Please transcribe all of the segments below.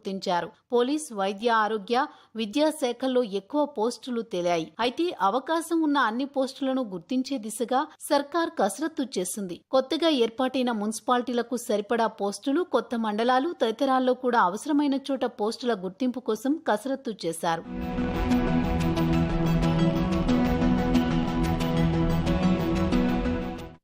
గుర్తించారు. పోలీస్, వైద్య, ఆరోగ్య, విద్యా శాఖల్లో ఎక్కువ పోస్టులు తేలాయి. అయితే అవకాశం ఉన్న అన్ని పోస్టులను గుర్తించే దిశగా సర్కార్ కసరత్తు చేసింది. కొత్తగా ఏర్పాటైన మున్సిపాలిటీలకు సరిపడా పోస్టులు, కొత్త మండలాలు తదితరాల్లో కూడా అవసరమైన చోట పోస్టుల గుర్తింపు కోసం కసరత్తు చేశారు.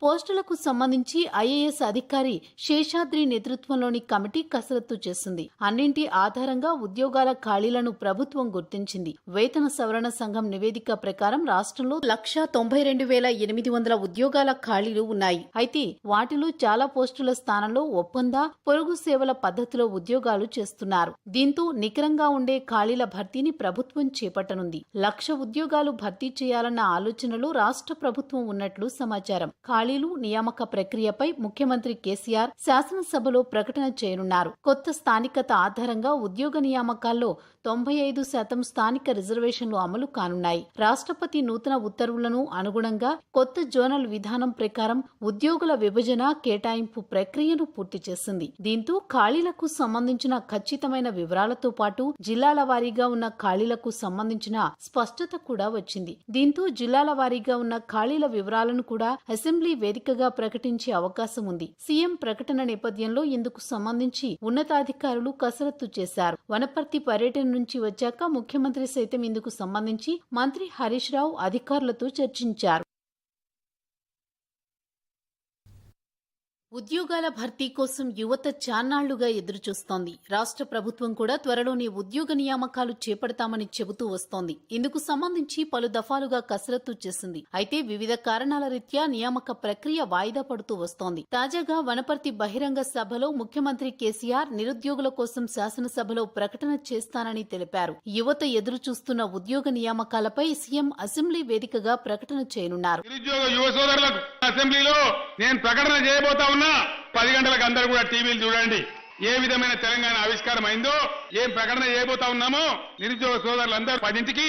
పోస్టులకు సంబంధించి ఐఏఎస్ అధికారి శేషాద్రి నేతృత్వంలోని కమిటీ కసరత్తు చేసింది. అన్నింటి ఆధారంగా ఉద్యోగాల ఖాళీలను ప్రభుత్వం గుర్తించింది. వేతన సవరణ సంఘం నివేదిక ప్రకారం రాష్ట్రంలో 192,800 ఉద్యోగాల ఖాళీలు ఉన్నాయి. అయితే వాటిలో చాలా పోస్టుల స్థానంలో ఒప్పంద, పొరుగు సేవల పద్ధతిలో ఉద్యోగాలు చేస్తున్నారు. దీంతో నికరంగా ఉండే ఖాళీల భర్తీని ప్రభుత్వం చేపట్టనుంది. 1,00,000 ఉద్యోగాలు భర్తీ చేయాలన్న ఆలోచనలో రాష్ట్ర ప్రభుత్వం ఉన్నట్లు సమాచారం. నియామక ప్రక్రియపై ముఖ్యమంత్రి కేసీఆర్ శాసనసభలో ప్రకటన చేయనున్నారు. కొత్త స్థానికత ఆధారంగా ఉద్యోగ నియామకాల్లో 95% స్థానిక రిజర్వేషన్లు అమలు కానున్నాయి. రాష్ట్రపతి నూతన ఉత్తర్వులను అనుగుణంగా కొత్త జోనల్ విధానం ప్రకారం ఉద్యోగుల విభజన, కేటాయింపు ప్రక్రియను పూర్తి చేసింది. దీంతో ఖాళీలకు సంబంధించిన ఖచ్చితమైన వివరాలతో పాటు జిల్లాల వారీగా ఉన్న ఖాళీలకు సంబంధించిన స్పష్టత కూడా వచ్చింది. దీంతో జిల్లాల వారీగా ఉన్న ఖాళీల వివరాలను కూడా అసెంబ్లీ వేదికగా ప్రకటించే అవకాశం ఉంది. సీఎం ప్రకటన నేపథ్యంలో ఇందుకు సంబంధించి ఉన్నతాధికారులు కసరత్తు చేశారు. వనపర్తి పర్యటన నుంచి వచ్చాక ముఖ్యమంత్రి సైతం ఇందుకు సంబంధించి మంత్రి హరీష్ రావు అధికారులతో చర్చించారు. ఉద్యోగాల భర్తీ కోసం యువత చాన్నాళ్లుగా ఎదురుచూస్తోంది. రాష్ట్ర ప్రభుత్వం కూడా త్వరలోనే ఉద్యోగ నియామకాలు చేపడతామని చెబుతూ వస్తోంది. ఇందుకు సంబంధించి పలు దఫాలుగా కసరత్తు చేసింది. అయితే వివిధ కారణాల రీత్యా నియామక ప్రక్రియ వాయిదా పడుతూ వస్తోంది. తాజాగా వనపర్తి బహిరంగ సభలో ముఖ్యమంత్రి కేసీఆర్ నిరుద్యోగుల కోసం శాసనసభలో ప్రకటన చేస్తానని తెలిపారు. యువత ఎదురుచూస్తున్న ఉద్యోగ నియామకాలపై సీఎం అసెంబ్లీ వేదికగా ప్రకటన చేయనున్నారు. 10 గంటలకు అందరూ కూడా టీవీలు చూడండి. ఏ విధమైన తెలంగాణ ఆవిష్కారం అయిందో, ఏం ప్రకటన చేయబోతా ఉన్నామో నిరుద్యోగ సోదరులందరూ 10ంటికి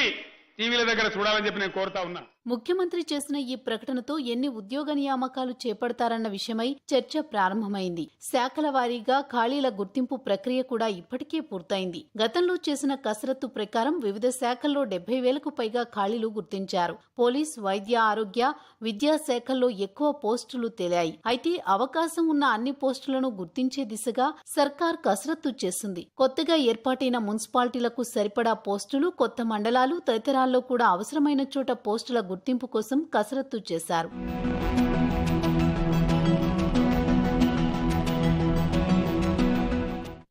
టీవీల దగ్గర చూడాలని చెప్పి నేను కోరుతా ఉన్నా. ముఖ్యమంత్రి చేసిన ఈ ప్రకటనతో ఎన్ని ఉద్యోగ నియామకాలు చేపడతారన్న విషయమై చర్చ ప్రారంభమైంది. శాఖల వారీగా ఖాళీల గుర్తింపు ప్రక్రియ కూడా ఇప్పటికే పూర్తయింది. గతంలో చేసిన కసరత్తు ప్రకారం వివిధ శాఖల్లో 70,000కు పైగా ఖాళీలు గుర్తించారు. పోలీస్, వైద్య, ఆరోగ్య, విద్యా శాఖల్లో ఎక్కువ పోస్టులు తేలాయి. అయితే అవకాశం ఉన్న అన్ని పోస్టులను గుర్తించే దిశగా సర్కార్ కసరత్తు చేసింది. కొత్తగా ఏర్పాటైన మున్సిపాలిటీలకు సరిపడా పోస్టులు, కొత్త మండలాలు తదితరాల్లో కూడా అవసరమైన చోట పోస్టుల గుర్తింపు కోసం కసరత్తు చేశారు.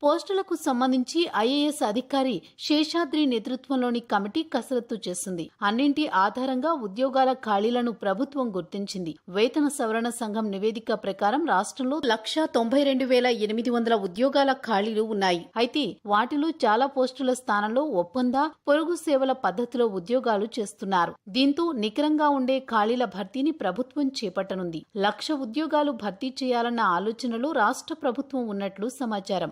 పోస్టులకు సంబంధించి ఐఏఎస్ అధికారి శేషాద్రి నేతృత్వంలోని కమిటీ కసరత్తు చేసింది. అన్నింటి ఆధారంగా ఉద్యోగాల ఖాళీలను ప్రభుత్వం గుర్తించింది. వేతన సవరణ సంఘం నివేదిక ప్రకారం రాష్ట్రంలో 192,800 ఉద్యోగాల ఖాళీలు ఉన్నాయి. అయితే వాటిలో చాలా పోస్టుల స్థానంలో ఒప్పంద, పొరుగు సేవల పద్ధతిలో ఉద్యోగాలు చేస్తున్నారు. దీంతో నికరంగా ఉండే ఖాళీల భర్తీని ప్రభుత్వం చేపట్టనుంది. 1,00,000 ఉద్యోగాలు భర్తీ చేయాలన్న ఆలోచనలో రాష్ట్ర ప్రభుత్వం ఉన్నట్లు సమాచారం.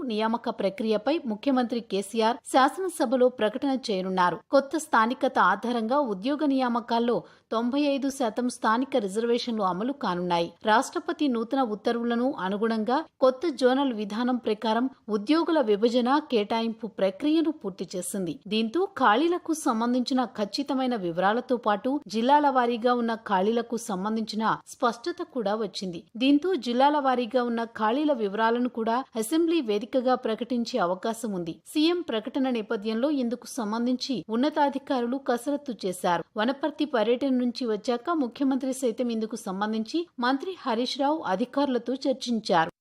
నియామక ప్రక్రియపై ముఖ్యమంత్రి కేసీఆర్ శాసనసభలో ప్రకటన చేయనున్నారు. కొత్త స్థానికత ఆధారంగా ఉద్యోగ నియామకాల్లో 95% స్థానిక రిజర్వేషన్లు అమలు కానున్నాయి. రాష్ట్రపతి నూతన ఉత్తర్వులను అనుగుణంగా కొత్త జోనల్ విధానం ప్రకారం ఉద్యోగుల విభజన, కేటాయింపు ప్రక్రియను పూర్తి చేసింది. దీంతో ఖాళీలకు సంబంధించిన ఖచ్చితమైన వివరాలతో పాటు జిల్లాల వారీగా ఉన్న ఖాళీలకు సంబంధించిన స్పష్టత కూడా వచ్చింది. దీంతో జిల్లాల వారీగా ఉన్న ఖాళీల వివరాలను కూడా అసెంబ్లీ వేదికగా ప్రకటించే అవకాశం ఉంది. సీఎం ప్రకటన నేపథ్యంలో ఇందుకు సంబంధించి ఉన్నతాధికారులు కసరత్తు చేశారు. వనపర్తి పర్యటన నుంచి వచ్చాక ముఖ్యమంత్రి సైతం ఇందుకు సంబంధించి మంత్రి హరీష్ రావు అధికారులతో చర్చించారు.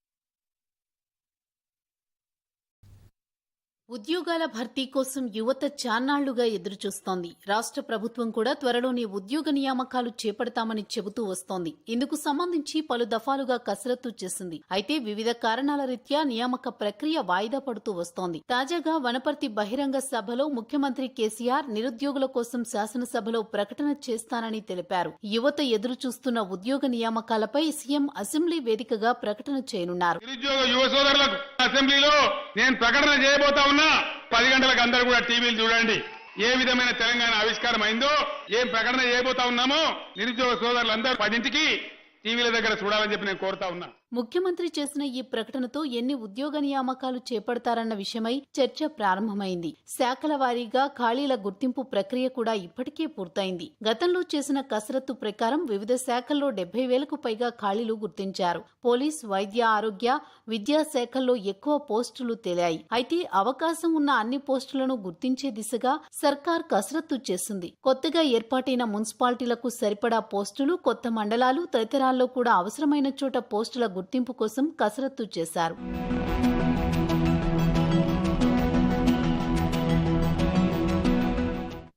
ఉద్యోగాల భర్తీ కోసం యువత చాన్నాళ్లుగా ఎదురుచూస్తోంది. రాష్ట్ర ప్రభుత్వం కూడా త్వరలోనే ఉద్యోగ నియామకాలు చేపడతామని చెబుతూ వస్తోంది. ఇందుకు సంబంధించి పలు దఫాలుగా కసరత్తు చేసింది. అయితే వివిధ కారణాల రీత్యా నియామక ప్రక్రియ వాయిదా పడుతూ వస్తోంది. తాజాగా వనపర్తి బహిరంగ సభలో ముఖ్యమంత్రి కేసీఆర్ నిరుద్యోగుల కోసం శాసనసభలో ప్రకటన చేస్తానని తెలిపారు. యువత ఎదురుచూస్తున్న ఉద్యోగ నియామకాలపై సీఎం అసెంబ్లీ వేదికగా ప్రకటన చేయనున్నారు. 10 గంటలకు అందరూ కూడా టీవీలు చూడండి. ఏ విధమైన తెలంగాణ ఆవిష్కారం అయిందో, ఏం ప్రకటన చేయబోతా ఉన్నామో నిరుద్యోగ సోదరులందరూ 10ంటికి టీవీల దగ్గర చూడాలని చెప్పి నేను కోరుతా ఉన్నా. ముఖ్యమంత్రి చేసిన ఈ ప్రకటనతో ఎన్ని ఉద్యోగ నియామకాలు చేపడతారన్న విషయమై చర్చ ప్రారంభమైంది. శాఖల వారీగా ఖాళీల గుర్తింపు ప్రక్రియ కూడా ఇప్పటికే పూర్తయింది. గతంలో చేసిన కసరత్తు ప్రకారం వివిధ శాఖల్లో 70,000కు పైగా ఖాళీలు గుర్తించారు. పోలీస్, వైద్య, ఆరోగ్య, విద్యా శాఖల్లో ఎక్కువ పోస్టులు తేలాయి. అయితే అవకాశం ఉన్న అన్ని పోస్టులను గుర్తించే దిశగా సర్కార్ కసరత్తు చేసింది. కొత్తగా ఏర్పాటైన మున్సిపాలిటీలకు సరిపడా పోస్టులు, కొత్త మండలాలు తదితరాల్లో కూడా అవసరమైన చోట పోస్టుల గుర్తింపు కోసం కసరత్తు చేశారు.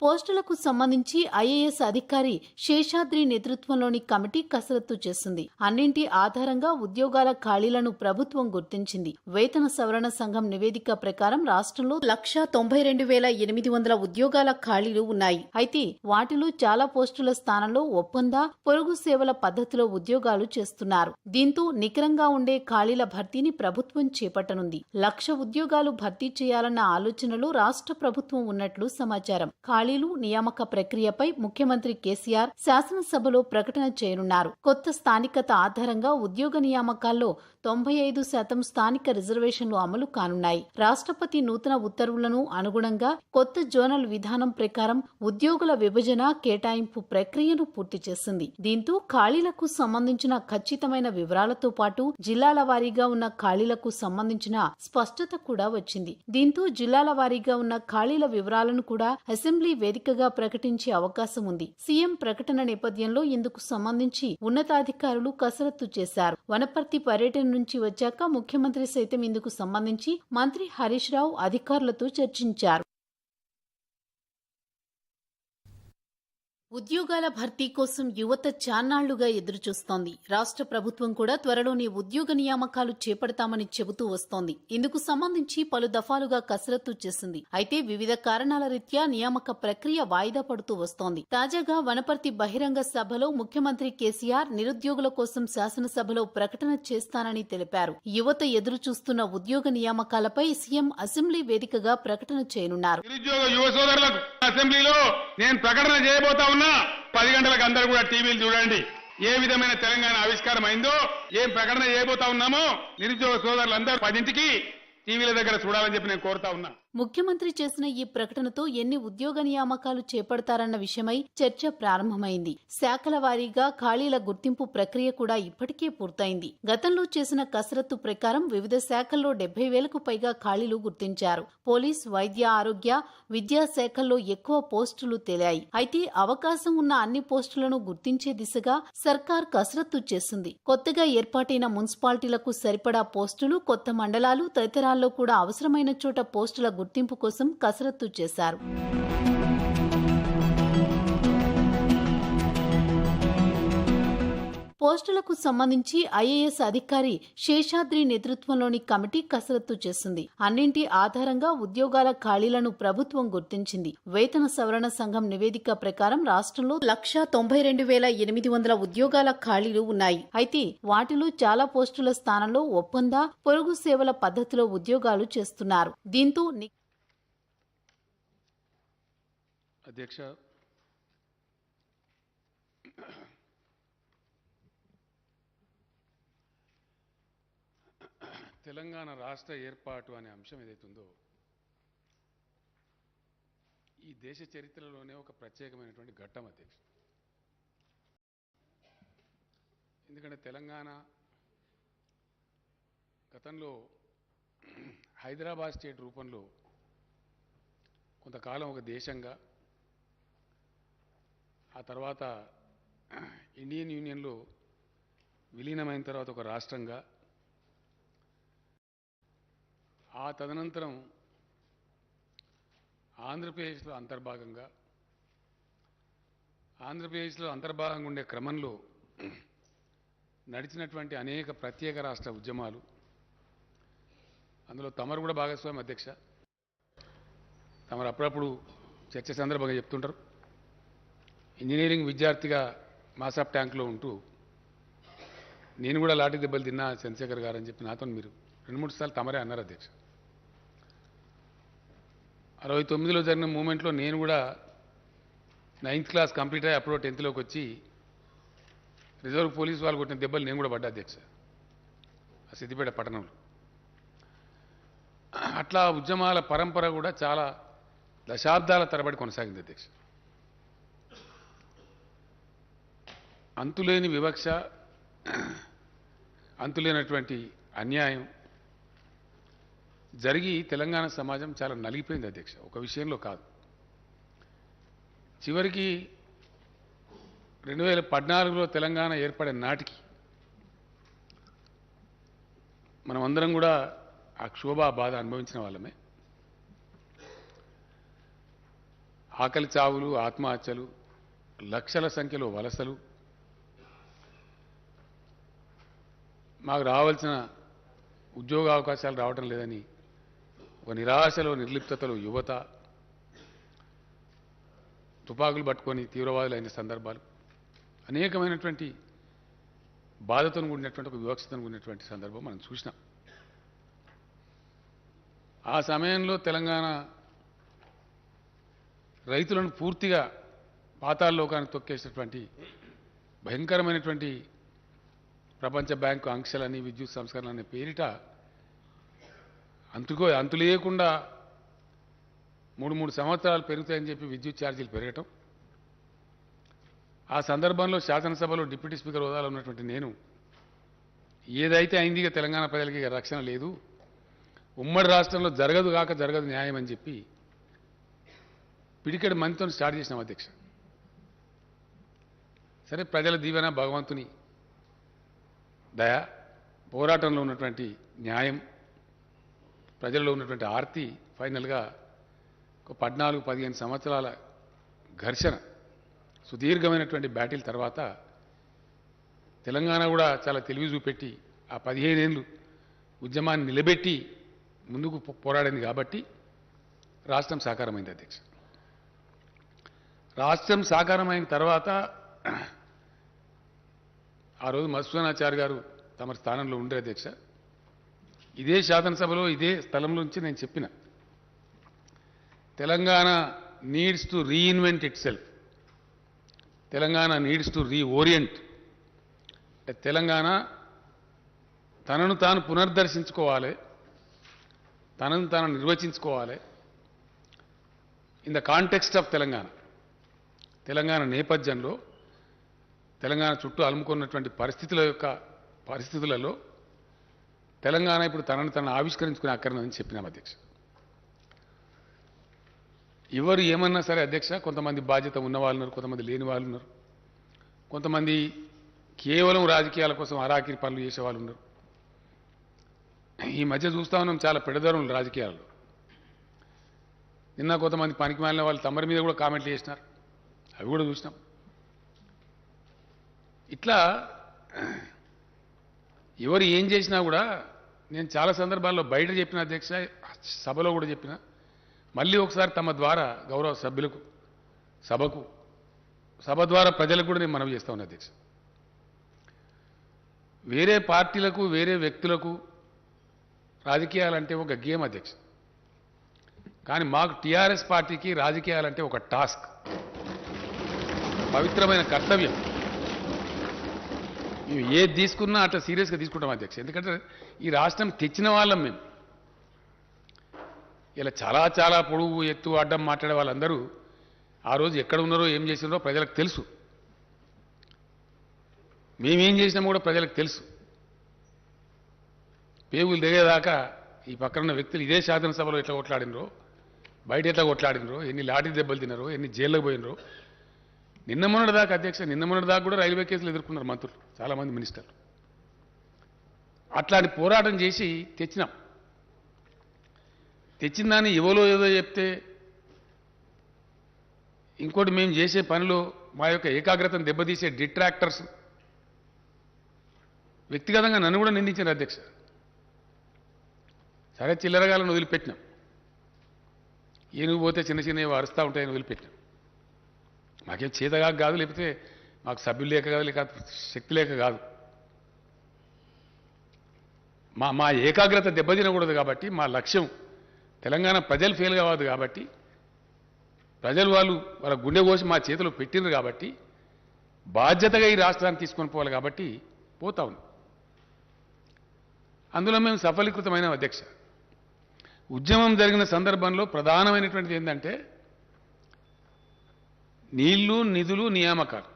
పోస్టులకు సంబంధించి ఐఏఎస్ అధికారి శేషాద్రి నేతృత్వంలోని కమిటీ కసరత్తు చేసింది. అన్నింటి ఆధారంగా ఉద్యోగాల ఖాళీలను ప్రభుత్వం గుర్తించింది. వేతన సవరణ సంఘం నివేదిక ప్రకారం రాష్ట్రంలో 192,800 ఉద్యోగాల ఖాళీలు ఉన్నాయి. అయితే వాటిలో చాలా పోస్టుల స్థానంలో ఒప్పంద, పొరుగు సేవల పద్ధతిలో ఉద్యోగాలు చేస్తున్నారు. దీంతో నికరంగా ఉండే ఖాళీల భర్తీని ప్రభుత్వం చేపట్టనుంది. 1,00,000 ఉద్యోగాలు భర్తీ చేయాలన్న ఆలోచనలో రాష్ట్ర ప్రభుత్వం ఉన్నట్లు సమాచారం. ఖాళీలు, నియామక ప్రక్రియపై ముఖ్యమంత్రి కేసీఆర్ శాసనసభలో ప్రకటన చేయనున్నారు. కొత్త స్థానికత ఆధారంగా ఉద్యోగ నియామకాల్లో 95% స్థానిక రిజర్వేషన్లు అమలు కానున్నాయి. రాష్ట్రపతి నూతన ఉత్తర్వులను అనుగుణంగా కొత్త జోనల్ విధానం ప్రకారం ఉద్యోగుల విభజన, కేటాయింపు ప్రక్రియను పూర్తి చేసింది. దీంతో ఖాళీలకు సంబంధించిన ఖచ్చితమైన వివరాలతో పాటు జిల్లాల వారీగా ఉన్న ఖాళీలకు సంబంధించిన స్పష్టత కూడా వచ్చింది. దీంతో జిల్లాల వారీగా ఉన్న ఖాళీల వివరాలను కూడా అసెంబ్లీ వేదికగా ప్రకటించే అవకాశం ఉంది. సీఎం ప్రకటన నేపథ్యంలో ఇందుకు సంబంధించి ఉన్నతాధికారులు కసరత్తు చేశారు. వనపర్తి పర్యటన నుంచి వచ్చాక ముఖ్యమంత్రి సైతం ఇందుకు సంబంధించి మంత్రి హరీష్ రావు అధికారులతో చర్చించారు. ఉద్యోగాల భర్తీ కోసం యువత చాన్నాళ్లుగా ఎదురుచూస్తోంది. రాష్ట్ర ప్రభుత్వం కూడా త్వరలోనే ఉద్యోగ నియామకాలు చేపడతామని చెబుతూ వస్తోంది. ఇందుకు సంబంధించి పలు దఫాలుగా కసరత్తు చేసింది. అయితే వివిధ కారణాల రీత్యా నియామక ప్రక్రియ వాయిదా పడుతూ వస్తోంది. తాజాగా వనపర్తి బహిరంగ సభలో ముఖ్యమంత్రి కేసీఆర్ నిరుద్యోగుల కోసం శాసనసభలో ప్రకటన చేస్తానని తెలిపారు. యువత ఎదురుచూస్తున్న ఉద్యోగ నియామకాలపై సీఎం అసెంబ్లీ వేదికగా ప్రకటన చేయనున్నారు. 10 గంటలకు అందరూ కూడా టీవీలు చూడండి. ఏ విధమైన తెలంగాణ ఆవిష్కారం అయిందో, ఏం ప్రకటన చేయబోతా ఉన్నామో నిరుద్యోగ సోదరులందరూ 10ంటికి టీవీల దగ్గర చూడాలని చెప్పి నేను కోరుతా ఉన్నా. ముఖ్యమంత్రి చేసిన ఈ ప్రకటనతో ఎన్ని ఉద్యోగ నియామకాలు చేపడతారన్న విషయమై చర్చ ప్రారంభమైంది. శాఖల వారీగా ఖాళీల గుర్తింపు ప్రక్రియ కూడా ఇప్పటికే పూర్తయింది. గతంలో చేసిన కసరత్తు ప్రకారం వివిధ శాఖల్లో 70,000కు పైగా ఖాళీలు గుర్తించారు. పోలీస్, వైద్య, ఆరోగ్య, విద్యా శాఖల్లో ఎక్కువ పోస్టులు తేలాయి. అయితే అవకాశం ఉన్న అన్ని పోస్టులను గుర్తించే దిశగా సర్కార్ కసరత్తు చేసింది. కొత్తగా ఏర్పాటైన మున్సిపాలిటీలకు సరిపడా పోస్టులు, కొత్త మండలాలు తదితరాల్లో కూడా అవసరమైన చోట పోస్టుల గుర్తింపు కోసం కసరత్తు చేశారు. పోస్టులకు సంబంధించి ఐఏఎస్ అధికారి శేషాద్రి నేతృత్వంలోని కమిటీ కసరత్తు చేసింది. అన్నింటి ఆధారంగా ఉద్యోగాల ఖాళీలను ప్రభుత్వం గుర్తించింది. వేతన సవరణ సంఘం నివేదిక ప్రకారం రాష్ట్రంలో 192,800 ఉద్యోగాల ఖాళీలు ఉన్నాయి. అయితే వాటిలో చాలా పోస్టుల స్థానంలో ఒప్పంద, పొరుగు సేవల పద్ధతిలో ఉద్యోగాలు చేస్తున్నారు. దీంతో అధ్యక్ష, తెలంగాణ రాష్ట్ర ఏర్పాటు అనే అంశం ఏదైతుందో ఈ దేశ చరిత్రలోనే ఒక ప్రత్యేకమైనటువంటి ఘట్టం అధ్యక్ష. ఎందుకంటే తెలంగాణ గతంలో హైదరాబాద్ స్టేట్ రూపంలో కొంతకాలం ఒక దేశంగా, ఆ తర్వాత ఇండియన్ యూనియన్లో విలీనమైన తర్వాత ఒక రాష్ట్రంగా, ఆ తదనంతరం ఆంధ్రప్రదేశ్లో అంతర్భాగంగా ఉండే క్రమంలో నడిచినటువంటి అనేక ప్రత్యేక రాష్ట్ర ఉద్యమాలు, అందులో తమరు కూడా భాగస్వామి అధ్యక్ష. తమరు అప్పుడప్పుడు చర్చ సందర్భంగా చెప్తుంటారు. ఇంజనీరింగ్ విద్యార్థిగా మాసాప్ ట్యాంక్లో ఉంటూ నేను కూడా లాఠీ దెబ్బలు తిన్నా చంద్రశేఖర్ గారు అని చెప్పి నాతో మీరు 2-3 సార్లు తమరే అన్నారు అధ్యక్ష. 69లో జరిగిన మూమెంట్లో నేను కూడా 9th క్లాస్ కంప్లీట్ అయ్యి అప్పుడు 10th లోకి వచ్చి రిజర్వ్ పోలీసు వాళ్ళు కొట్టిన దెబ్బలు నేను కూడా పడ్డా అధ్యక్ష. సిద్దిపేట పట్టణంలో. అట్లా ఉద్యమాల పరంపర కూడా చాలా దశాబ్దాల తరబడి కొనసాగింది అధ్యక్ష. అంతులేని వివక్ష, అంతులేనటువంటి అన్యాయం జరిగి తెలంగాణ సమాజం చాలా నలిగిపోయింది అధ్యక్ష. ఒక విషయంలో కాదు, చివరికి 2014లో తెలంగాణ ఏర్పడే నాటికి మనమందరం కూడా ఆ క్షోభ బాధ అనుభవించిన వాళ్ళమే. ఆకలి చావులు, ఆత్మహత్యలు, లక్షల సంఖ్యలో వలసలు, మాకు రావాల్సిన ఉద్యోగ అవకాశాలు రావటం లేదని ఒక నిరాశలో, నిర్లిప్తతలో యువత తుపాకులు పట్టుకొని తీవ్రవాదులైన సందర్భాలు, అనేకమైనటువంటి బాధతో కూడినటువంటి, ఒక వివక్షతో కూడినటువంటి సందర్భం మనం చూసినాం. ఆ సమయంలో తెలంగాణ రైతులను పూర్తిగా పాతాళలోకానికి తొక్కేసినటువంటి భయంకరమైనటువంటి ప్రపంచ బ్యాంకు ఆంక్షలని, విద్యుత్ సంస్కరణ అనే పేరిట అంతులేకుండా 3 సంవత్సరాలు పెరుగుతాయని చెప్పి విద్యుత్ ఛార్జీలు పెరగటం. ఆ సందర్భంలో శాసనసభలో డిప్యూటీ స్పీకర్ హోదాలో ఉన్నటువంటి నేను, ఏదైతే అయింది ఇక తెలంగాణ ప్రజలకి రక్షణ లేదు, ఉమ్మడి రాష్ట్రంలో జరగదు న్యాయం అని చెప్పి పిడికెడు మందితో స్టార్ట్ చేసినాం అధ్యక్ష. సరే, ప్రజల దీవెన, భగవంతుని దయ, పోరాటంలో ఉన్నటువంటి న్యాయం, ప్రజల్లో ఉన్నటువంటి ఆర్తి ఫైనల్గా ఒక 14-15 సంవత్సరాల ఘర్షణ, సుదీర్ఘమైనటువంటి బ్యాటిల్ తర్వాత తెలంగాణ కూడా చాలా తెలివి చూపెట్టి ఆ 15 ఏళ్ళు ఉద్యమాన్ని నిలబెట్టి ముందుకు పోరాడింది కాబట్టి రాష్ట్రం సాకారమైంది అధ్యక్ష. రాష్ట్రం సాకారమైన తర్వాత ఆ రోజు మధుసూదనాచారి గారు తమ స్థానంలో ఉండే అధ్యక్ష, ఇదే శాసనసభలో ఇదే స్థలంలో నుంచి నేను చెప్పిన, Telangana needs to reinvent it self, Telangana needs to reorient. Telangana తనను తాను పునర్దర్శించుకోవాలి, తనను తాను నిర్వచించుకోవాలి in the context of Telangana. Telangana నేపథ్యంలో, తెలంగాణ చుట్టూ అలుముకున్నటువంటి పరిస్థితులలో తెలంగాణ ఇప్పుడు తనను తను ఆవిష్కరించుకునే అక్కర్నని చెప్పినాం అధ్యక్ష. ఎవరు ఏమన్నా సరే అధ్యక్ష, కొంతమంది బాధ్యత ఉన్నవాళ్ళు ఉన్నారు, కొంతమంది లేని వాళ్ళు ఉన్నారు, కొంతమంది కేవలం రాజకీయాల కోసం అరాకిరి పనులు చేసేవాళ్ళు ఉన్నారు. ఈ మధ్య చూస్తా ఉన్నాం చాలా పెడదరులు రాజకీయాల్లో. నిన్న కొంతమంది పనికి మాలిన వాళ్ళు తమరి మీద కూడా కామెంట్లు చేసినారు, అవి కూడా చూసినాం. ఇట్లా ఎవరు ఏం చేసినా కూడా నేను చాలా సందర్భాల్లో బయట చెప్పిన అధ్యక్ష, సభలో కూడా చెప్పిన, మళ్ళీ ఒకసారి తమ ద్వారా గౌరవ సభ్యులకు, సభ ద్వారా ప్రజలకు కూడా నేను మనవి చేస్తా ఉన్నా అధ్యక్ష. వేరే పార్టీలకు, వేరే వ్యక్తులకు రాజకీయాలంటే ఒక గేమ్ అధ్యక్ష, కానీ మాకు టీఆర్ఎస్ పార్టీకి రాజకీయాలంటే ఒక టాస్క్, పవిత్రమైన కర్తవ్యం. మేము ఏది తీసుకున్నా అట్లా సీరియస్గా తీసుకుంటాం అధ్యక్ష. ఎందుకంటే ఈ రాష్ట్రం తెచ్చిన వాళ్ళం మేము. ఇలా చాలా పొడుగు, ఎత్తు, అడ్డం మాట్లాడే వాళ్ళందరూ ఆ రోజు ఎక్కడ ఉన్నారో, ఏం చేసినారో ప్రజలకు తెలుసు. మేమేం చేసినామో కూడా ప్రజలకు తెలుసు. పేగులు దిగేదాకా ఈ పక్కన వ్యక్తులు ఇదే శాసనసభలో ఎట్లా కొట్లాడినరో, బయట ఎట్లా కొట్లాడినరో, ఎన్ని లాఠీ దెబ్బలు తిన్నారో, ఎన్ని జైల్లోకి పోయినరో. నిన్న మొన్నటిదాకా అధ్యక్ష, నిన్న మొన్నటిదాకా కూడా రైల్వే కేసులు ఎదుర్కొన్నారు మంత్రులు, చాలామంది మినిస్టర్లు. అట్లాంటి పోరాటం చేసి తెచ్చినాం. తెచ్చిన దాన్ని ఎవరో ఏదో చెప్తే, ఇంకోటి మేము చేసే పనిలో మా యొక్క ఏకాగ్రతను దెబ్బతీసే డిట్రాక్టర్స్ వ్యక్తిగతంగా నన్ను కూడా నిందించారు అధ్యక్ష. సరే, చిల్లరగాలను వదిలిపెట్టినాం, ఏనుగు పోతే చిన్న చిన్నవి అరుస్తూ ఉంటాయని వదిలిపెట్టినాం. మాకేం చేతగా కాదు, లేకపోతే మాకు సభ్యులు లేక కాదు, లేక శక్తి లేక కాదు. మా ఏకాగ్రత దెబ్బతినకూడదు కాబట్టి, మా లక్ష్యం తెలంగాణ ప్రజలు ఫెయిల్ కావద్దు కాబట్టి, ప్రజలు వాళ్ళ గుండె కోసి మా చేతిలో పెట్టిండ్రు కాబట్టి, బాధ్యతగా ఈ రాష్ట్రాన్ని తీసుకొని పోవాలి కాబట్టి పోతా ఉంది. అందులో మేము సఫలీకృతమైన అధ్యక్ష. ఉద్యమం జరిగిన సందర్భంలో ప్రధానమైనటువంటిది ఏంటంటే నీళ్లు, నిధులు, నియామకాలు.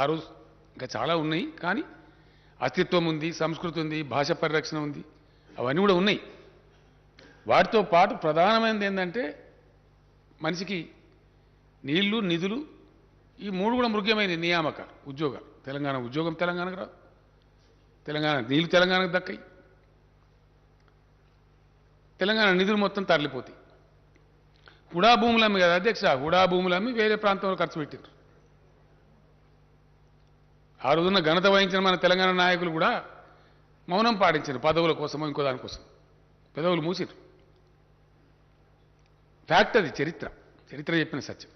ఆ రోజు ఇంకా చాలా ఉన్నాయి, కానీ అస్తిత్వం ఉంది, సంస్కృతి ఉంది, భాష పరిరక్షణ ఉంది, అవన్నీ కూడా ఉన్నాయి. వాటితో పాటు ప్రధానమైనది ఏంటంటే మనిషికి నీళ్లు, నిధులు, ఈ మూడు కూడా ముఖ్యమైనది. నియామకాలు, ఉద్యోగాలు. తెలంగాణ ఉద్యోగం తెలంగాణకు రాదు, తెలంగాణ నీళ్లు తెలంగాణకు దక్కాయి, తెలంగాణ నిధులు మొత్తం తరలిపోతాయి. హుడా భూములు అమ్మి కదా అధ్యక్ష, హుడా భూములు అమ్మి వేరే ప్రాంతంలో ఖర్చు పెట్టారు. ఆ రోజున ఘనత వహించిన మన తెలంగాణ నాయకులు కూడా మౌనం పాటించారు, పదవుల కోసమో ఇంకో దానికోసం పెదవులు మూసిరు. ఫ్యాక్ట్ అది, చరిత్ర చెప్పిన సత్యం.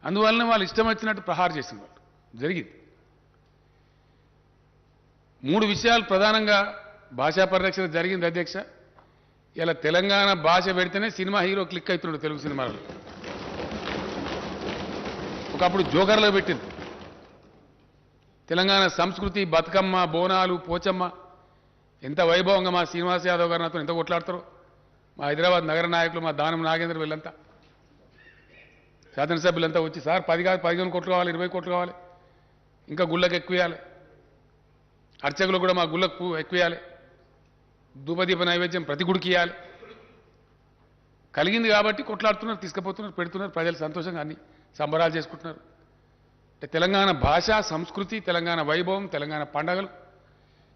అందువలన వాళ్ళు ఇష్టం వచ్చినట్టు ప్రహార చేసిన వాళ్ళు జరిగింది. 3 విషయాలు ప్రధానంగా భాషా పరిరక్షణ జరిగింది అధ్యక్ష. ఇలా తెలంగాణ భాష పెడితేనే సినిమా హీరో క్లిక్ అవుతున్నాడు తెలుగు సినిమాలో. ఒకప్పుడు జోకర్లో పెట్టింది. తెలంగాణ సంస్కృతి, బతుకమ్మ, బోనాలు, పోచమ్మ ఎంత వైభవంగా మా శ్రీనివాస్ యాదవ్ గారు నాతో ఎంత కొట్లాడతారో, మా హైదరాబాద్ నగర నాయకులు, మా దానం నాగేంద్ర వీళ్ళంతా, శాసనసభ్యులంతా వచ్చి సార్ 10 కాదు 15 కోట్లు కావాలి, 20 కోట్లు కావాలి, ఇంకా గుళ్ళకు ఎక్కువ ఇవ్వాలి, అర్చకులు కూడా మా గుళ్ళకు ఎక్కువ ఇవ్వాలి, ధూపదీప నైవేద్యం ప్రతి గుడికి ఇవ్వాలి. కలిగింది కాబట్టి కొట్లాడుతున్నారు, తీసుకుపోతున్నారు, పెడుతున్నారు, ప్రజలు సంతోషంగా అన్ని సంబరాలు చేసుకుంటున్నారు. అంటే తెలంగాణ భాష, సంస్కృతి, తెలంగాణ వైభవం, తెలంగాణ పండగలు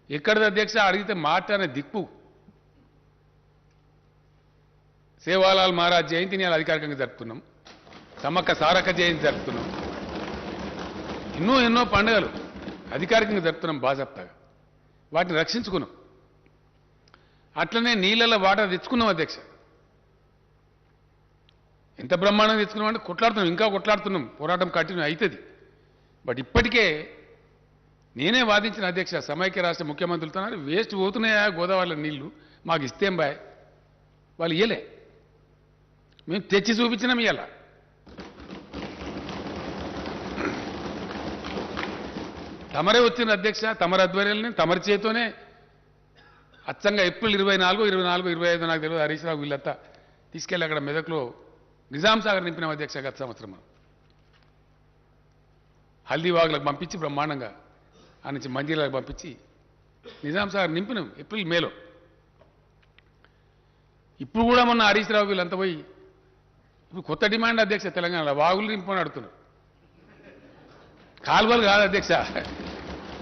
ఎక్కడిది అధ్యక్ష అడిగితే మాట్లాడే దిక్కు సేవాలాల్ మహారాజ్ జయంతిని అధికారికంగా జరుపుతున్నాం, సమ్మక్క సారక్క జయంతి జరుపుతున్నాం, ఎన్నో పండుగలు అధికారికంగా జరుపుతున్నాం బాజాప్తాగా. వాటిని రక్షించుకున్నాం. అట్లనే నీళ్ళల్లో వాటర్ తెచ్చుకున్నాం అధ్యక్ష. ఎంత బ్రహ్మాండంగా తెచ్చుకున్నాం అంటే కొట్లాడుతున్నాం, ఇంకా కొట్లాడుతున్నాం, పోరాటం కంటిన్యూ అవుతుంది. బట్ ఇప్పటికే నేనే వాదించిన అధ్యక్ష, సమైక్య రాష్ట్ర ముఖ్యమంత్రులతో వేస్ట్ పోతున్నాయా గోదావరిలో నీళ్లు, మాకు ఇస్తేం బాయ్, వాళ్ళు ఇయ్యలే, మేము తెచ్చి చూపించినాం. ఇయ్యాల తమరే వచ్చిన అధ్యక్ష, తమరి ఆధ్వర్యంలోనే తమరి చేతోనే అచ్చంగా ఏప్రిల్ 24, 25 నాకు తెలియదు, హరీష్ రావు వీళ్ళంతా తీసుకెళ్ళి అక్కడ మెదక్లో నిజాం సాగర్ నింపినాం అధ్యక్ష. గత సంవత్సరం మనం హల్దీవాగులకు పంపించి బ్రహ్మాండంగా ఆ నుంచి మంజీరాలకు పంపించి నిజాం సాగర్ నింపినాం ఏప్రిల్, మేలో. ఇప్పుడు కూడా మొన్న హరీష్ రావు వీళ్ళంతా పోయి ఇప్పుడు కొత్త డిమాండ్ అధ్యక్ష, తెలంగాణలో వాగులు నింపని అడుగుతున్నారు. కాలువలు కాదు అధ్యక్ష,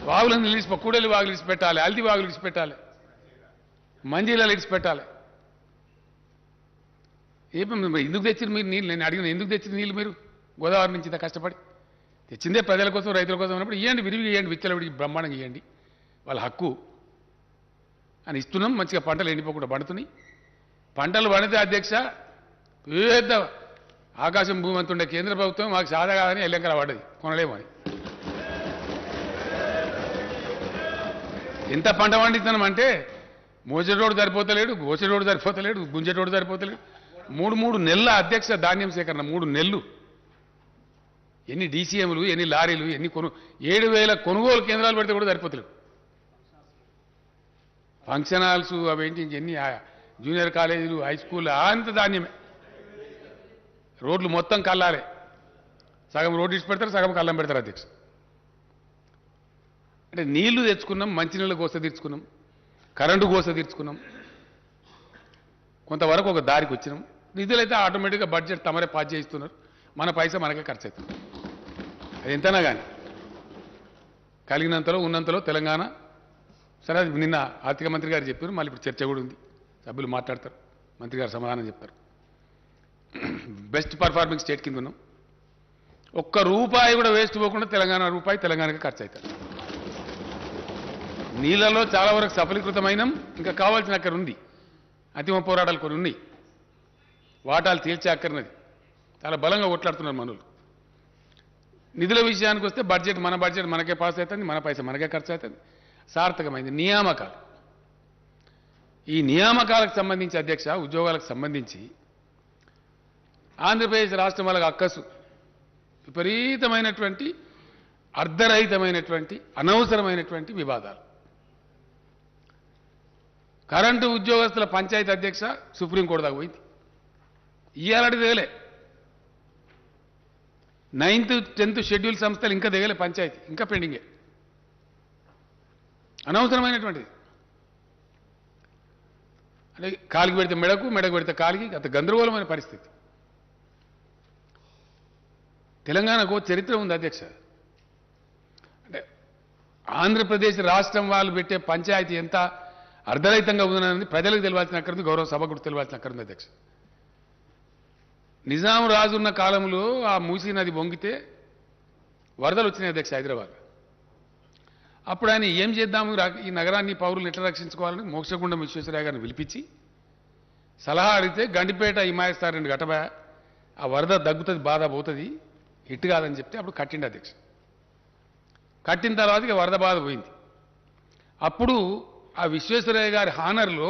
వాగులను నిలిచి కూడలి వాగులు ఇడిచి పెట్టాలి, హల్దీ వాగులు ఇడిచి పెట్టాలి, మంజీరాలు ఇడిచి పెట్టాలి. ఎందుకు తెచ్చిన మీరు నీళ్ళు? నేను అడిగిన ఎందుకు తెచ్చిన నీళ్ళు మీరు గోదావరి నుంచి ఇంత కష్టపడి తెచ్చిందే ప్రజల కోసం, రైతుల కోసం అన్నప్పుడు ఇవ్వండి, విరివిగా ఇవ్వండి, విచ్చలవిడికి బ్రహ్మాండంగా ఇవ్వండి, వాళ్ళ హక్కు అని ఇస్తున్నాం. మంచిగా పంటలు ఎండిపోకుండా పండుతున్నాయి. పంటలు పండితే అధ్యక్ష పెద్ద ఆకాశం భూమి అంతుండే కేంద్ర ప్రభుత్వం మాకు సాదా కాదని ఎల్లెంకర పడ్డది, కొనలేమని. ఎంత పంట పండిస్తున్నాం అంటే మోసేటోడు సరిపోతలేడు, గోసేటోడు సరిపోతలేడు, గుంజేటోడు సరిపోతలేడు. 3 నెలల అధ్యక్ష ధాన్యం సేకరణ, 3 నెలలు. ఎన్ని డీసీఎంలు, ఎన్ని లారీలు, ఎన్ని 7,000 కొనుగోలు కేంద్రాలు పెడితే కూడా సరిపోతలేవు. ఫంక్షన్ హాల్స్ అవేంటి, ఇంకెన్ని జూనియర్ కాలేజీలు, హై స్కూల్ అంత ధాన్యమే. రోడ్లు మొత్తం కల్లాలే, సగం రోడ్డు ఇచ్చి పెడతారు, సగం కల్లం పెడతారు అధ్యక్ష. అంటే నీళ్లు తెచ్చుకున్నాం, మంచినీళ్ళ గోస తీర్చుకున్నాం, కరెంటు గోస తీర్చుకున్నాం, కొంతవరకు ఒక దారికి వచ్చినాం. నిధులైతే ఆటోమేటిక్గా బడ్జెట్ తమరే పాస్ చేయిస్తున్నారు, మన పైసా మనకే ఖర్చు అవుతుంది. అది ఎంతనా కానీ కలిగినంతలో ఉన్నంతలో తెలంగాణ సరే. అది నిన్న ఆర్థిక మంత్రి గారు చెప్పారు, మళ్ళీ ఇప్పుడు చర్చ కూడా ఉంది, సభ్యులు మాట్లాడతారు, మంత్రి గారు సమాధానం చెప్తారు. బెస్ట్ పర్ఫార్మింగ్ స్టేట్ కింద ఉన్నాం. ఒక్క రూపాయి కూడా వేస్ట్ పోకుండా తెలంగాణ రూపాయి తెలంగాణకి ఖర్చు అవుతుంది. నీళ్ళలో చాలా వరకు సఫలీకృతమైనం. ఇంకా కావాల్సిన అక్కడ ఉంది, అంతిమ పోరాటాలు కొన్ని ఉన్నాయి, వాటాలు తేల్చే అక్కర్నది చాలా బలంగా కొట్లాడుతున్నారు మనోళ్ళు. నిధుల విషయానికి వస్తే బడ్జెట్ మన బడ్జెట్ మనకే పాస్ అవుతుంది, మన పైసా మనకే ఖర్చు అవుతుంది. సార్థకమైంది నియామకాలు. ఈ నియామకాలకు సంబంధించి అధ్యక్ష, ఉద్యోగాలకు సంబంధించి ఆంధ్రప్రదేశ్ రాష్ట్రం వాళ్ళకి అక్కసు విపరీతమైనటువంటి, అర్ధరహితమైనటువంటి, అనవసరమైనటువంటి వివాదాలు. కరెంటు ఉద్యోగస్తుల పంచాయతీ అధ్యక్ష సుప్రీంకోర్టు దాకా పోయింది. ఇయ్యాలటి దిగలే. 9th 10th షెడ్యూల్ సంస్థలు ఇంకా దిగలే, పంచాయతీ ఇంకా పెండింగే. అనవసరమైనటువంటిది. అంటే కాలికి పెడితే మెడకు, మెడకు పెడితే కాలికి, అంత గందరగోళమైన పరిస్థితి. తెలంగాణకు చరిత్ర ఉంది అధ్యక్ష. అంటే ఆంధ్రప్రదేశ్ రాష్ట్రం వాళ్ళు పెట్టే పంచాయతీ ఎంత అర్ధరహితంగా ఉందనేది ప్రజలకు తెలియాల్సిన అక్కర్ది, గౌరవ సభకు కూడా తెలియాల్సిన అక్కర్ది అధ్యక్ష. నిజాం రాజున్న కాలంలో ఆ మూసీ నది వంగితే వరదలు వచ్చినాయి అధ్యక్ష హైదరాబాద్. అప్పుడు ఆయన ఏం చేద్దాము, ఈ నగరాన్ని పౌరులు ఎట్లా రక్షించుకోవాలని మోక్షగుండం విశ్వేశ్వరయ్య గారిని పిలిపించి సలహా అడిగితే గండిపేట హిమాయస్తారు 2 గటబా, ఆ వరద దగ్గుతుంది, బాధ పోతుంది, ఇట్టు కాదని చెప్తే అప్పుడు కట్టిండి అధ్యక్ష. కట్టిన తర్వాత ఇక వరద బాధ పోయింది. అప్పుడు ఆ విశ్వేశ్వరయ్య గారి హానర్లో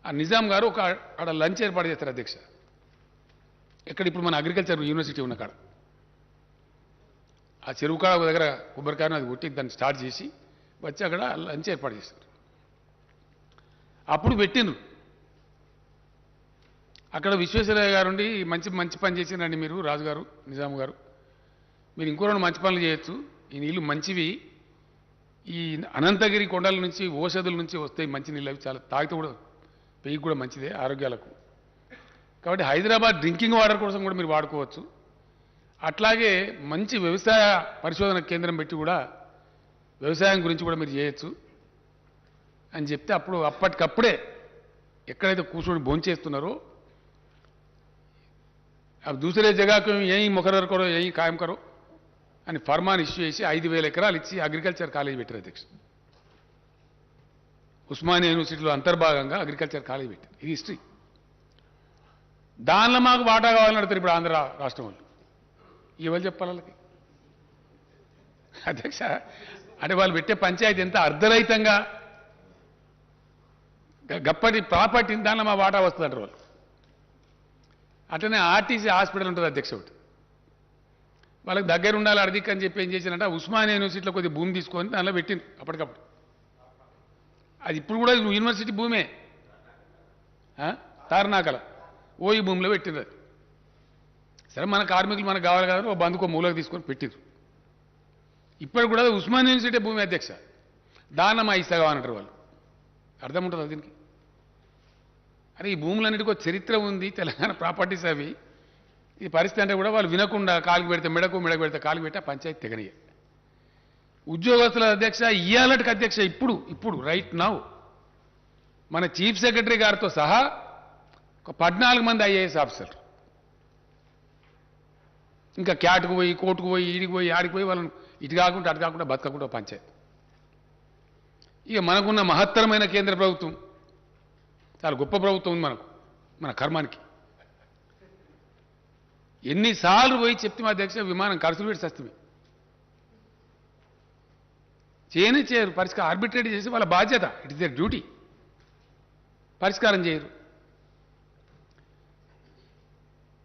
ఆ నిజాం గారు ఒక ఆడ లంచ్ ఏర్పాటు చేస్తారు అధ్యక్ష. ఎక్కడ ఇప్పుడు మన అగ్రికల్చర్ యూనివర్సిటీ ఉన్న కాడ, ఆ చెరువు కాడ ఒక దగ్గర కొబ్బరికాయను అది కొట్టి దాన్ని స్టార్ట్ చేసి వచ్చి అక్కడ లంచ్ ఏర్పాటు చేస్తారు. అప్పుడు పెట్టిండ్రు. అక్కడ విశ్వేశ్వరయ్య గారు ఉండి మంచి మంచి పని చేసిండండి మీరు రాజుగారు, నిజాం గారు, మీరు ఇంకో 2 మంచి పనులు చేయొచ్చు, ఈ నీళ్లు మంచివి, ఈ అనంతగిరి కొండల నుంచి ఓషధుల నుంచి వస్తాయి మంచి నీళ్ళు, అవి చాలా తాగితే కూడా పెయ్యికి కూడా మంచిదే ఆరోగ్యాలకు. కాబట్టి హైదరాబాద్ డ్రింకింగ్ వాటర్ కోసం కూడా మీరు వాడుకోవచ్చు. అట్లాగే మంచి వ్యవసాయ పరిశోధన కేంద్రం పెట్టి కూడా వ్యవసాయం గురించి కూడా మీరు చేయొచ్చు అని చెప్తే అప్పుడు అప్పటికప్పుడే ఎక్కడైతే కూర్చొని భోంచేస్తున్నారో अब दूसरे जगह को यहीं मुकर्रर करो, यहीं कायम करो అని ఫర్మాన్ ఇష్యూ చేసి 5,000 ఎకరాలు ఇచ్చి అగ్రికల్చర్ కాలేజ్ పెట్టారు అధ్యక్ష. ఉస్మానియా యూనివర్సిటీలో అంతర్భాగంగా అగ్రికల్చర్ కాలేజ్ పెట్టారు. ఇది హిస్టరీ. దానిలో మాకు వాటా కావాలని అడుగుతారు ఇప్పుడు ఆంధ్ర రాష్ట్రం వాళ్ళు. ఎవరు చెప్పాలి వాళ్ళకి అధ్యక్ష? అంటే వాళ్ళు పెట్టే పంచాయతీ ఎంత అర్ధరహితంగా గప్పటి ప్రాపర్టీ, దానిలో మా వాటా వస్తుంది అంటారు వాళ్ళు. అట్లనే ఆర్టీసీ హాస్పిటల్ ఉంటుంది అధ్యక్ష, ఒకటి వాళ్ళకి దగ్గర ఉండాలి అడిదిక్ అని చెప్పి ఏం చేశారంటే ఉస్మానియా యూనివర్సిటీలో కొద్దిగా భూమి తీసుకొని దానిలో పెట్టింది అప్పటికప్పుడు. అది ఇప్పుడు కూడా యూనివర్సిటీ భూమే, తారనాకల ఓ ఈ భూమిలో పెట్టింది. సరే మన కార్మికులు మనకు కావాలి కదా, ఓ బందుకో మూలకు తీసుకొని పెట్టిండ్రు. ఇప్పుడు కూడా ఉస్మానియా యూనివర్సిటీ భూమి అధ్యక్ష, దానం ఇస్తాగా అంటారు వాళ్ళు. అర్థం ఉంటుంది దీనికి. అరే ఈ భూములన్నిటికీ చరిత్ర ఉంది, తెలంగాణ ప్రాపర్టీస్ అవి. ఈ పరిస్థితి అంటే కూడా వాళ్ళు వినకుండా కాలికి పెడితే మెడకు, మెడకు పెడితే కాలికి పెడితే పంచాయతీ తెగనియ. ఉద్యోగస్తుల అధ్యక్ష ఇయ్యాలటికి అధ్యక్ష ఇప్పుడు రైట్ నౌ మన చీఫ్ సెక్రటరీ గారితో సహా ఒక 14 మంది ఐఏఎస్ ఆఫీసర్లు ఇంకా క్యాట్కు పోయి, కోర్టుకు పోయి, ఈడికి పోయి, ఆడికి పోయి వాళ్ళని ఇటు కాకుండా అటు కాకుండా బతకకుండా పంచాయతీ. ఇక మనకున్న మహత్తరమైన కేంద్ర ప్రభుత్వం, చాలా గొప్ప ప్రభుత్వం ఉంది మనకు, మన కర్మానికి. ఎన్నిసార్లు పోయి చెప్తే మా అధ్యక్ష విమానం ఖర్చులు పెట్టి సస్తుంది. చేయరు పరిష్కారం. ఆర్బిట్రేట్ చేసి వాళ్ళ బాధ్యత, ఇట్ ఇస్ దేర్ డ్యూటీ. పరిష్కారం చేయరు.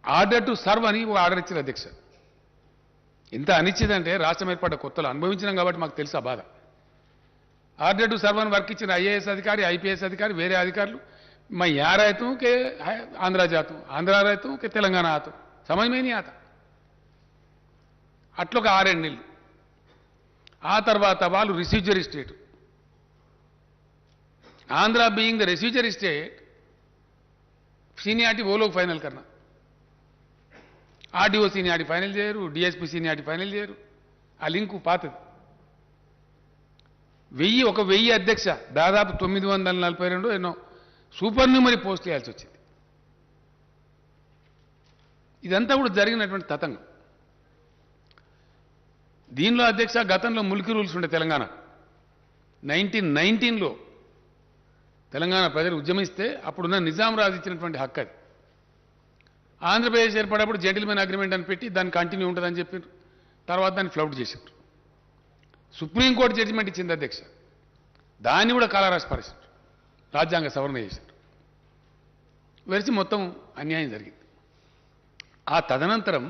ఆర్డర్ టు సర్వ్ అని ఒక ఆర్డర్ ఇచ్చారు అధ్యక్ష. ఎంత అనిచ్చిందంటే రాష్ట్రం ఏర్పడ్డ కొత్తలో అనుభవించినాం కాబట్టి మాకు తెలుసు ఆ బాధ. ఆర్డర్ టు సర్వ్ అని వర్క్ ఇచ్చిన ఐఏఎస్ అధికారి, ఐపీఎస్ అధికారి, వేరే అధికారులు मैं यहाँ रहता हूँ कि आंध्रा जाता हूँ, आंध्रा रहता हूँ कि तेलंगाना आता हूँ, समझ में नहीं आता. అట్లా ఒక 6 నెలలు. ఆ తర్వాత వాళ్ళు residuary state, Andhra being the residuary state, seniority वो लोग फाइनल करना. ఆర్డీఓ సీనియారిటీ ఫైనల్ చేయరు, డిఎస్పీ సీనియారిటీ ఫైనల్ చేయరు. ఆ లింకు పాతది. 1000 అధ్యక్ష దాదాపు 942 ఎన్నో సూపర్ న్యూమరీ పోస్ట్ చేయాల్సి వచ్చింది. ఇదంతా కూడా జరిగినటువంటి తతంగం. దీనిలో అధ్యక్ష గతంలో ముల్కీ రూల్స్ ఉండే తెలంగాణ 1919లో తెలంగాణ ప్రజలు ఉద్యమిస్తే అప్పుడున్న నిజాం రాజు ఇచ్చినటువంటి హక్కు అది. ఆంధ్రప్రదేశ్ ఏర్పడేప్పుడు జెంటిల్మెన్ అగ్రిమెంట్ అని పెట్టి దాన్ని కంటిన్యూ ఉంటుందని చెప్పారు. తర్వాత దాన్ని ఫ్లౌట్ చేశారు. సుప్రీంకోర్టు జడ్జిమెంట్ ఇచ్చింది అధ్యక్ష, దాన్ని కూడా కాలరాసి పరిస్థితి రాజ్యాంగ సవరణ చేశారు. వెరిచి మొత్తం అన్యాయం జరిగింది. ఆ తదనంతరం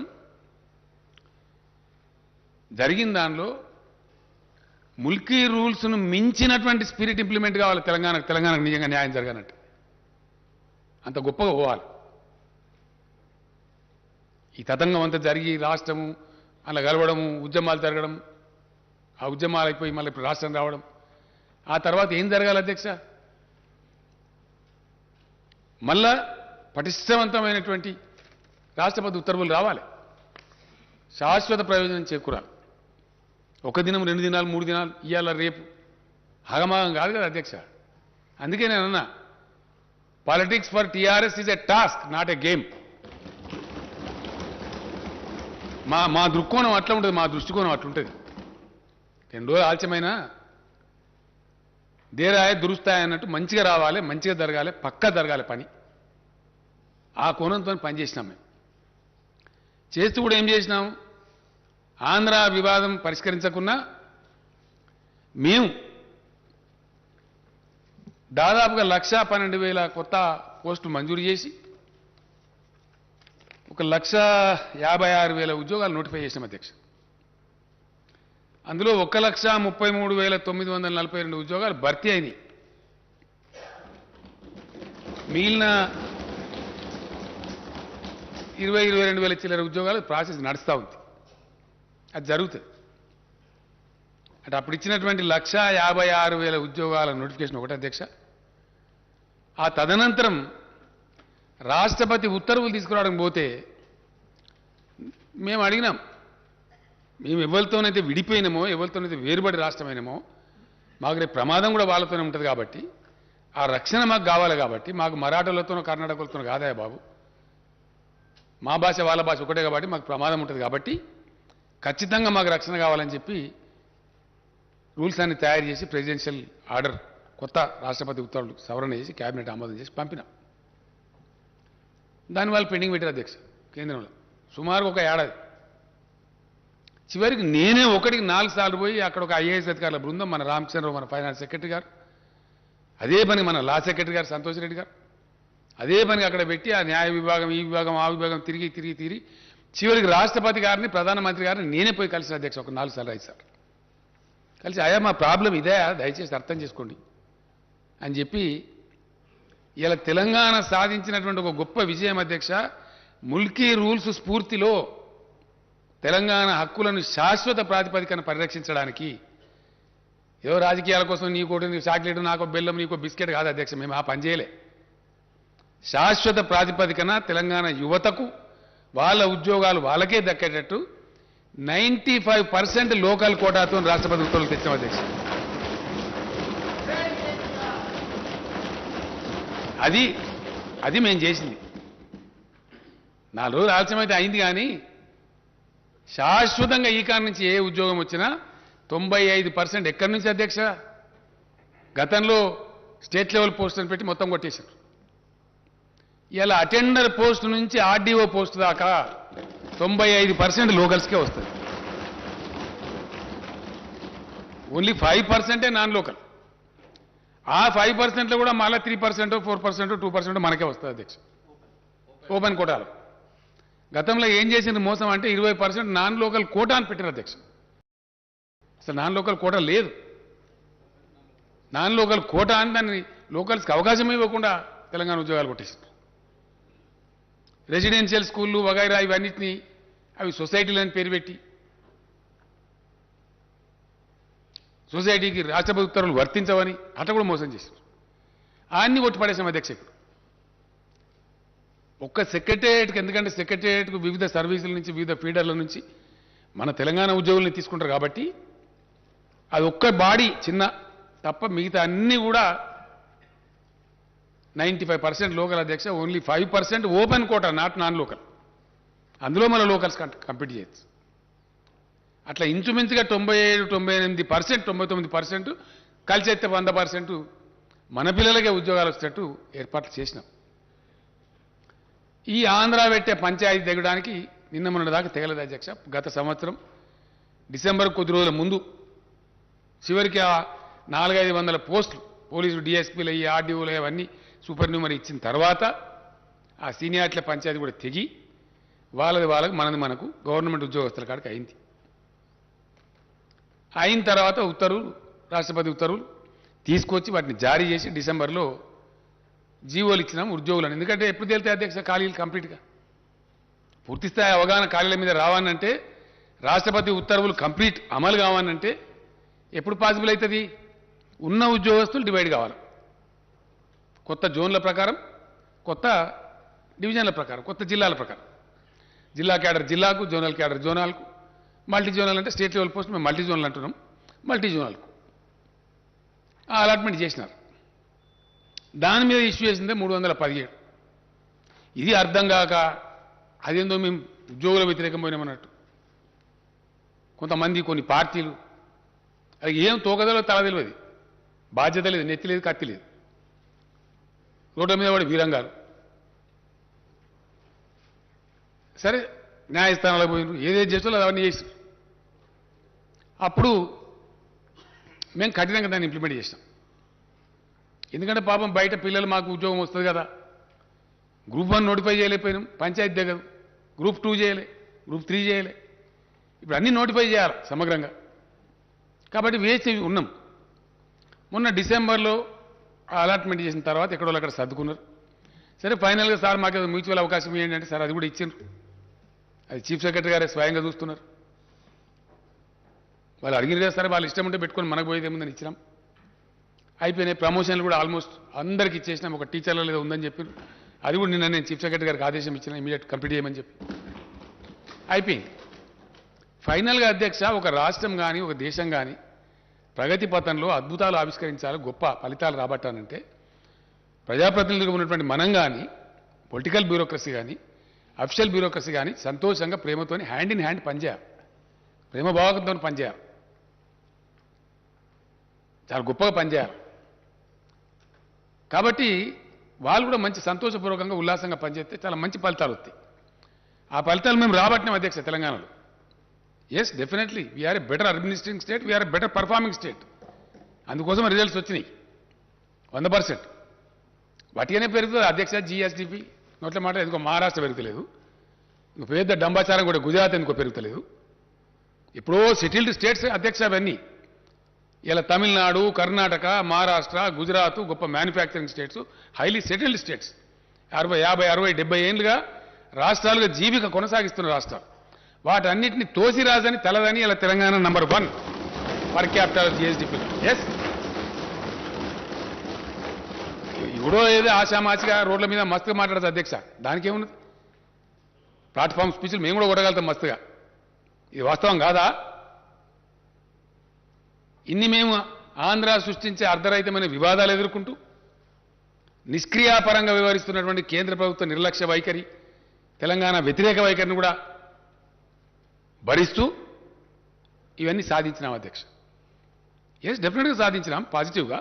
జరిగిన దానిలో ముల్కీ రూల్స్ను మించినటువంటి స్పిరిట్ ఇంప్లిమెంట్ కావాలి తెలంగాణకు నిజంగా న్యాయం జరగాలంటే అంత గొప్పగా పోవాలి. ఈ తతంగం అంతా జరిగి రాష్ట్రము అలా కలవడము, ఉద్యమాలు జరగడం, ఆ ఉద్యమాలు అయిపోయి మళ్ళీ ఇప్పుడు రాష్ట్రం రావడం, ఆ తర్వాత ఏం జరగాలి అధ్యక్ష? మళ్ళా పటిష్టవంతమైనటువంటి రాష్ట్రపతి ఉత్తర్వులు రావాలి, శాశ్వత ప్రయోజనం చేకూరాలి. ఒక దినం, 2 దినాలు, 3 దినాలు, ఇవాళ రేపు ఆగమాగం కాదు కదా అధ్యక్ష. అందుకే నేను అన్నా, politics for TRS is a task, not a game. మా దృక్కోణం అట్లా ఉంటుంది, మా దృష్టికోణం అట్లుంటుంది. 2 రోజులు ఆలస్యమైనా దేరాయ దురుస్తాయి అన్నట్టు మంచిగా రావాలి, మంచిగా జరగాలి, పక్కా జరగాలి పని. ఆ కోణంతో పనిచేసినాం. మేము చేస్తూ కూడా ఏం చేసినాం? ఆంధ్ర వివాదం పరిష్కరించకున్నా మేము దాదాపుగా 1,12,000 కొత్త పోస్టులు మంజూరు చేసి 1,56,000 ఉద్యోగాలు నోటిఫై చేసినాం అధ్యక్ష. అందులో 1,33,942 ఉద్యోగాలు భర్తీ అయినాయి. మిగిలిన 22,000 చిల్లర ఉద్యోగాలు ప్రాసెస్ నడుస్తూ ఉంది, అది జరుగుతుంది. అంటే అప్పుడు ఇచ్చినటువంటి 1,56,000 ఉద్యోగాల నోటిఫికేషన్ ఒకటి అధ్యక్ష. ఆ తదనంతరం రాష్ట్రపతి ఉత్తర్వులు తీసుకురావడం పోతే మేము అడిగినాం, మేము ఎవరితోనైతే విడిపోయినామో, ఎవరితోనైతే వేరుబడి రాష్ట్రమైనామో, మాకు రేపు ప్రమాదం కూడా వాళ్ళతోనే ఉంటుంది కాబట్టి ఆ రక్షణ మాకు కావాలి. కాబట్టి మాకు మరాఠాలతోనో కర్ణాటకలతోనో కాదా బాబు, మా భాష వాళ్ళ భాష ఒకటే కాబట్టి మాకు ప్రమాదం ఉంటుంది. కాబట్టి ఖచ్చితంగా మాకు రక్షణ కావాలని చెప్పి రూల్స్ అన్ని తయారు చేసి ప్రెసిడెన్షియల్ ఆర్డర్, కొత్త రాష్ట్రపతి ఉత్తర్వులు సవరణ చేసి క్యాబినెట్ ఆమోదం చేసి పంపినాం. దానివల్ల పెండింగ్ పెట్టారు అధ్యక్ష కేంద్రంలో సుమారు ఒక ఏడాది. చివరికి నేనే 1కి 4 సార్లు పోయి అక్కడ ఒక ఐఏఎస్ అధికారుల బృందం, మన రామచంద్రరావు, మన ఫైనాన్స్ సెక్రటరీ గారు, అదే పని మన లా సెక్రటరీ గారు సంతోష్ రెడ్డి గారు, అదే పని అక్కడ పెట్టి ఆ న్యాయ విభాగం, ఈ విభాగం, ఆ విభాగం తిరిగి చివరికి రాష్ట్రపతి గారిని, ప్రధానమంత్రి గారిని నేనే పోయి కలిసిన అధ్యక్ష. ఒక 4 సార్లు 5 సార్లు కలిసి, అయ్యా మా ప్రాబ్లం ఇదే, దయచేసి అర్థం చేసుకోండి అని చెప్పి ఇలా తెలంగాణ సాధించినటువంటి ఒక గొప్ప విజయం అధ్యక్ష. ముల్కీ రూల్స్ స్ఫూర్తిలో తెలంగాణ హక్కులను శాశ్వత ప్రాతిపదికన పరిరక్షించడానికి ఏదో రాజకీయాల కోసం నీకోటి చాక్లెట్, నాకో బెల్లం, నీకో బిస్కెట్ కాదు అధ్యక్ష. మేము ఆ పని చేయలే. శాశ్వత ప్రాతిపదికన తెలంగాణ యువతకు వాళ్ళ ఉద్యోగాలు వాళ్ళకే దక్కేటట్టు 95% లోకల్ కోటాతో రాష్ట్రపతి ఉత్తర్వులు తెచ్చాం అధ్యక్ష. అది మేము చేసింది. 4 రోజులు ఆలస్యమైతే అయింది, కానీ శాశ్వతంగా ఈ కారణం నుంచి ఏ ఉద్యోగం వచ్చినా 95% ఎక్కడి నుంచి అధ్యక్ష? గతంలో స్టేట్ లెవెల్ పోస్టులను పెట్టి మొత్తం కొట్టేశారు. ఇలా అటెండర్ పోస్ట్ నుంచి ఆర్డీఓ పోస్ట్ దాకా 95% లోకల్స్కే వస్తుంది. Only 5% non local. ఆ 5%లో కూడా మళ్ళీ 3%, 4%, 2% మనకే వస్తుంది అధ్యక్ష, ఓపెన్ కోటాలో. గతంలో ఏం చేసింది మోసం అంటే 20% నాన్ లోకల్ కోటా అని పెట్టిన అధ్యక్ష. అసలు నాన్ లోకల్ కోటా లేదు. నాన్ లోకల్ కోటా అని దాన్ని లోకల్స్కి అవకాశం ఇవ్వకుండా తెలంగాణ ఉద్యోగాలు కొట్టేసింది. రెసిడెన్షియల్ స్కూళ్ళు వగైరా ఇవన్నిటినీ అవి సొసైటీలని పేరు పెట్టి సొసైటీకి రాష్ట్రపతి ఉత్తర్వులు వర్తించవని అట్లా కూడా మోసం చేశారు. అన్ని కొట్టిపడేసాం అధ్యక్ష. ఒక్క సెక్రటేరియట్కి, ఎందుకంటే సెక్రటేరియట్కు వివిధ సర్వీసుల నుంచి, వివిధ ఫీడర్ల నుంచి మన తెలంగాణ ఉద్యోగుల్ని తీసుకుంటారు కాబట్టి అది ఒక్క బాడీ చిన్న తప్ప మిగతా అన్నీ కూడా 95% లోకల్ అధ్యక్ష. Only 5% open quota, non local. అందులో మన లోకల్స్ కంపీట్ చేయొచ్చు. అట్లా ఇంచుమించుగా 97, 98%, 99% కలిసి అయితే 100% మన పిల్లలకే ఉద్యోగాలు వచ్చేటట్టు ఏర్పాట్లు చేసినాం. ఈ ఆంధ్ర పెట్టే పంచాయతీ తెగడానికి నిన్న మొన్నటి దాకా తెగలేదు అధ్యక్ష. గత సంవత్సరం డిసెంబర్ కొద్ది రోజుల ముందు చివరికి ఆ 400-500 పోస్టులు పోలీసులు, డిఎస్పీలు, ఈ ఆర్డీఓలు అవన్నీ సూపర్ న్యూమరీ ఇచ్చిన తర్వాత ఆ సీనియార్ల పంచాయతీ కూడా తెగి వాళ్ళకి మనకు గవర్నమెంట్ ఉద్యోగస్తుల కాడికి అయింది. అయిన తర్వాత ఉత్తర్వులు, రాష్ట్రపతి ఉత్తర్వులు తీసుకొచ్చి వాటిని జారీ చేసి డిసెంబర్లో జీవోలు ఇచ్చినాం ఉద్యోగులను. ఎందుకంటే ఎప్పుడు తేలితే అధ్యక్ష ఖాళీలు కంప్లీట్గా పూర్తిస్థాయి అవగాహన ఖాళీల మీద రావాలంటే, రాష్ట్రపతి ఉత్తర్వులు కంప్లీట్ అమలు కావాలంటే ఎప్పుడు పాసిబుల్ అవుతుంది? ఉన్న ఉద్యోగస్తులు డివైడ్ కావాలి. కొత్త జోన్ల ప్రకారం, కొత్త డివిజన్ల ప్రకారం, కొత్త జిల్లాల ప్రకారం. జిల్లా క్యాడర్ జిల్లాకు, జోనల్ క్యాడర్ జోనాల్కు, మల్టీ జోనల్ అంటే స్టేట్ లెవెల్ పోస్ట్ మేము మల్టీ జోనల్ అంటున్నాం, మల్టీ జోనల్కు అలాట్మెంట్ చేసినారు. దాని మీద ఇష్యూ చేసిందే 317. ఇది అర్థం కాక అదేందో మేము ఉద్యోగుల వ్యతిరేకం పోయినామన్నట్టు కొంతమంది, కొన్ని పార్టీలు, అది ఏం తోకదలో తల తెలియదు, బాధ్యత లేదు, నెత్తి లేదు, కత్తి లేదు, రోడ్ల మీద వాడి వీరంగాలు. సరే న్యాయస్థానాలకు పోయినారు, ఏదేది చేస్తారో అవన్నీ చేస్తారు. అప్పుడు మేము కఠినంగా దాన్ని ఇంప్లిమెంట్ చేసినాం. ఎందుకంటే పాపం బయట పిల్లలు మాకు ఉద్యోగం వస్తుంది కదా, గ్రూప్ 1 నోటిఫై చేయలేకపోయినాం, పంచాయతీ దగ్గర గ్రూప్ 2 చేయలే, గ్రూప్ 3 చేయలే, ఇప్పుడు అన్నీ నోటిఫై చేయాలి సమగ్రంగా. కాబట్టి వేసి ఉన్నాం. మొన్న డిసెంబర్లో అలాట్మెంట్ చేసిన తర్వాత ఎక్కడో అక్కడ సర్దుకున్నారు. సరే ఫైనల్గా సార్ మాకు మ్యూచువల్ అవకాశం ఇవ్వండి అంటే సార్ అది కూడా ఇచ్చిండ్రు. అది చీఫ్ సెక్రటరీ గారే స్వయంగా చూస్తున్నారు. వాళ్ళు అడిగిన కదా, సరే వాళ్ళు ఇష్టం ఉంటే పెట్టుకొని మనకు పోయేది ఏముందని ఇచ్చినాం. అయిపోయినాయి. ప్రమోషన్లు కూడా ఆల్మోస్ట్ అందరికి ఇచ్చేసినాం. ఒక టీచర్లో లేదా ఉందని చెప్పారు, అది కూడా నిన్న నేను చీఫ్ సెక్రటరీ గారికి ఆదేశం ఇచ్చిన, ఇమీడియట్ కంప్లీట్ చేయమని చెప్పి అయిపోయింది. ఫైనల్గా అధ్యక్ష, ఒక రాష్ట్రం కానీ ఒక దేశం కానీ ప్రగతి పథంలో అద్భుతాలు ఆవిష్కరించాలి, గొప్ప ఫలితాలు రాబట్టానంటే ప్రజాప్రతినిధులుగా ఉన్నటువంటి మనం కానీ, పొలిటికల్ బ్యూరోక్రసీ కానీ, అఫిషియల్ బ్యూరోక్రసీ కానీ సంతోషంగా ప్రేమతోని హ్యాండ్ ఇన్ హ్యాండ్ పనిచేయాలి, ప్రేమ భావకంతో పనిచేయాలి, చాలా గొప్పగా పనిచేయాలి. కాబట్టి వాళ్ళు కూడా మంచి సంతోషపూర్వకంగా ఉల్లాసంగా పనిచేస్తే చాలా మంచి ఫలితాలు వస్తాయి. ఆ ఫలితాలు మేము రాబట్టినాం అధ్యక్ష తెలంగాణలో. Yes, definitely we are a better administrating state, we are a better performing state. అందుకోసం రిజల్ట్స్ వచ్చినాయి 100%. వాటిగానే పెరుగుతుంది అధ్యక్ష. జిఎస్డిపి నోట్ల మాట ఎందుకో మహారాష్ట్ర పెరుగుతలేదు, ఇంకో పెద్ద డంబాచారం కూడా గుజరాత్ ఎందుకో పెరుగుతలేదు. ఎప్పుడో సెటిల్డ్ స్టేట్స్ అధ్యక్ష అవన్నీ. ఇలా తమిళనాడు, కర్ణాటక, మహారాష్ట్ర, గుజరాత్ గొప్ప manufacturing states, highly settled states. 40, 50, 60, 70 ఏళ్ళుగా రాష్ట్రాలుగా జీవిక కొనసాగిస్తున్న రాష్ట్రాలు. వాటన్నిటిని తోసిరాజని తలదని ఇలా Telangana number 1 per capital GSDP. Yes, ఇవిడో ఏదో ఆశామాచిగా రోడ్ల మీద మస్తుగా మాట్లాడదు అధ్యక్ష, దానికేమున్నది? ప్లాట్ఫామ్ స్పీచ్లు మేము కూడా కొట్టగలుగుతాం మస్తుగా. ఇది వాస్తవం కాదా? ఇన్ని మేము ఆంధ్ర సృష్టించే అర్ధరహితమైన వివాదాలు ఎదుర్కొంటూ నిష్క్రియాపరంగా వ్యవహరిస్తున్నటువంటి కేంద్ర ప్రభుత్వ నిర్లక్ష్య వైఖరి, తెలంగాణ వ్యతిరేక వైఖరిని కూడా భరిస్తూ ఇవన్నీ సాధించినాం అధ్యక్ష. ఎస్, డెఫినెట్గా సాధించినాం పాజిటివ్గా.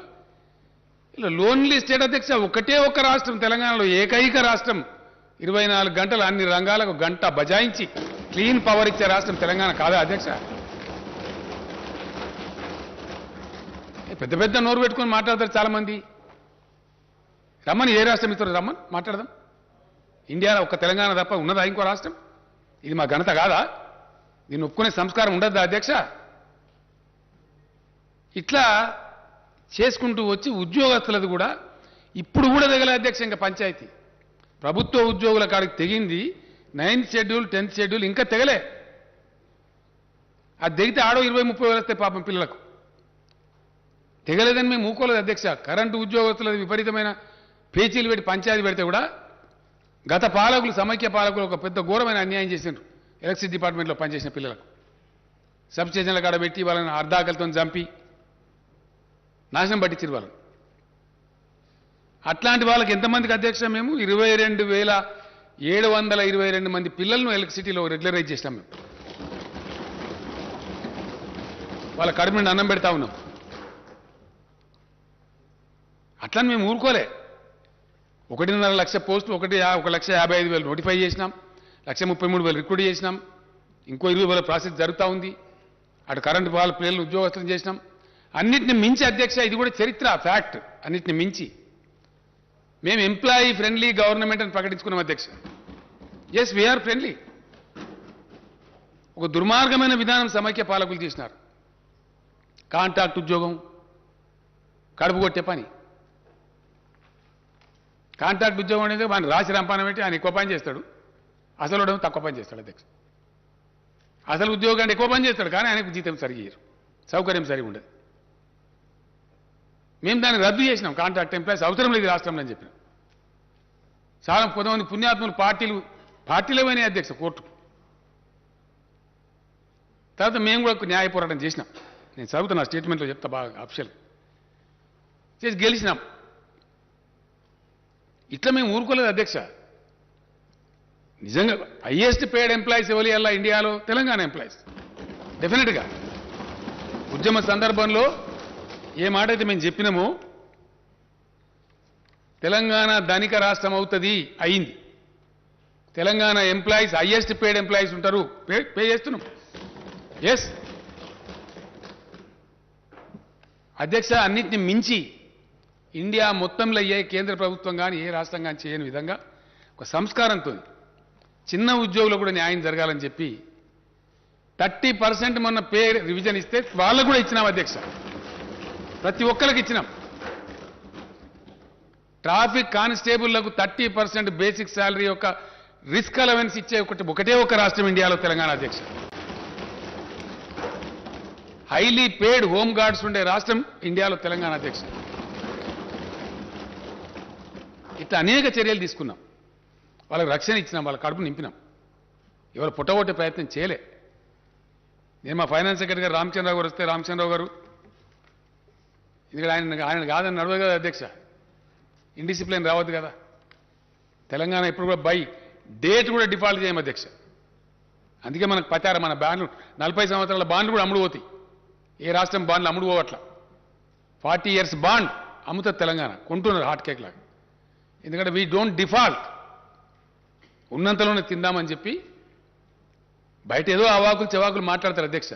ఇలా లోన్లీ స్టేట్ అధ్యక్ష, ఒకటే ఒక్క రాష్ట్రం తెలంగాణలో, ఏకైక రాష్ట్రం 24 గంటలు అన్ని రంగాలకు గంట బజాయించి క్లీన్ పవర్ ఇచ్చే రాష్ట్రం తెలంగాణ కాదా అధ్యక్ష? పెద్ద పెద్ద నోరు పెట్టుకొని మాట్లాడతారు చాలామంది. రమ్మని, ఏ రాష్ట్రం ఇస్తారు రమ్మని మాట్లాడదాం. ఇండియాలో ఒక్క తెలంగాణ తప్ప ఉన్నదా ఇంకో రాష్ట్రం? ఇది మా ఘనత కాదా? దీన్ని ఒప్పుకునే సంస్కారం ఉండద్దా అధ్యక్ష? ఇట్లా చేసుకుంటూ వచ్చి ఉద్యోగస్తులది కూడా ఇప్పుడు కూడా తెగలే అధ్యక్ష. ఇంకా పంచాయతీ ప్రభుత్వ ఉద్యోగుల కాడికి తెగింది 9th షెడ్యూల్ 10th షెడ్యూల్ ఇంకా తెగలే. అది తెగితే ఆడో 20-30 వేలు వస్తాయి పాపం పిల్లలకు. తెగలేదని మేము ఊకోలేదు అధ్యక్ష. కరెంటు ఉద్యోగస్తులది విపరీతమైన పేచీలు పెట్టి పంచాయతీ పెడితే కూడా గత పాలకులు, సమైక్య పాలకులు ఒక పెద్ద ఘోరమైన అన్యాయం చేసిండ్రు. ఎలక్ట్రిసిటీ డిపార్ట్మెంట్లో పనిచేసిన పిల్లలకు సబ్ స్టేషన్ల కాడ పెట్టి వాళ్ళని అర్ధాకలతో చంపి నాశనం పట్టించారు వాళ్ళని. అట్లాంటి వాళ్ళకి ఎంతమందికి అధ్యక్ష మేము 22,722 మంది పిల్లలను ఎలక్ట్రిసిటీలో రెగ్యులరైజ్ చేస్తాం. మేము వాళ్ళ కడుపు నుండి అన్నం పెడతా ఉన్నాం. అట్లని మేము ఊరుకోలే. 1.5 లక్ష పోస్టులు 1,55,000 నోటిఫై చేసినాం, 1,33,000 రిక్రూట్ చేసినాం, ఇంకో 20,000 ప్రాసెస్ జరుగుతూ ఉంది. అటు కరెంటు వాళ్ళ పిల్లలను ఉద్యోగస్తులను చేసినాం. అన్నిటిని మించి అధ్యక్ష, ఇది కూడా చరిత్ర, ఫ్యాక్ట్, అన్నిటిని మించి మేము ఎంప్లాయీ ఫ్రెండ్లీ గవర్నమెంట్ అని ప్రకటించుకున్నాం అధ్యక్ష. Yes, we are friendly. ఒక దుర్మార్గమైన విధానం సమైక్య పాలకులు చేసినారు. కాంట్రాక్ట్ ఉద్యోగం కడుపు కొట్టే పని. కాంట్రాక్ట్ ఉద్యోగం అనేది ఆయన రాసి రంపానం పెట్టి ఆయన ఎక్కువ పని చేస్తాడు, అసలు వాడు తక్కువ పని చేస్తాడు అధ్యక్ష. అసలు ఉద్యోగం అంటే ఎక్కువ పని చేస్తాడు కానీ ఆయనకు జీతం సరిగ్గా ఇయ్యరు, సౌకర్యం సరిగా ఉండదు. మేము దాన్ని రద్దు చేసినాం, కాంట్రాక్ట్ ఎంప్లాయీస్ అవసరం లేదు రాష్ట్రంలో అని చెప్పినాం. చాలా కొంతమంది పుణ్యాత్ములు పార్టీలో పోయినాయి అధ్యక్ష కోర్టు. తర్వాత మేము కూడా న్యాయ పోరాటం చేసినాం. నేను చదువుతున్నా స్టేట్మెంట్లో చెప్తా బాగా అఫిషియల్ చేసి గెలిచినాం. ఇట్లా మేము ఊరుకోలేదు అధ్యక్ష. నిజంగా హైయెస్ట్ పేడ్ ఎంప్లాయీస్ ఎవరి అలా ఇండియాలో తెలంగాణ ఎంప్లాయీస్. డెఫినెట్గా ఉద్యమ సందర్భంలో ఏ మాట అయితే మేము చెప్పినామో తెలంగాణ ధనిక రాష్ట్రం అవుతుంది అయింది. Telangana employees highest paid employees ఉంటారు, పే చేస్తున్నాం. ఎస్ అధ్యక్ష, అన్నిటిని మించి ఇండియా మొత్తంలో ఏ కేంద్ర ప్రభుత్వం కానీ ఏ రాష్ట్రం కానీ చేయని విధంగా ఒక సంస్కారంతో చిన్న ఉద్యోగులు కూడా న్యాయం జరగాలని చెప్పి 30% మొన్న పే రివిజన్ ఇస్తే వాళ్ళకు కూడా ఇచ్చినాం అధ్యక్ష. ప్రతి ఒక్కరికి ఇచ్చినాం. ట్రాఫిక్ కానిస్టేబుళ్లకు 30% బేసిక్ శాలరీ యొక్క రిస్క్ అలవెన్స్ ఇచ్చే ఒకటే ఒక రాష్ట్రం ఇండియాలో తెలంగాణ అధ్యక్ష. హైలీ పేడ్ హోమ్ గార్డ్స్ ఉండే రాష్ట్రం ఇండియాలో తెలంగాణ అధ్యక్ష. ఇట్లా అనేక చర్యలు తీసుకున్నాం. వాళ్ళకి రక్షణ ఇచ్చినాం, వాళ్ళ కడుపు నింపినాం. ఎవరు పుట్టగొట్టే ప్రయత్నం చేయలే. నేను మా ఫైనాన్స్ సెక్రటరీ గారు రామచంద్రరావు గారు వస్తే రామచంద్రరావు గారు ఎందుకంటే ఆయన కాదని నడవదు కదా అధ్యక్ష, ఇండిసిప్లిన్ రావద్దు కదా. తెలంగాణ ఎప్పుడు కూడా బై డేట్ కూడా డిఫాల్ట్ చేయం అధ్యక్ష. అందుకే మనకు పచారం, మన బాండ్లు 40 సంవత్సరాల బాండ్లు కూడా అమ్ముడు పోతాయి. ఏ రాష్ట్రం బాండ్లు అమ్ముడు పోవట్లా. 40 years బాండ్ అమ్ముతుంది తెలంగాణ, కొంటున్నారు హాట్ కేక్ లాగా. ఎందుకంటే వీ డోంట్ డిఫాల్ట్, ఉన్నంతలోనే తిందామని చెప్పి బయట ఏదో అవాకులు చెవాకులు మాట్లాడతారు అధ్యక్ష.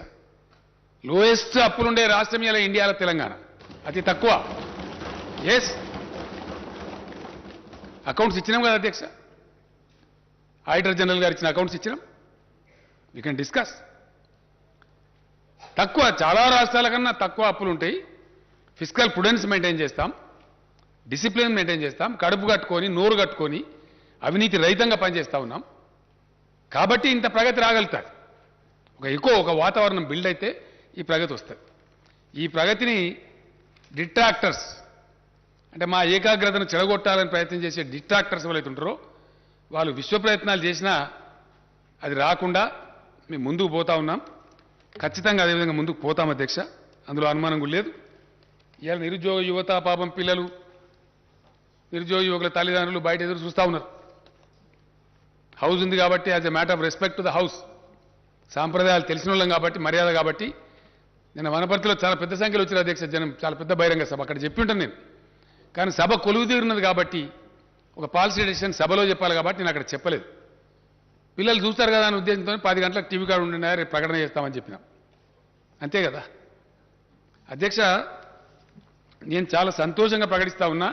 లోయెస్ట్ అప్పులుండే రాష్ట్రం ఇలా ఇండియాలో తెలంగాణ, అతి తక్కువ. ఎస్ అకౌంట్స్ ఇచ్చినాం కదా అధ్యక్ష, ఆడిటర్ జనరల్ గారు ఇచ్చిన అకౌంట్స్ ఇచ్చినాం. We can discuss. తక్కువ, చాలా రాష్ట్రాల కన్నా తక్కువ అప్పులు ఉంటాయి. ఫిజికల్ ప్రుడెన్స్ మెయింటైన్ చేస్తాం, డిసిప్లిన్ మెయింటైన్ చేస్తాం, కడుపు కట్టుకొని నోరు కట్టుకొని అవినీతి రహితంగా పనిచేస్తూ ఉన్నాం. కాబట్టి ఇంత ప్రగతి రాగలుగుతారు. ఒక వాతావరణం బిల్డ్ అయితే ఈ ప్రగతి వస్తుంది. ఈ ప్రగతిని డిట్రాక్టర్స్ అంటే మా ఏకాగ్రతను చెడగొట్టాలని ప్రయత్నం చేసే డిట్రాక్టర్స్ ఎవరైతే ఉంటారో వాళ్ళు విశ్వ ప్రయత్నాలు చేసినా అది రాకుండా మేము ముందుకు పోతా ఉన్నాం. ఖచ్చితంగా అదేవిధంగా ముందుకు పోతాం అధ్యక్ష, అందులో అనుమానం కూడా లేదు. ఇవాళ నిరుద్యోగ యువత పాపం పిల్లలు, నిరుద్యోగ యువకుల తల్లిదండ్రులు బయట ఎదురు చూస్తూ ఉన్నారు. హౌస్ ఉంది కాబట్టి as a matter of respect to the house, సాంప్రదాయాలు తెలిసిన వాళ్ళం కాబట్టి, మర్యాద కాబట్టి. నేను వనపర్తిలో చాలా పెద్ద సంఖ్యలో వచ్చిన అధ్యక్ష జనం, చాలా పెద్ద బహిరంగ సభ, అక్కడ చెప్పి ఉంటాను నేను. కానీ సభ కొలువు తీరున్నది కాబట్టి ఒక పాలసీ డెసిషన్ సభలో చెప్పాలి కాబట్టి నేను అక్కడ చెప్పలేదు. పిల్లలు చూస్తారు కదా అనే ఉద్దేశంతో 10 గంటలకు టీవీ కార్డు ఉండినా రేపు ప్రకటన చేస్తామని చెప్పినాం, అంతే కదా అధ్యక్ష. నేను చాలా సంతోషంగా ప్రకటిస్తా ఉన్నా,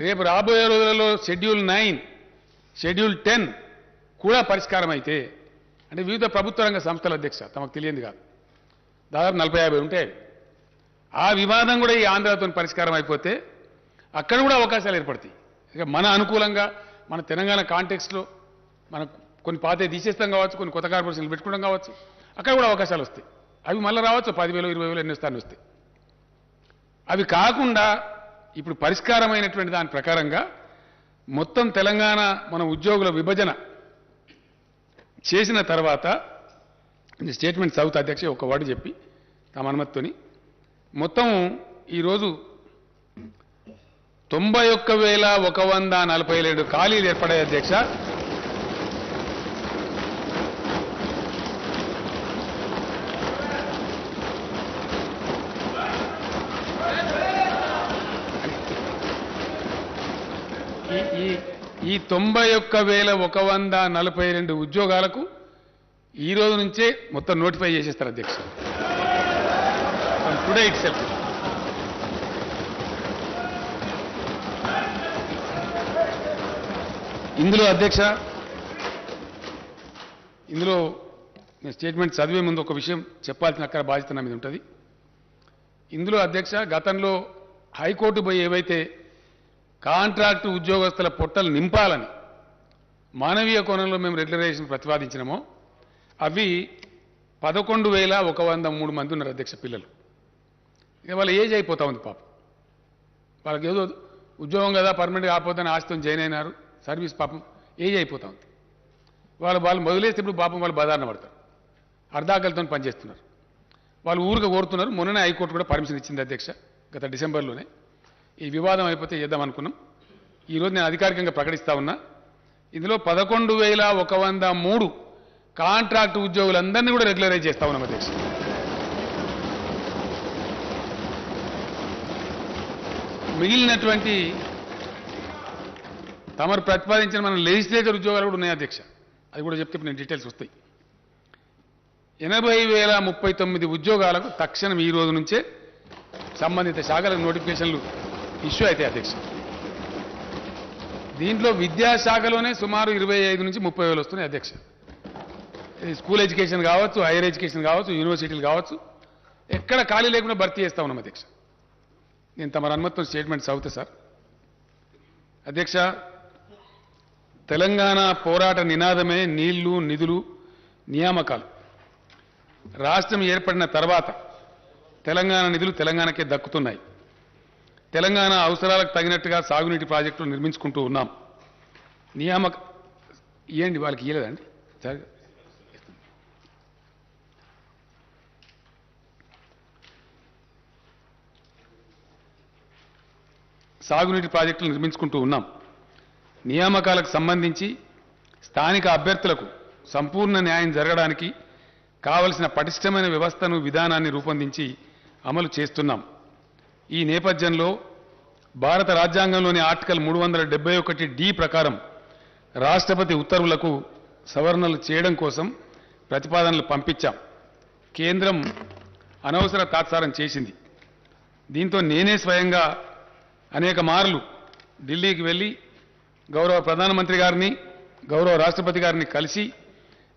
రేపు రాబోయే రోజులలో షెడ్యూల్ 9, షెడ్యూల్ 10 కూడా పరిష్కారం అయితే, అంటే వివిధ ప్రభుత్వ రంగ సంస్థల అధ్యక్ష, తమకు తెలియంది కాదు, దాదాపు 40-50 ఉంటాయి. ఆ వివాదం కూడా ఈ ఆంధ్రతో పరిష్కారం అయిపోతే అక్కడ కూడా అవకాశాలు ఏర్పడతాయి. ఇక మన అనుకూలంగా మన తెలంగాణ కాంటెక్స్ట్లో మనకు కొన్ని పాతే తీసేస్తాం కావచ్చు, కొన్ని కొత్త కార్పొరేషన్లు పెట్టుకోవడం కావచ్చు, అక్కడ కూడా అవకాశాలు వస్తాయి. అవి మళ్ళీ రావచ్చు, 10,000, 20,000 ఎన్ని స్థానం వస్తాయి. అవి కాకుండా ఇప్పుడు పరిష్కారమైనటువంటి దాని ప్రకారంగా మొత్తం తెలంగాణ మన ఉద్యోగుల విభజన చేసిన తర్వాత స్టేట్మెంట్ చదువుతా అధ్యక్ష, ఒక వర్డ్ చెప్పి తమ అనుమతితోని. మొత్తం ఈరోజు 91,147 ఖాళీలు ఏర్పడాయి అధ్యక్ష. ఈ 91,142 ఉద్యోగాలకు ఈ రోజు నుంచే మొత్తం నోటిఫై చేసేస్తారు అధ్యక్ష, టుడే ఇట్ సెల్ఫ్. ఇందులో అధ్యక్ష, ఇందులో నేను స్టేట్మెంట్ చదివే ముందు ఒక విషయం చెప్పాల్సిన అక్కడ బాధ్యత నా మీద ఉంటుంది. ఇందులో అధ్యక్ష గతంలో హైకోర్టు పోయి ఏవైతే కాంట్రాక్టు ఉద్యోగస్తుల పొట్టలు నింపాలని మానవీయ కోణంలో మేము రెగ్యులరైజేషన్ ప్రతిపాదించినామో అవి 11,103 మంది ఉన్నారు అధ్యక్ష పిల్లలు. ఇక వాళ్ళ ఏజ్ అయిపోతా ఉంది పాపం. వాళ్ళకి ఏదో ఉద్యోగం కదా పర్మనెంట్ కాకపోతే ఆస్తితో జాయిన్ అయినారు, సర్వీస్ పాపం ఏజ్ అయిపోతా ఉంది. వాళ్ళు మొదలేస్తే ఇప్పుడు పాపం వాళ్ళు బదారణ పడతారు, అర్ధాకలతో పనిచేస్తున్నారు. వాళ్ళు ఊరుగా కోరుతున్నారు. మొన్ననే హైకోర్టు కూడా పర్మిషన్ ఇచ్చింది అధ్యక్ష, గత డిసెంబర్లోనే. ఈ వివాదం అయిపోతే చేద్దాం అనుకున్నాం. ఈరోజు నేను అధికారికంగా ప్రకటిస్తా ఉన్నా, ఇందులో 11,103 కాంట్రాక్టు ఉద్యోగులందరినీ కూడా రెగ్యులరైజ్ చేస్తా ఉన్నాం అధ్యక్ష. మిగిలినటువంటి తమరు ప్రతిపాదించిన మన లెజిస్లేచర్ ఉద్యోగాలు కూడా ఉన్నాయి అధ్యక్ష. అది కూడా చెప్తే నేను డీటెయిల్స్ వస్తాయి. 80,039 ఉద్యోగాలకు తక్షణం ఈ రోజు నుంచే సంబంధిత శాఖలకు నోటిఫికేషన్లు ఇష్యూ అవుతాయి అధ్యక్ష. దీంట్లో విద్యాశాఖలోనే సుమారు 25 నుంచి 30,000 వస్తున్నాయి అధ్యక్ష. స్కూల్ ఎడ్యుకేషన్ కావచ్చు, హైయర్ ఎడ్యుకేషన్ కావచ్చు, యూనివర్సిటీలు కావచ్చు, ఎక్కడ ఖాళీ లేకుండా భర్తీ చేస్తా ఉన్నాం అధ్యక్ష. నేను తమ అనుమతితో స్టేట్మెంట్స్ అవుతా సార్. అధ్యక్ష, తెలంగాణ పోరాట నినాదమే నీళ్లు, నిధులు, నియామకాలు. రాష్ట్రం ఏర్పడిన తర్వాత తెలంగాణ నిధులు తెలంగాణకే దక్కుతున్నాయి. తెలంగాణ అవసరాలకు తగినట్టుగా సాగునీటి ప్రాజెక్టులు నిర్మించుకుంటూ ఉన్నాం. నియామక ఇవ్వండి, వాళ్ళకి ఇవ్వలేదండి. సాగునీటి ప్రాజెక్టులు నిర్మించుకుంటూ ఉన్నాం. నియామకాలకు సంబంధించి స్థానిక అభ్యర్థులకు సంపూర్ణ న్యాయం జరగడానికి కావలసిన పటిష్టమైన వ్యవస్థను, విధానాన్ని రూపొందించి అమలు చేస్తున్నాం. ఈ నేపథ్యంలో భారత రాజ్యాంగంలోని ఆర్టికల్ 371D ప్రకారం రాష్ట్రపతి ఉత్తర్వులకు సవరణలు చేయడం కోసం ప్రతిపాదనలు పంపించాం. కేంద్రం అనవసర తాత్సారం చేసింది. దీంతో నేనే స్వయంగా అనేక మార్లు ఢిల్లీకి వెళ్ళి గౌరవ ప్రధానమంత్రి గారిని, గౌరవ రాష్ట్రపతి గారిని కలిసి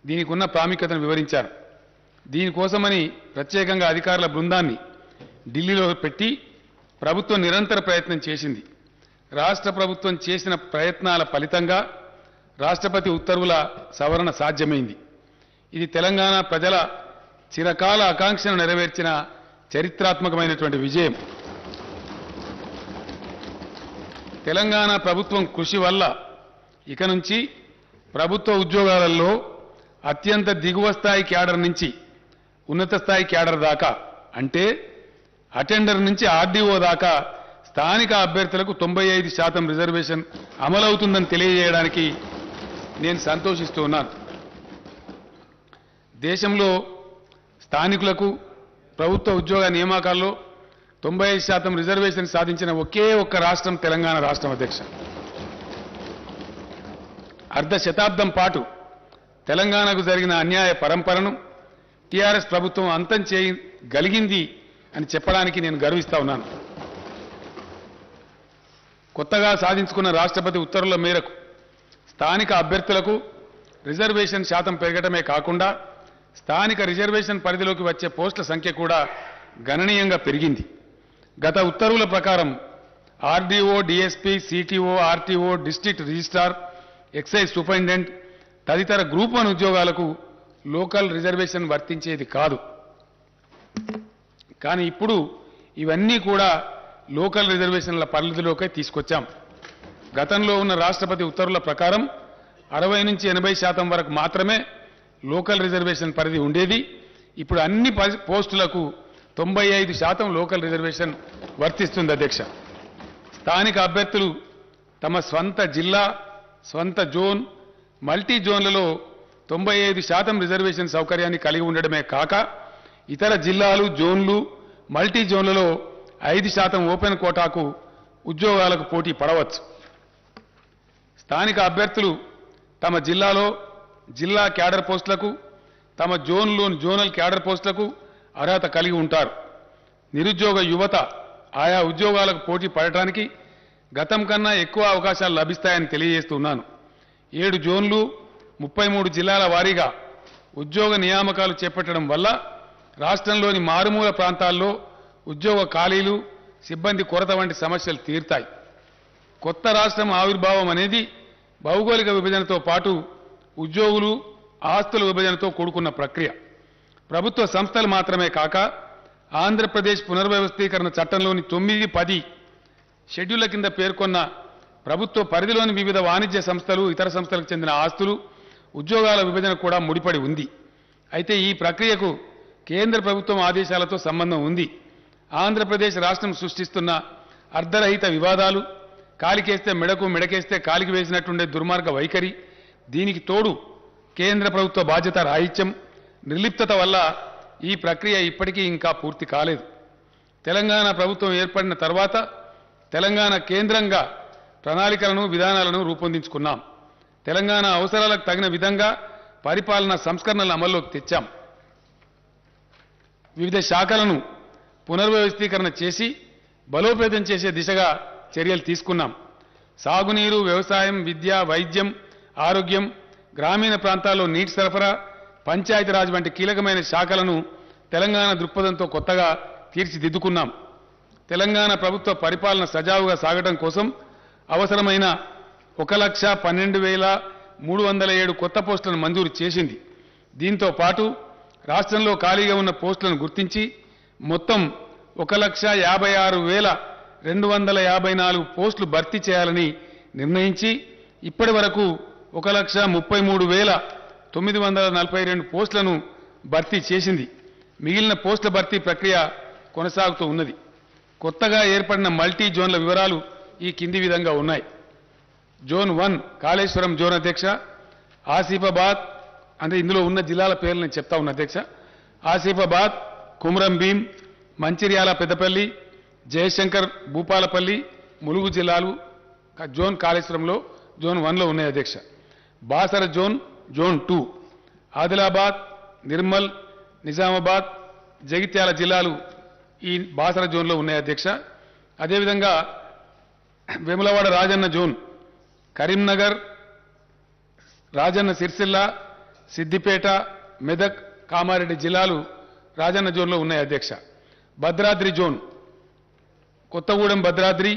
దీనికి ఉన్న ప్రాముఖ్యతను వివరించారు. దీనికోసమని ప్రత్యేకంగా అధికారుల బృందాన్ని ఢిల్లీలో పెట్టి ప్రభుత్వం నిరంతర ప్రయత్నం చేసింది. రాష్ట్ర ప్రభుత్వం చేసిన ప్రయత్నాల ఫలితంగా రాష్ట్రపతి ఉత్తర్వుల సవరణ సాధ్యమైంది. ఇది తెలంగాణ ప్రజల చిరకాల ఆకాంక్షను నెరవేర్చిన చరిత్రాత్మకమైనటువంటి విజయం. తెలంగాణ ప్రభుత్వం కృషి వల్ల ఇక నుంచి ప్రభుత్వ ఉద్యోగాలలో అత్యంత దిగువ స్థాయి క్యాడర్ నుంచి ఉన్నత స్థాయి క్యాడర్ దాకా, అంటే అటెండర్ నుంచి ఆర్డీఓ దాకా స్థానిక అభ్యర్థులకు 95% రిజర్వేషన్ అమలవుతుందని తెలియజేయడానికి నేను సంతోషిస్తూ ఉన్నాను. దేశంలో స్థానికులకు ప్రభుత్వ ఉద్యోగ నియామకాల్లో 95% రిజర్వేషన్ సాధించిన ఒకే ఒక్క రాష్ట్రం తెలంగాణ రాష్ట్రం అధ్యక్ష. అర్ధ శతాబ్దం పాటు తెలంగాణకు జరిగిన అన్యాయ పరంపరను టీఆర్ఎస్ ప్రభుత్వం అంతం చేయగలిగింది అని చెప్పడానికి నేను గర్విస్తా ఉన్నాను. కొత్తగా సాధించుకున్న రాష్ట్రపతి ఉత్తర్వుల మేరకు స్థానిక అభ్యర్థులకు రిజర్వేషన్ శాతం పెరగటమే కాకుండా స్థానిక రిజర్వేషన్ పరిధిలోకి వచ్చే పోస్టుల సంఖ్య కూడా గణనీయంగా పెరిగింది. గత ఉత్తర్వుల ప్రకారం RDO, DSP, CTO, RTO, district registrar, excise superintendent తదితర గ్రూప్ 1 ఉద్యోగాలకు లోకల్ రిజర్వేషన్ వర్తించేది కాదు. కానీ ఇప్పుడు ఇవన్నీ కూడా లోకల్ రిజర్వేషన్ల పరిధిలోకే తీసుకొచ్చాం. గతంలో ఉన్న రాష్ట్రపతి ఉత్తర్వుల ప్రకారం 60 నుంచి 80% వరకు మాత్రమే లోకల్ రిజర్వేషన్ పరిధి ఉండేది. ఇప్పుడు అన్ని పోస్టులకు 95% లోకల్ రిజర్వేషన్ వర్తిస్తుంది అధ్యక్ష. స్థానిక అభ్యర్థులు తమ స్వంత జిల్లా, స్వంత జోన్, మల్టీ జోన్లలో 95% రిజర్వేషన్ సౌకర్యాన్ని కలిగి ఉండడమే కాక ఇతర జిల్లాలు, జోన్లు, మల్టీ జోన్లలో 5% ఓపెన్ కోటాకు ఉద్యోగాలకు పోటీ పడవచ్చు. స్థానిక అభ్యర్థులు తమ జిల్లాలో జిల్లా క్యాడర్ పోస్టులకు, తమ జోన్లోని జోనల్ క్యాడర్ పోస్టులకు అర్హత కలిగి ఉంటారు. నిరుద్యోగ యువత ఆయా ఉద్యోగాలకు పోటీ పడటానికి గతం కన్నా ఎక్కువ అవకాశాలు లభిస్తాయని తెలియజేస్తున్నాను. 7 జోన్లు, 33 జిల్లాల వారీగా ఉద్యోగ నియామకాలు చేపట్టడం వల్ల రాష్ట్రంలోని మారుమూల ప్రాంతాల్లో ఉద్యోగ ఖాళీలు, సిబ్బంది కొరత వంటి సమస్యలు తీరుతాయి. కొత్త రాష్ట్రం ఆవిర్భావం అనేది భౌగోళిక విభజనతో పాటు ఉద్యోగులు, ఆస్తుల విభజనతో కూడుకున్న ప్రక్రియ. ప్రభుత్వ సంస్థలు మాత్రమే కాక ఆంధ్రప్రదేశ్ పునర్వ్యవస్థీకరణ చట్టంలోని 9, 10 షెడ్యూళ్ల కింద పేర్కొన్న ప్రభుత్వ పరిధిలోని వివిధ వాణిజ్య సంస్థలు, ఇతర సంస్థలకు చెందిన ఆస్తులు, ఉద్యోగాల విభజన కూడా ముడిపడి ఉంది. అయితే ఈ ప్రక్రియకు కేంద్ర ప్రభుత్వం ఆదేశాలతో సంబంధం ఉంది. ఆంధ్రప్రదేశ్ రాష్ట్రం సృష్టిస్తున్న అర్ధరహిత వివాదాలు, కాలికేస్తే మెడకు, మెడకేస్తే కాలికి వేసినట్టుండే దుర్మార్గ వైఖరి, దీనికి తోడు కేంద్ర ప్రభుత్వ బాధ్యత రాహిత్యం, నిర్లిప్తత వల్ల ఈ ప్రక్రియ ఇప్పటికీ ఇంకా పూర్తి కాలేదు. తెలంగాణ ప్రభుత్వం ఏర్పడిన తర్వాత తెలంగాణ కేంద్రంగా ప్రణాళికలను, విధానాలను రూపొందించుకున్నాం. తెలంగాణ అవసరాలకు తగిన విధంగా పరిపాలనా సంస్కరణలను అమల్లోకి తెచ్చాం. వివిధ శాఖలను పునర్వ్యవస్థీకరణ చేసి బలోపేతం చేసే దిశగా చర్యలు తీసుకున్నాం. సాగునీరు, వ్యవసాయం, విద్య, వైద్యం, ఆరోగ్యం, గ్రామీణ ప్రాంతాల్లో నీటి సరఫరా, పంచాయతీరాజ్ వంటి కీలకమైన శాఖలను తెలంగాణ దృక్పథంతో కొత్తగా తీర్చిదిద్దుకున్నాం. తెలంగాణ ప్రభుత్వ పరిపాలన సజావుగా సాగడం కోసం అవసరమైన 1,12,307 కొత్త పోస్టులను మంజూరు చేసింది. దీంతో పాటు రాష్ట్రంలో ఖాళీగా ఉన్న పోస్టులను గుర్తించి మొత్తం 1,56,254 పోస్టులు భర్తీ చేయాలని నిర్ణయించి ఇప్పటి వరకు 1,33,942 పోస్టులను భర్తీ చేసింది. మిగిలిన పోస్టుల భర్తీ ప్రక్రియ కొనసాగుతూ ఉన్నది. కొత్తగా ఏర్పడిన మల్టీ జోన్ల వివరాలు ఈ కింది విధంగా ఉన్నాయి. జోన్ 1 కాళేశ్వరం జోన్ అధ్యక్ష, ఆసిఫాబాద్, అంటే ఇందులో ఉన్న జిల్లాల పేర్లు నేను చెప్తా ఉన్నా అధ్యక్ష. ఆసిఫాబాద్, కుమ్రం భీం, మంచిర్యాల, పెద్దపల్లి, జయశంకర్, భూపాలపల్లి, ములుగు జిల్లాలు జోన్ కాళేశ్వరంలో జోన్ 1లో ఉన్నాయి అధ్యక్ష. బాసర జోన్, జోన్ 2, ఆదిలాబాద్, నిర్మల్, నిజామాబాద్, జగిత్యాల జిల్లాలు ఈ బాసర జోన్లో ఉన్నాయి అధ్యక్ష. అదేవిధంగా వేములవాడ రాజన్న జోన్, కరీంనగర్, రాజన్న సిరిసిల్ల, సిద్దిపేట, మెదక్, కామారెడ్డి జిల్లాలు రాజన్న జోన్లో ఉన్నాయి అధ్యక్ష. భద్రాద్రి జోన్, కొత్తగూడెం భద్రాద్రి,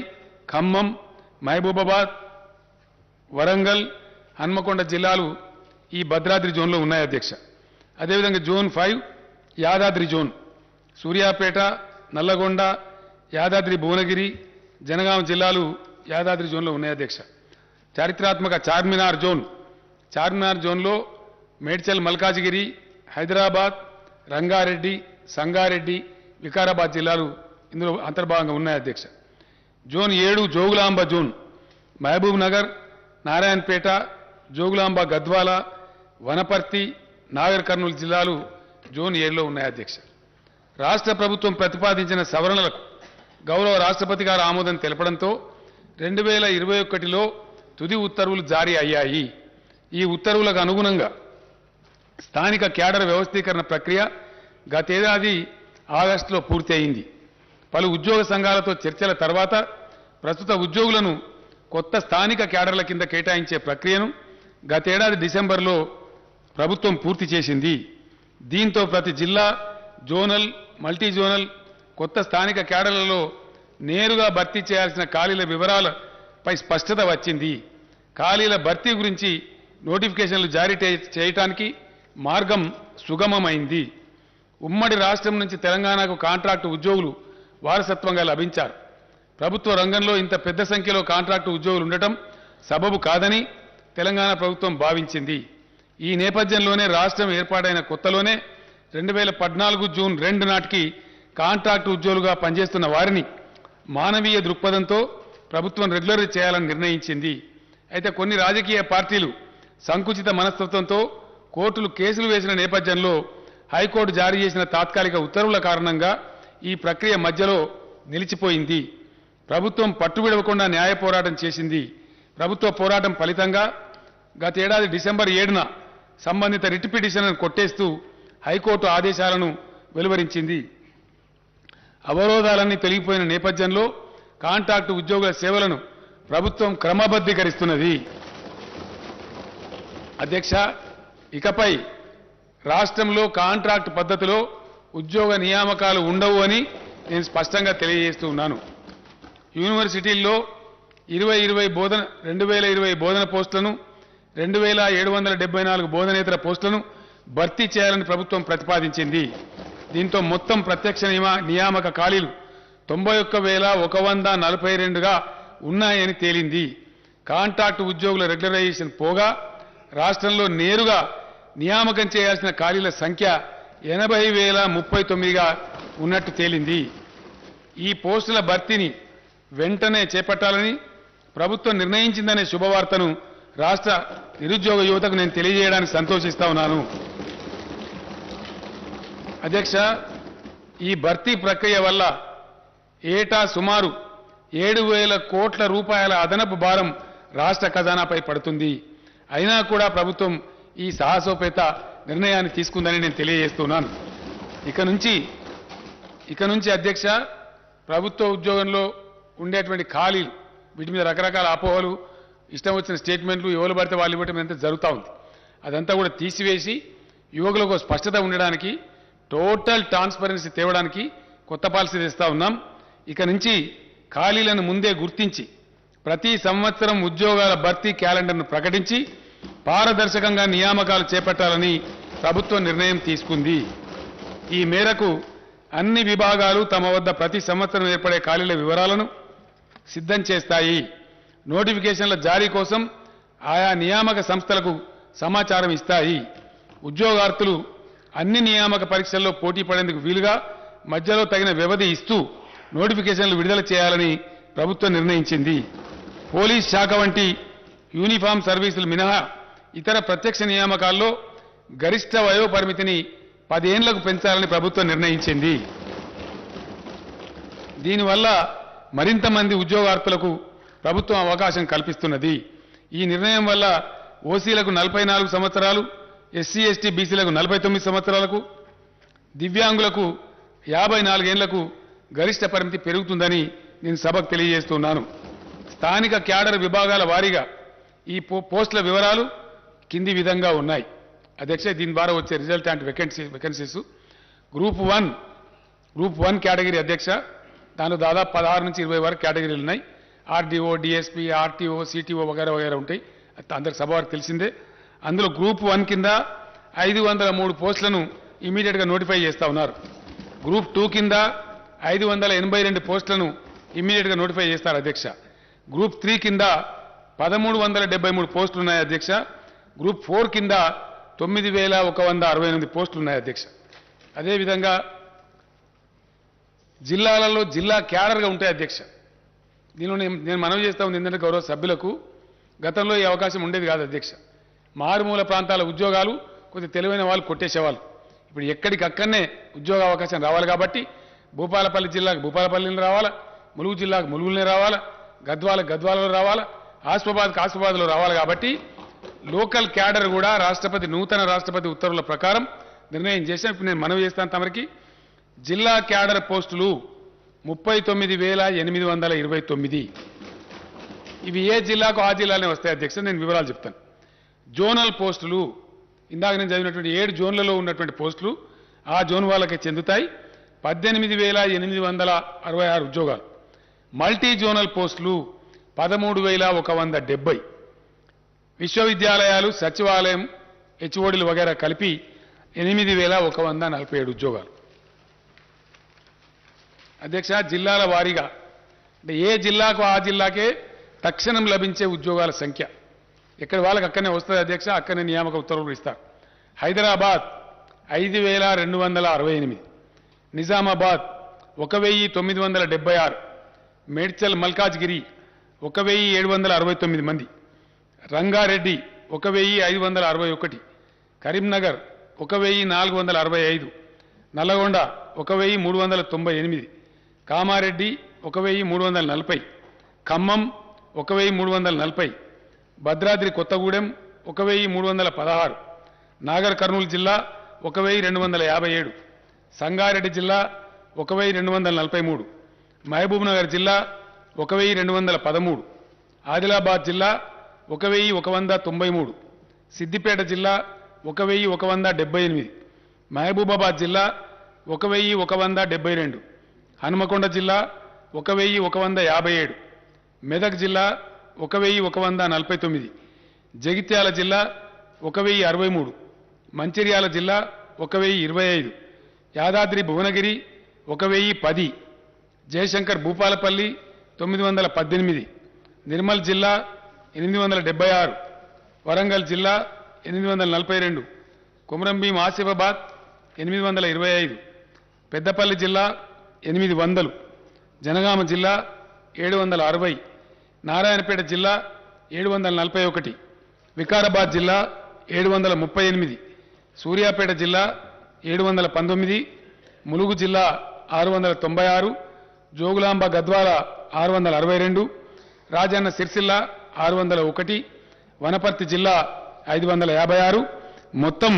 ఖమ్మం, మహబూబాబాద్, వరంగల్, హన్మకొండ జిల్లాలు ఈ భద్రాద్రి జోన్లో ఉన్నాయి అధ్యక్ష. అదేవిధంగా జోన్ 5 యాదాద్రి జోన్, సూర్యాపేట, నల్లగొండ, యాదాద్రి భువనగిరి, జనగాం జిల్లాలు యాదాద్రి జోన్లో ఉన్నాయి అధ్యక్ష. చారిత్రాత్మక చార్మినార్ జోన్, చార్మినార్ జోన్లో మేడ్చల్, మల్కాజిగిరి, హైదరాబాద్, రంగారెడ్డి, సంగారెడ్డి, వికారాబాద్ జిల్లాలు ఇందులో అంతర్భాగంగా ఉన్నాయి అధ్యక్ష. జోన్ 7 జోగులాంబ జోన్, మహబూబ్ నగర్, నారాయణపేట, జోగులాంబ, గద్వాల, వనపర్తి, నాగర్ కర్నూలు జిల్లాలు జోన్ 7లో ఉన్నాయి అధ్యక్ష. రాష్ట్ర ప్రభుత్వం ప్రతిపాదించిన సవరణలకు గౌరవ రాష్ట్రపతి గారు ఆమోదం తెలపడంతో 2021లో తుది ఉత్తర్వులు జారీ అయ్యాయి. ఈ ఉత్తర్వులకు అనుగుణంగా స్థానిక క్యాడర్ వ్యవస్థీకరణ ప్రక్రియ గతేడాది ఆగస్టులో పూర్తి అయింది. పలు ఉద్యోగ సంఘాలతో చర్చల తర్వాత ప్రస్తుత ఉద్యోగులను కొత్త స్థానిక క్యాడర్ల కింద కేటాయించే ప్రక్రియను గతేడాది డిసెంబర్లో ప్రభుత్వం పూర్తి చేసింది. దీంతో ప్రతి జిల్లా, జోనల్, మల్టీ జోనల్ కొత్త స్థానిక క్యాడర్లలో నేరుగా భర్తీ చేయాల్సిన ఖాళీల వివరాలపై స్పష్టత వచ్చింది. ఖాళీల భర్తీ గురించి నోటిఫికేషన్లు జారీ చేయడానికి మార్గం సుగమమైంది. ఉమ్మడి రాష్ట్రం నుంచి తెలంగాణకు కాంట్రాక్టు ఉద్యోగులు వారసత్వంగా లభించారు. ప్రభుత్వ రంగంలో ఇంత పెద్ద సంఖ్యలో కాంట్రాక్టు ఉద్యోగులు ఉండటం సబబు కాదని తెలంగాణ ప్రభుత్వం భావించింది. ఈ నేపథ్యంలోనే రాష్ట్రం ఏర్పాటైన కొత్తలోనే 2014 జూన్ 2 నాటికి కాంట్రాక్టు ఉద్యోగులుగా పనిచేస్తున్న వారిని మానవీయ దృక్పథంతో ప్రభుత్వం రెగ్యులర్ చేయాలని నిర్ణయించింది. అయితే కొన్ని రాజకీయ పార్టీలు సంకుచిత మనస్తత్వంతో కోర్టులు కేసులు వేసిన నేపథ్యంలో హైకోర్టు జారీ చేసిన తాత్కాలిక ఉత్తర్వుల కారణంగా ఈ ప్రక్రియ మధ్యలో నిలిచిపోయింది. ప్రభుత్వం పట్టువిడవకుండా న్యాయ పోరాటం చేసింది. ప్రభుత్వ పోరాటం ఫలితంగా గతేడాది డిసెంబర్ 7న సంబంధిత రిట్ పిటిషన్లను కొట్టేస్తూ హైకోర్టు ఆదేశాలను వెలువరించింది. అవరోధాలన్నీ తొలగిపోయిన నేపథ్యంలో కాంట్రాక్టు ఉద్యోగుల సేవలను ప్రభుత్వం క్రమబద్ధీకరిస్తున్నది. అధ్యక్ష, ఇకపై రాష్ట్రంలో కాంట్రాక్ట్ పద్ధతిలో ఉద్యోగ నియామకాలు ఉండవు అని నేను స్పష్టంగా తెలియజేస్తూ ఉన్నాను. యూనివర్సిటీల్లో 2020 బోధన పోస్టులను 2774 బోధనేతర పోస్టులను భర్తీ చేయాలని ప్రభుత్వం ప్రతిపాదించింది. దీంతో మొత్తం ప్రత్యక్ష నియామక ఖాళీలు 91,142గా ఉన్నాయని తేలింది. కాంట్రాక్టు ఉద్యోగుల రెగ్యులరైజేషన్ పోగా రాష్ట్రంలో నేరుగా నియామకం చేయాల్సిన ఖాళీల సంఖ్య 80,039గా ఉన్నట్టు తేలింది. ఈ పోస్టుల భర్తీని వెంటనే చేపట్టాలని ప్రభుత్వం నిర్ణయించిందనే శుభవార్తను రాష్ట్ర నిరుద్యోగ యువతకు నేను తెలియజేయడానికి సంతోషిస్తా ఉన్నాను. అధ్యక్ష, ఈ భర్తీ ప్రక్రియ వల్ల ఏటా సుమారు 7,000 కోట్ల రూపాయల అదనపు భారం రాష్ట్ర ఖజానాపై పడుతుంది. అయినా కూడా ప్రభుత్వం ఈ సాహసోపేత నిర్ణయాన్ని తీసుకుందని నేను తెలియజేస్తున్నాను. ఇక నుంచి అధ్యక్ష, ప్రభుత్వ ఉద్యోగంలో ఉండేటువంటి ఖాళీలు వీటి మీద రకరకాల అపోహలు, ఇష్టం వచ్చిన స్టేట్మెంట్లు, ఎవరు పడితే వాళ్ళు ఇవ్వటం అంతా జరుగుతూ ఉంది. అదంతా కూడా తీసివేసి యువకులకు స్పష్టత ఉండడానికి, టోటల్ ట్రాన్స్పరెన్సీ తేవడానికి కొత్త పాలసీ తెస్తా ఉన్నాం. ఇక నుంచి ఖాళీలను ముందే గుర్తించి ప్రతి సంవత్సరం ఉద్యోగాల భర్తీ క్యాలెండర్ను ప్రకటించి పారదర్శకంగా నియామకాలు చేపట్టాలని ప్రభుత్వం నిర్ణయం తీసుకుంది. ఈ మేరకు అన్ని విభాగాలు తమ వద్ద ప్రతి సంవత్సరం ఏర్పడే ఖాళీల వివరాలను సిద్ధం చేస్తాయి. నోటిఫికేషన్ల జారీ కోసం ఆయా నియామక సంస్థలకు సమాచారం ఇస్తాయి. ఉద్యోగార్థులు అన్ని నియామక పరీక్షల్లో పోటీ పడేందుకు వీలుగా మధ్యలో తగిన వ్యవధి ఇస్తూ నోటిఫికేషన్లు విడుదల చేయాలని ప్రభుత్వం నిర్ణయించింది. పోలీస్ శాఖ వంటి యూనిఫామ్ సర్వీసులు మినహా ఇతర ప్రత్యక్ష నియామకాల్లో గరిష్ట వయో పరిమితిని 10 ఏళ్లకు పెంచాలని ప్రభుత్వం నిర్ణయించింది. దీనివల్ల మరింత మంది ఉద్యోగార్థులకు ప్రభుత్వం అవకాశం కల్పిస్తున్నది. ఈ నిర్ణయం వల్ల ఓసీలకు 44 సంవత్సరాలు, ఎస్సీ ఎస్టీ బీసీలకు 49 సంవత్సరాలకు, దివ్యాంగులకు 54 ఏళ్లకు గరిష్ట పరిమితి పెరుగుతుందని నేను సభకు తెలియజేస్తున్నాను. స్థానిక క్యాడర్ విభాగాల వారీగా ఈ పోస్టుల వివరాలు కింది విధంగా ఉన్నాయి. అధ్యక్ష, దీని ద్వారా వచ్చే result and vacancies group 1 category అధ్యక్ష, దానిలో దాదాపు 16 నుంచి 20 వరకు కేటగిరీలు ఉన్నాయి. ఆర్డీఓ, డిఎస్పీ, ఆర్టీఓ, సిటీఓ వగైరా ఉంటాయి. అందరికి సభ వారికి తెలిసిందే. అందులో గ్రూప్ 1 కింద 503 పోస్టులను ఇమీడియట్గా నోటిఫై చేస్తా ఉన్నారు. గ్రూప్ 2 కింద 582 పోస్టులను ఇమీడియట్గా నోటిఫై చేస్తారు అధ్యక్ష. గ్రూప్ 3 కింద 1,373 పోస్టులు ఉన్నాయి అధ్యక్ష. గ్రూప్ 4 కింద 9,168 పోస్టులు ఉన్నాయి అధ్యక్ష. అదేవిధంగా జిల్లాలలో జిల్లా క్యాడర్గా ఉంటాయి అధ్యక్ష. దీనిలో నేను మనవి చేస్తా ఉంది ఏంటంటే గౌరవ సభ్యులకు, గతంలో ఈ అవకాశం ఉండేది కాదు అధ్యక్ష. మారుమూల ప్రాంతాల ఉద్యోగాలు కొద్ది తెలివైన వాళ్ళు కొట్టేసేవాళ్ళు. ఇప్పుడు ఎక్కడికక్కడనే ఉద్యోగ అవకాశం రావాలి కాబట్టి భూపాలపల్లి జిల్లాకు భూపాలపల్లిని రావాలా, ములుగు జిల్లాకు ములుగులనే రావాలా, గద్వాలలో రావాలా, ఆసిఫాబాద్లో రావాలి. కాబట్టి లోకల్ క్యాడర్ కూడా నూతన రాష్ట్రపతి ఉత్తర్వుల ప్రకారం నిర్ణయం చేశాం. ఇప్పుడు నేను మనవి చేస్తాను తమరికి, జిల్లా క్యాడర్ పోస్టులు 39,829. ఇవి ఏ జిల్లాకు ఆ జిల్లానే వస్తాయి అధ్యక్ష. నేను వివరాలు చెప్తాను. జోనల్ పోస్టులు ఇందాక నేను చదివినటువంటి 7 జోన్లలో ఉన్నటువంటి పోస్టులు ఆ జోన్ వాళ్ళకే చెందుతాయి. 18,866 ఉద్యోగాలు. మల్టీ జోనల్ పోస్టులు 13,170. విశ్వవిద్యాలయాలు, సచివాలయం, హెచ్ఓడీలు వగైరా కలిపి 8,147 ఉద్యోగాలు. అధ్యక్ష, జిల్లాల వారీగా అంటే ఏ జిల్లాకు ఆ జిల్లాకే తక్షణం లభించే ఉద్యోగాల సంఖ్య ఎక్కడి వాళ్ళకి అక్కడనే వస్తుంది అధ్యక్ష. అక్కడనే నియామక ఉత్తర్వులు ఇస్తారు. హైదరాబాద్ 5,268, నిజామాబాద్ 1,976, మేడ్చల్ మల్కాజ్గిరి 1,769 మంది, రంగారెడ్డి 1,561, కరీంనగర్ 1,465, నల్లగొండ 1,398, కామారెడ్డి 1,340, ఖమ్మం 1,340, భద్రాద్రి కొత్తగూడెం 1,316, నాగర్ కర్నూలు జిల్లా 1,257, సంగారెడ్డి జిల్లా 1,243, మహబూబ్ నగర్ జిల్లా 1,213, ఆదిలాబాద్ జిల్లా 1,193, సిద్దిపేట జిల్లా 1,178, మహబూబాబాద్ జిల్లా 1,172, హనుమకొండ జిల్లా 1157, మెదక్ జిల్లా 1149, జగిత్యాల జిల్లా 1063, మంచిర్యాల జిల్లా 1025, యాదాద్రి భువనగిరి 1010, జయశంకర్ భూపాలపల్లి 918, నిర్మల్ జిల్లా 876, వరంగల్ జిల్లా 842, కొమరంభీం ఆసిఫాబాద్ 825, పెద్దపల్లి జిల్లా 800, జనగామ జిల్లా 760, నారాయణపేట జిల్లా 741, వికారాబాద్ జిల్లా 738, సూర్యాపేట జిల్లా 719, ములుగు జిల్లా 696, జోగులాంబ గద్వాల 662, రాజన్న సిరిసిల్ల 601, వనపర్తి జిల్లా 556, మొత్తం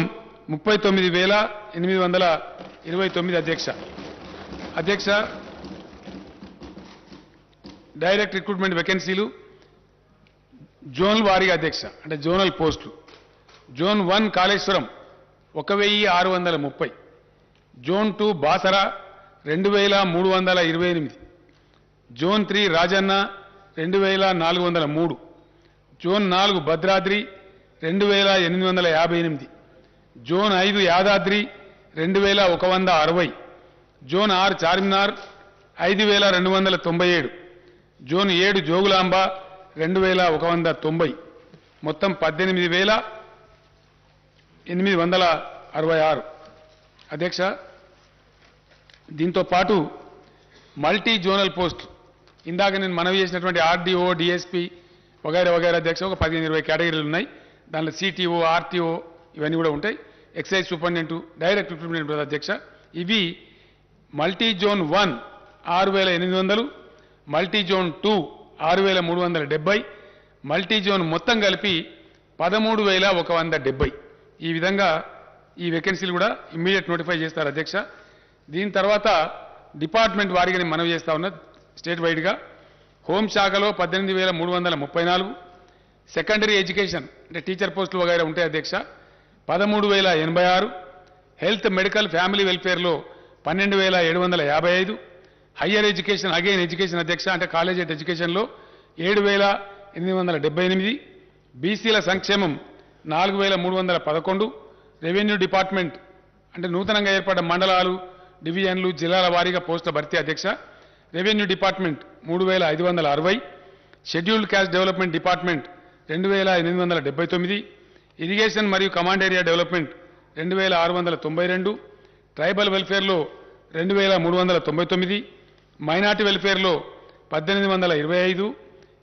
39,829 అధ్యక్ష. డైరెక్ట్ రిక్రూట్మెంట్ వేకెన్సీలు జోన్ వారీగా అధ్యక్ష, అంటే జోనల్ పోస్టులు. Zone 1 Kaleshwaram 1630, zone 2 Basara 2328, zone 3 Rajanna 2403, zone 4 Bhadradri 2858, zone 5 Yadadri 2160, zone 6 Charminar 5297, zone 7 Jogulamba 2190, మొత్తం 18,866 అధ్యక్ష. దీంతో పాటు మల్టీ జోనల్ పోస్ట్ ఇందాక నేను మనవి చేసినటువంటి ఆర్డీఓ, డిఎస్పీ వగైరా వగైరా అధ్యక్ష ఒక 15-20 కేటగిరీలు ఉన్నాయి. దానిలో సిటీఓ, ఆర్టీఓ ఇవన్నీ కూడా ఉంటాయి. ఎక్సైజ్ సూపరింటెండెంట్, డైరెక్ట్ రిక్రూట్మెంట్ అధ్యక్ష. ఇవి multi zone 1 6,800, multi zone 2 6,370, multi zone మొత్తం కలిపి 13,170. ఈ విధంగా ఈ వేకెన్సీలు కూడా ఇమ్మీడియట్ నోటిఫై చేస్తారు అధ్యక్ష. దీని తర్వాత డిపార్ట్మెంట్ వారీగా నేను మనవి చేస్తా ఉన్నా స్టేట్ వైడ్గా. హోంశాఖలో 18,334, సెకండరీ ఎడ్యుకేషన్ అంటే టీచర్ పోస్టులు వగైరా ఉంటాయి అధ్యక్ష 13,086, హెల్త్ మెడికల్ ఫ్యామిలీ వెల్ఫేర్లో 12,755, హయ్యర్ ఎడ్యుకేషన్ అగైన్ ఎడ్యుకేషన్ అధ్యక్ష అంటే కాలేజ్ ఎడ్యుకేషన్లో 7,878, బీసీల సంక్షేమం 4,311, రెవెన్యూ డిపార్ట్మెంట్ అంటే నూతనంగా ఏర్పడ్డ మండలాలు, డివిజన్లు, జిల్లాల వారీగా పోస్టుల భర్తీ అధ్యక్ష. Revenue department 3,560, scheduled caste development department 2,879, irrigation మరియు కమాండ్ ఏరియా డెవలప్మెంట్ 2,692, ట్రైబల్ వెల్ఫేర్లో 2,399, మైనార్టీ వెల్ఫేర్లో 1,825,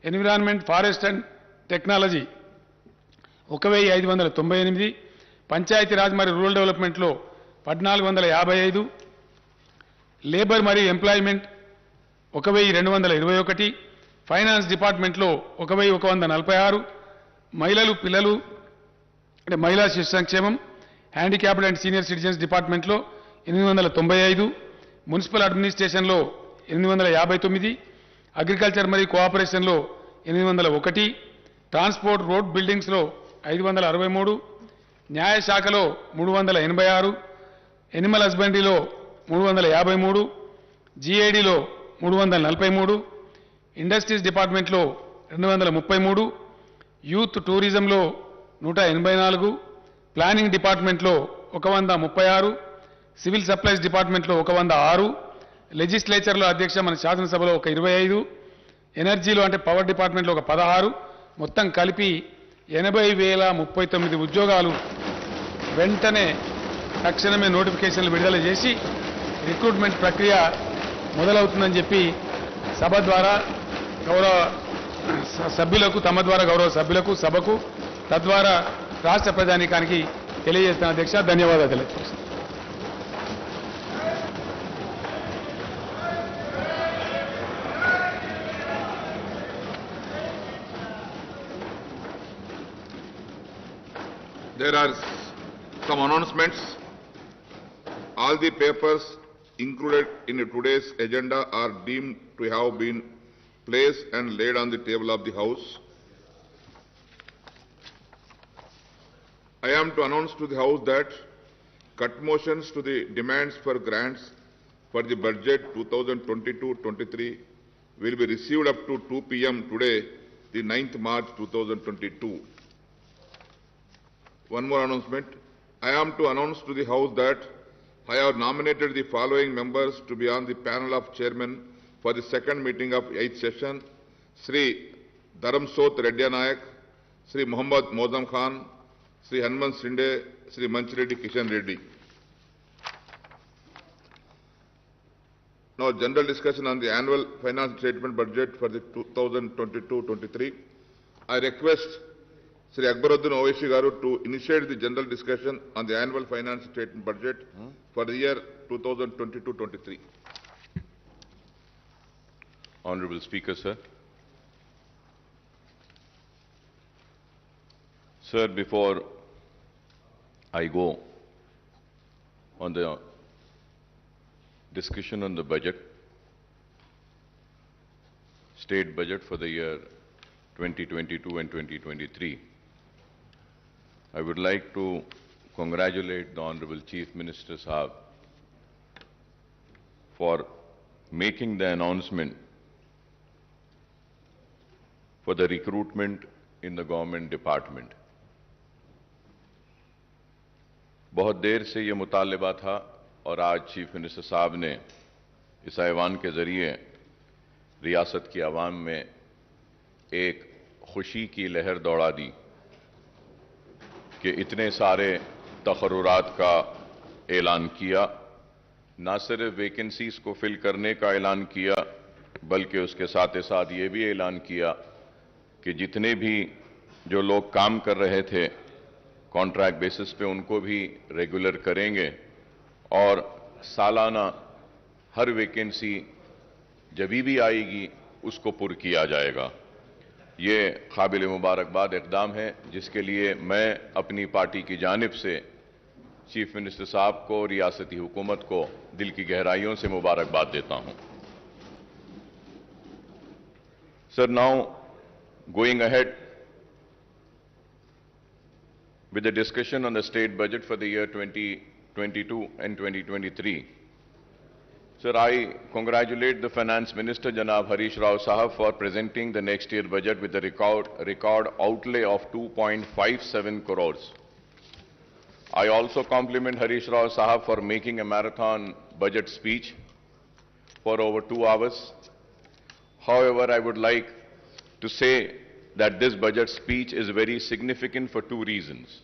environment, forest and technology 1,598, Panchayati Raj మరియు రూరల్ డెవలప్మెంట్లో 1,455, లేబర్ మరియు ఎంప్లాయ్మెంట్ 1,221, ఫైనాన్స్ డిపార్ట్మెంట్లో 1,146, మహిళలు పిల్లలు అంటే మహిళా శిశు సంక్షేమం, హ్యాండిక్యాప్డ్ అండ్ సీనియర్ సిటిజన్స్ డిపార్ట్మెంట్లో 895, మున్సిపల్ అడ్మినిస్ట్రేషన్లో 859, అగ్రికల్చర్ మరియు కోఆపరేషన్లో 801, ట్రాన్స్పోర్ట్ రోడ్ బిల్డింగ్స్లో 563, న్యాయశాఖలో 386, ఎనిమల్ హస్బెండరీలో 353, జీఐడీలో 343, ఇండస్ట్రీస్ డిపార్ట్మెంట్లో 233, యూత్ టూరిజంలో 184, ప్లానింగ్ డిపార్ట్మెంట్లో 136, సివిల్ సప్లైస్ డిపార్ట్మెంట్లో 106, లెజిస్లేచర్లో అధ్యక్ష మన శాసనసభలో 25, ఎనర్జీలో అంటే పవర్ డిపార్ట్మెంట్లో 16, మొత్తం కలిపి 80,039 ఉద్యోగాలు వెంటనే తక్షణమే నోటిఫికేషన్లు విడుదల చేసి రిక్రూట్మెంట్ ప్రక్రియ మొదలవుతుందని చెప్పి సభ ద్వారా గౌరవ సభ్యులకు, తమ ద్వారా గౌరవ సభ్యులకు, సభకు, తద్వారా రాష్ట్ర ప్రజానీకానికి తెలియజేస్తున్న అధ్యక్ష. ధన్యవాదాలు తెలియజేస్తాను. There are some announcements. All the papers included in today's agenda are deemed to have been placed and laid on the table of the House. I am to announce to the House that cut motions to the demands for grants for the budget 2022-23 will be received up to 2 p.m. today, the 9th March 2022. One more announcement. I am to announce to the House that I have nominated the following members to be on the panel of chairmen for the second meeting of 8th session: Sri Dharamsot Reddy Nayak, Sri Muhammad Mozam Khan, Sri Hanuman Sinde, Sri Manchireddy Kishan Reddy. Now, general discussion on the annual finance statement budget for the 2022-23. I request Sri Akbaruddin Owaisi Garu to initiate the general discussion on the annual finance statement budget for the year 2022-23. Honorable Speaker, sir. Sir, before I go on the discussion on the budget, state budget for the year 2022 and 2023, I would like to congratulate the Honorable Chief Minister Sahab for making the announcement for the recruitment in the government department. बहुत देर से ये मुतालबा था और आज chief minister साहब ने इस ऐवान के ज़रिए रियासत की आवाम में एक खुशी की लहर दौड़ा दी कि इतने सारे तकर्रुरात का ऐलान किया, ना सिर्फ वैकेंसीज को फिल करने का ऐलान किया बल्कि उसके साथ ही साथ ये भी ऐलान किया कि जितने भी जो लोग काम कर रहे थे कॉन्ट्रैक्ट बेसिस पे उनको भी रेगुलर करेंगे और सालाना हर वैकेंसी जब भी आएगी उसको पुर किया जाएगा। ये काबिल मुबारकबाद इक़दाम है जिसके लिए मैं अपनी पार्टी की जानिब से चीफ मिनिस्टर साहब को, रियासती हुकूमत को दिल की गहराइयों से मुबारकबाद देता हूं। Sir, now going ahead with the discussion on the state budget for the year 2022 and 2023. Sir, I congratulate the Finance Minister, Janab Harish Rao Sahab, for presenting the next year budget with a record outlay of 2.57 crores. I also compliment Harish Rao Sahab for making a marathon budget speech for over 2 hours. However, I would like to say that this budget speech is very significant for 2 reasons.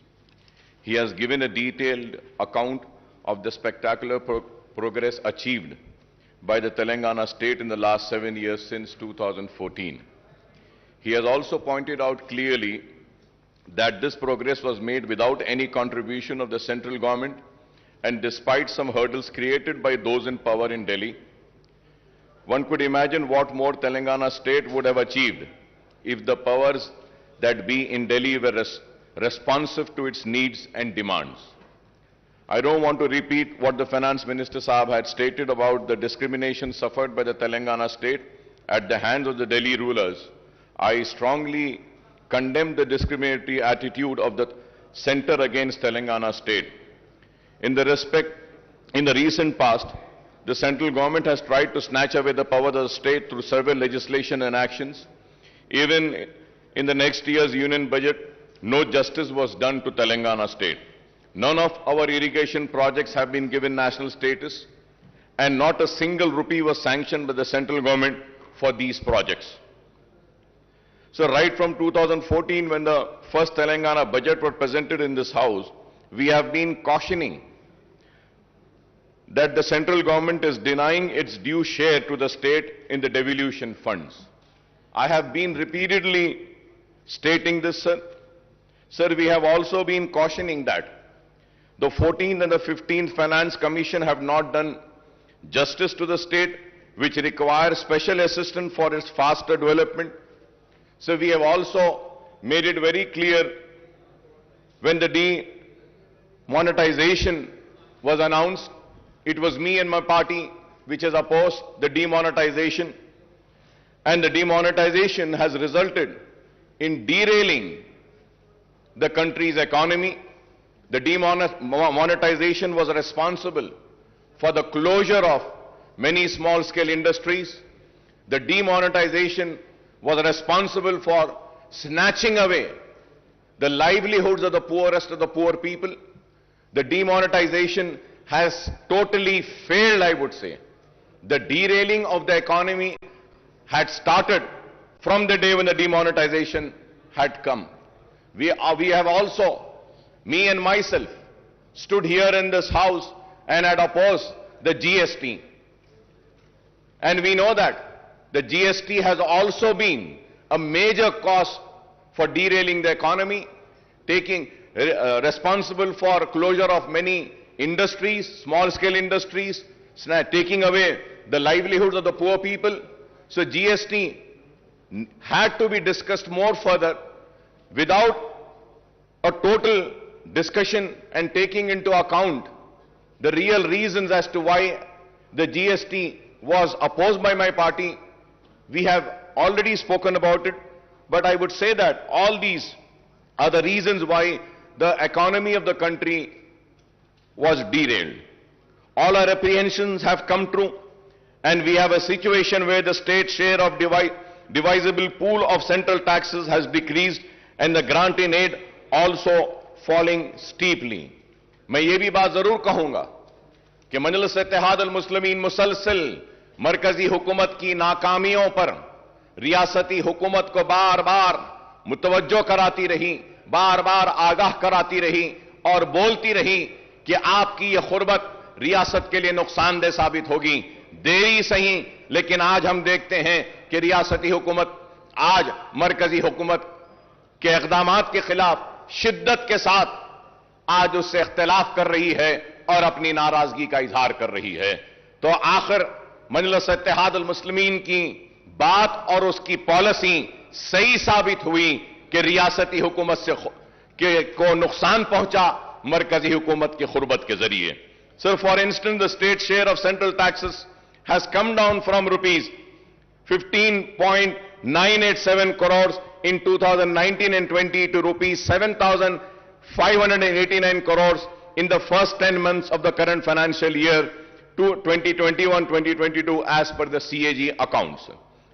He has given a detailed account of the spectacular progress achieved by the Telangana state in the last 7 years since 2014. He has also pointed out clearly that this progress was made without any contribution of the central government and despite some hurdles created by those in power in Delhi. One could imagine what more Telangana state would have achieved if the powers that be in Delhi were responsive to its needs and demands. I don't want to repeat what the Finance Minister Sahab had stated about the discrimination suffered by the Telangana state at the hands of the Delhi rulers. I strongly condemn the discriminatory attitude of the centre against Telangana state. In the recent past, the central government has tried to snatch away the power of the state through several legislation and actions. Even in the next year's union budget, no justice was done to Telangana state. None of our irrigation projects have been given national status, and not a single rupee was sanctioned by the central government for these projects. So right from 2014, when the first Telangana budget was presented in this House, we have been cautioning that the central government is denying its due share to the state in the devolution funds. I have been repeatedly stating this, sir. Sir, we have also been cautioning that the 14th and the 15th Finance Commission have not done justice to the state, which requires special assistance for its faster development. So we have also made it very clear when the demonetization was announced, it was me and my party which has opposed the demonetization, and the demonetization has resulted in derailing the country's economy. The demonetization was responsible for the closure of many small-scale industries. The demonetization was responsible for snatching away the livelihoods of the poorest of the poor people. The demonetization has totally failed, I would say. The derailing of the economy had started from the day when the demonetization had come. We have also, me and myself, stood here in this house and had opposed the GST. And we know that the GST has also been a major cause for derailing the economy, taking responsible for closure of many industries, small-scale industries, taking away the livelihoods of the poor people. So GST had to be discussed more further without a total discussion and taking into account the real reasons as to why the GST was opposed by my party. We have already spoken about it, but I would say that all these are the reasons why the economy of the country was derailed. All our apprehensions have come true, and we have a situation where the state share of divisible pool of central taxes has decreased and the grant in aid also falling steeply. मैं ये भी बात जरूर कहूंगा कि मजलिस इत्तेहाद अल मुस्लिमीन मुसलसल मरकजी हुकूमत की नाकामियों पर रियासती हुकूमत को बार बार मुतवज्जो कराती रही, बार बार आगाह कराती रही और बोलती रही कि आपकी ये खुरबत रियासत के लिए नुकसानदेह साबित होगी। देरी सही, लेकिन आज हम देखते हैं कि रियासती हुकूमत आज मरकजी हुकूमत के इक़दामात के खिलाफ शिद्दत के साथ आज उससे इख्तिलाफ कर रही है और अपनी नाराजगी का इजहार कर रही है। तो आखिर मजलिस इत्तेहाद अल मुस्लिमीन की बात और उसकी पॉलिसी सही साबित हुई कि रियासती हुकूमत से को नुकसान पहुंचा मरकजी हुकूमत की खुरबत के जरिए। Sir, for instance the state share of central taxes has come down from rupees 15.987 crores in 2019 and 20 to rupees 7,589 crores in the first 10 months of the current financial year to 2021-2022 as per the CAG accounts.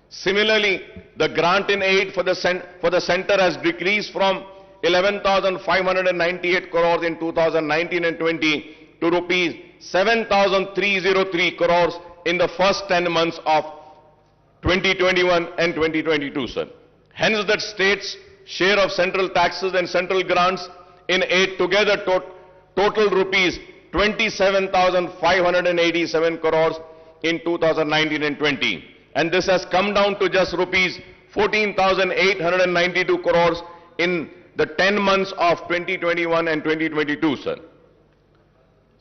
Similarly, the grant in aid for the center has decreased from 11,598 crores in 2019 and 20 to rupees 7,303 crores in the first 10 months of 2021 and 2022, sir. Hence, that state's share of central taxes and central grants in aid together total rupees 27,587 crores in 2019 and 20. And this has come down to just rupees 14,892 crores in the 10 months of 2021 and 2022, sir.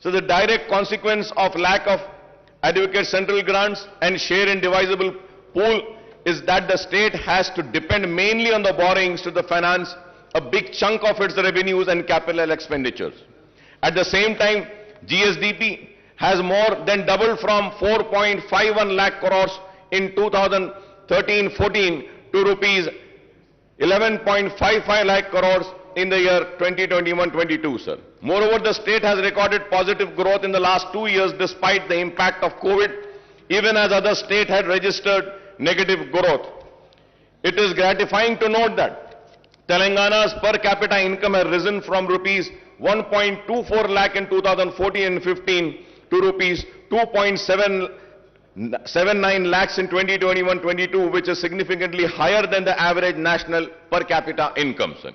So the direct consequence of lack of adequate central grants and share in divisible pool is that the state has to depend mainly on the borrowings to the finance a big chunk of its revenues and capital expenditures. At the same time, GSDP has more than doubled from 4.51 lakh crores in 2013-14 to rupees 11.55 lakh crores in the year 2021-22, sir. Moreover, the state has recorded positive growth in the last 2 years despite the impact of COVID, even as other states had registered negative growth. It is gratifying to note that Telangana's per capita income has risen from rupees 1.24 lakh in 2014 and 15 to rupees 2.79 lakhs in 2021-22, which is significantly higher than the average national per capita income, sir.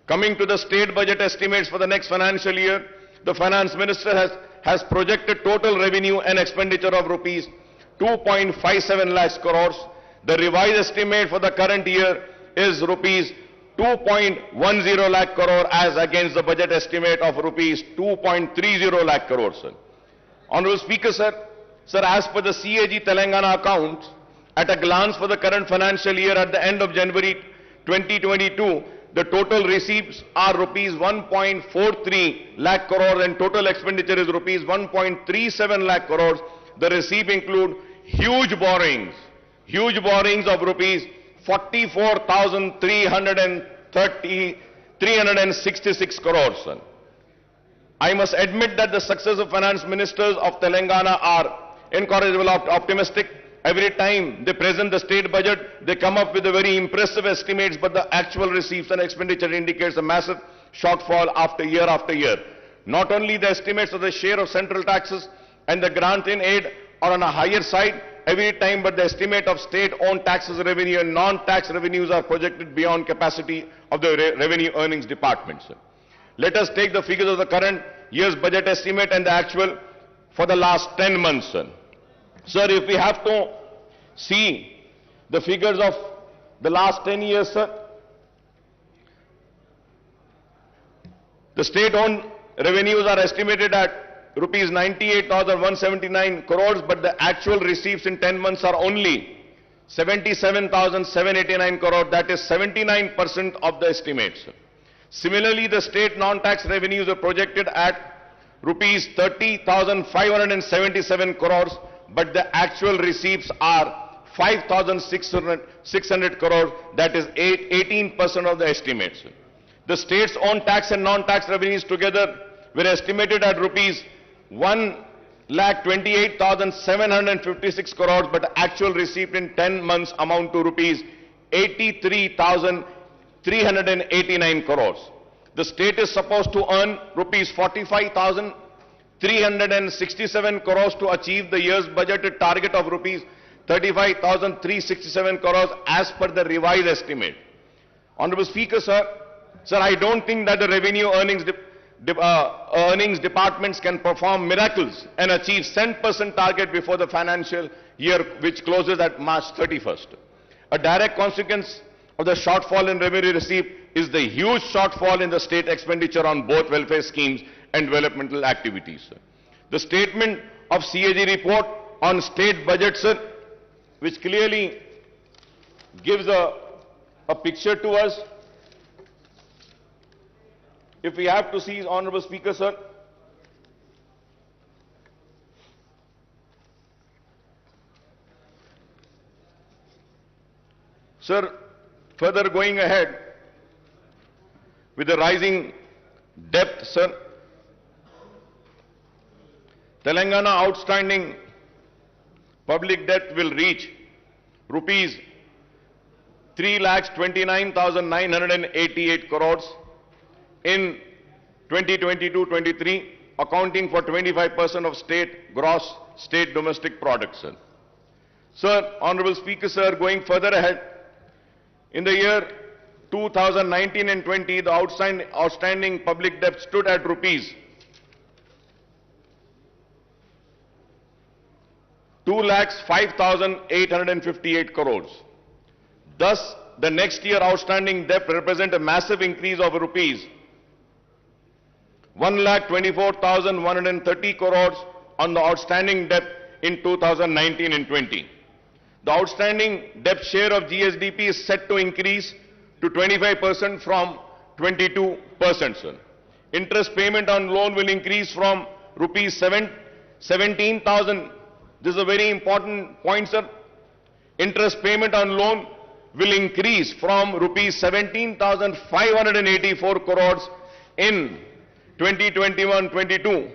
Coming to the state budget estimates for the next financial year, the finance minister has projected total revenue and expenditure of rupees 2.57 lakhs crores. The revised estimate for the current year is rupees 2.10 lakh crore as against the budget estimate of rupees 2.30 lakh crore, sir. Honorable Speaker, sir, as per the CAG Telangana accounts, at a glance for the current financial year at the end of January 2022, the total receipts are rupees 1.43 lakh crore and total expenditure is rupees 1.37 lakh crores. The receipts include huge borrowings of rupees 44,366 crores, sir. I must admit that the successive finance ministers of Telangana are incorrigible optimistic. Every time they present the state budget, they come up with a very impressive estimates, but the actual receipts and expenditure indicates a massive shortfall after year. Not only the estimates of the share of central taxes and the grant in aid are on a higher side every time, but the estimate of state-owned taxes revenue and non-tax revenues are projected beyond capacity of the revenue earnings department, sir. Let us take the figures of the current year's budget estimate and the actual for the last 10 months, sir. Sir, if we have to see the figures of the last 10 years, sir, the state-owned revenues are estimated at rupees 98,179 crores, but the actual receipts in 10 months are only 77,789 crores, that is 79% of the estimates. Similarly, the state non-tax revenues are projected at rupees 30,577 crores, but the actual receipts are 5,600 crores, that is 18% of the estimates. The state's own tax and non-tax revenues together were estimated at rupees 1,28,756 crores, but the actual receipt in 10 months amount to rupees 83,389 crores. The state is supposed to earn rupees 45,367 crores to achieve the year's budgeted target of rupees 35,367 crores as per the revised estimate. Honorable Speaker, sir, I don't think that the revenue earnings departments can perform miracles and achieve 10% target before the financial year which closes at March 31st. A direct consequence of the shortfall in revenue received is the huge shortfall in the state expenditure on both welfare schemes and developmental activities. The statement of CAG report on state budget, sir, which clearly gives a picture to us. If we have to see, Honorable Speaker, sir, further going ahead with the rising debt, sir, Telangana outstanding public debt will reach rupees 3,29,988 crores in 2022-23, accounting for 25% of gross state domestic product, sir. Sir, Honorable Speaker, sir, going further ahead, in the year 2019 and 20, the outstanding public debt stood at rupees 2,05,858 crores. Thus, the next year outstanding debt represents a massive increase of rupees 1,24,130 crores on the outstanding debt in 2019 and 20. The outstanding debt share of GSDP is set to increase to 25% from 22%, sir. Interest payment on loan will increase from rupees 17,000. This is a very important point, sir. Interest payment on loan will increase from rupees 17,584 crores in 2021-22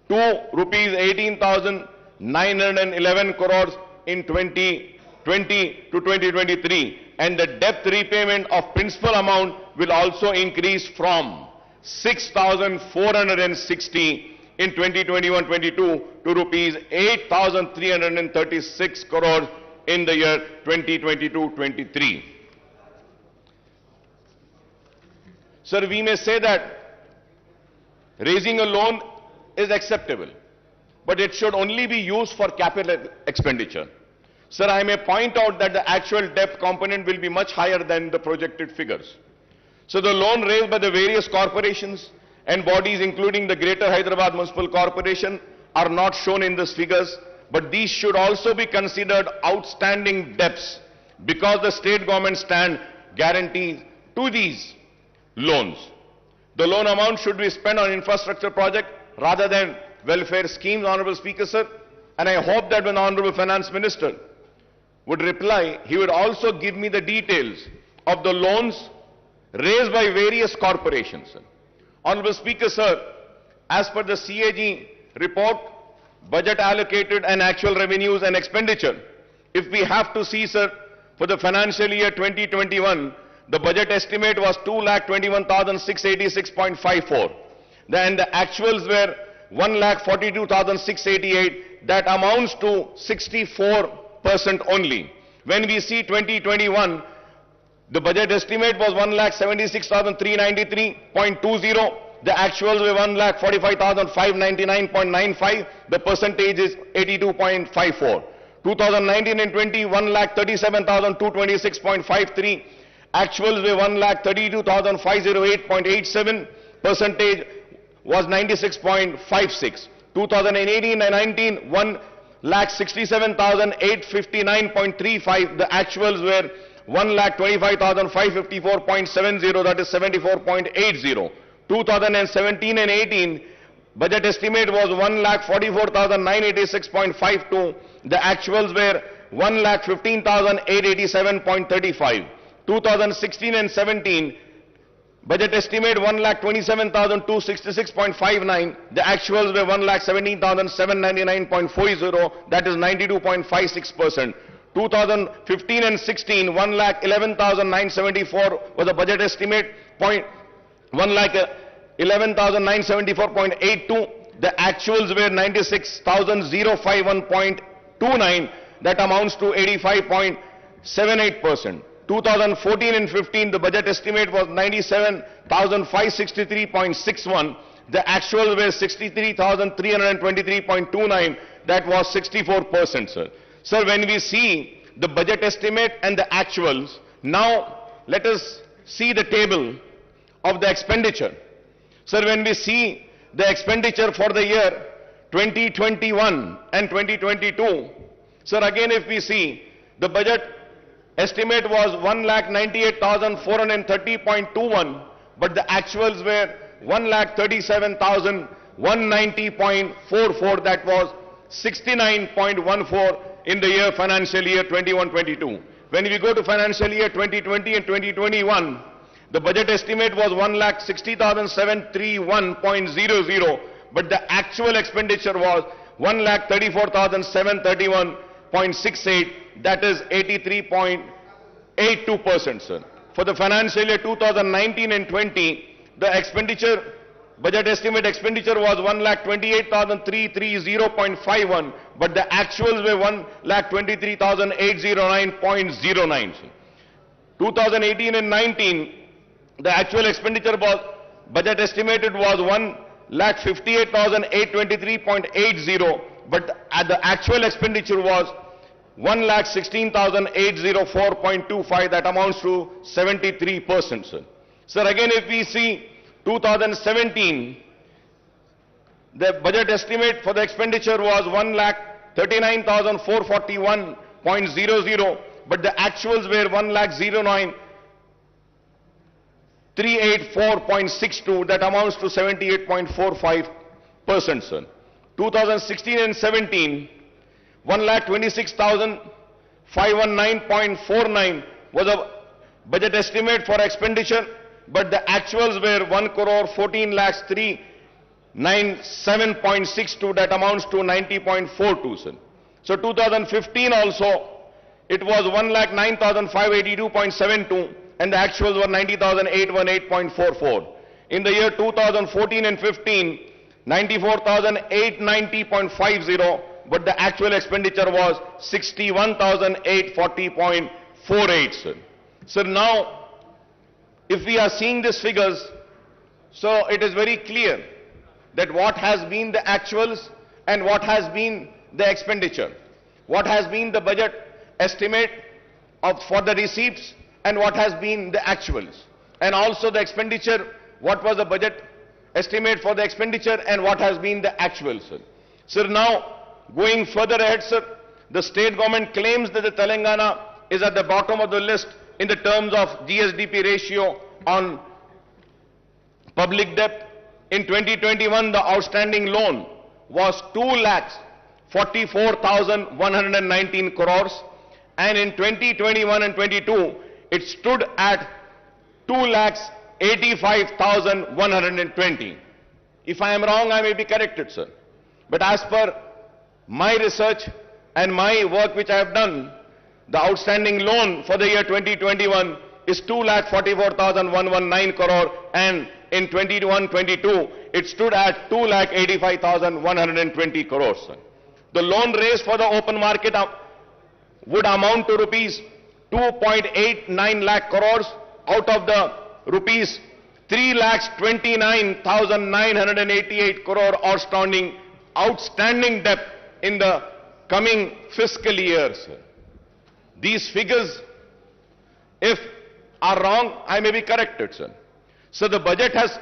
to rupees 18,911 crores in 2020 to 2023, and the debt repayment of principal amount will also increase from 6,460 in 2021-22 to rupees 8,336 crores in the year 2022-23. Sir, we may say that raising a loan is acceptable, but it should only be used for capital expenditure. Sir, I may point out that the actual debt component will be much higher than the projected figures. So the loan raised by the various corporations and bodies, including the Greater Hyderabad Municipal Corporation, are not shown in these figures, but these should also be considered outstanding debts because the state government stand guarantee to these loans. The loan amount should be spent on infrastructure project rather than welfare schemes, Honorable Speaker, sir. And I hope that when the Honorable Finance Minister would reply, he would also give me the details of the loans raised by various corporations, sir. Honorable Speaker, sir, as per the CAG report, budget allocated and actual revenues and expenditure. If we have to see, sir, for the financial year 2021, the budget estimate was 2,21,686.54. Then the actuals were 1,42,688. That amounts to 64% only. When we see 2021, the budget estimate was 1,76,393.20. The actuals were 1,45,599.95. The percentage is 82.54. 2019 and 20, 1,37,226.53. Actuals were 1,32,508.87. Percentage was 96.56. 2018 and 19, 1,67,859.35. The actuals were 1,25,554.70. That is 74.80. 2017 and 18, budget estimate was 1,44,986.52. The actuals were 1,15,887.35. 2016 and 17, budget estimate 1,27,266.59. The actuals were 1,17,799.40. That is 92.56%. 2015 and 16, 1,11,974 was the budget estimate. 1,11,974.82. The actuals were 96,051.29. That amounts to 85.78%. 2014 and 15, the budget estimate was 97,563.61. The actuals were 63,323.29. That was 64%, sir. Sir, when we see the budget estimate and the actuals, now let us see the table of the expenditure. Sir, when we see the expenditure for the year 2021 and 2022, sir, again if we see the budget estimate was 1,98,430.21, but the actuals were 1,37,190.44. That was 69.14 in the year financial year 21-22. When we go to financial year 2020 and 2021, the budget estimate was 1,60,731.00, but the actual expenditure was 1,34,731.68. That is 83.82%, sir. For the financial year 2019 and 20, the expenditure, budget estimate expenditure was 1,28,330.51, but the actuals were 1,23,809.09. 2018 and 19, the actual expenditure was, budget estimated was 1,58,823.80, but the actual expenditure was 1,16,804.25. That amounts to 73%, sir. Sir, again if we see 2017, the budget estimate for the expenditure was 1,39,441.00, but the actuals were 1,03,804.62. That amounts to 78.45%, sir. 2016 and 17, 1,26,519.49 was a budget estimate for expenditure, but the actuals were 1,14,397.62. That amounts to 90.42, sir. So 2015 also, it was 1,09,582.72, and the actuals were 90,818.44. In the year 2014 and 15, 94,890.50, but the actual expenditure was 61,840.48, sir. So now, if we are seeing these figures, so it is very clear that what has been the actuals and what has been the expenditure, what has been the budget estimate for the receipts and what has been the actuals, and also the expenditure, what was the budget estimate for the expenditure and what has been the actuals, sir. Sir, now going further ahead, sir, the state government claims that the Telangana is at the bottom of the list in the terms of GSDP ratio on public debt. In 2021, the outstanding loan was 2,44,119 crores, and in 2021 and 22, it stood at 2,85,120. If I am wrong, I may be corrected, sir. But as per my research and my work which I have done, the outstanding loan for the year 2021 is 2,44,119 crore, and in 21-22 it stood at 2,85,120 crores. The loan raised for the open market would amount to rupees 2.89 lakh crores out of the rupees 3,29,988 crore outstanding debt in the coming fiscal years. These figures, if are wrong, I may be corrected, sir. So the budget has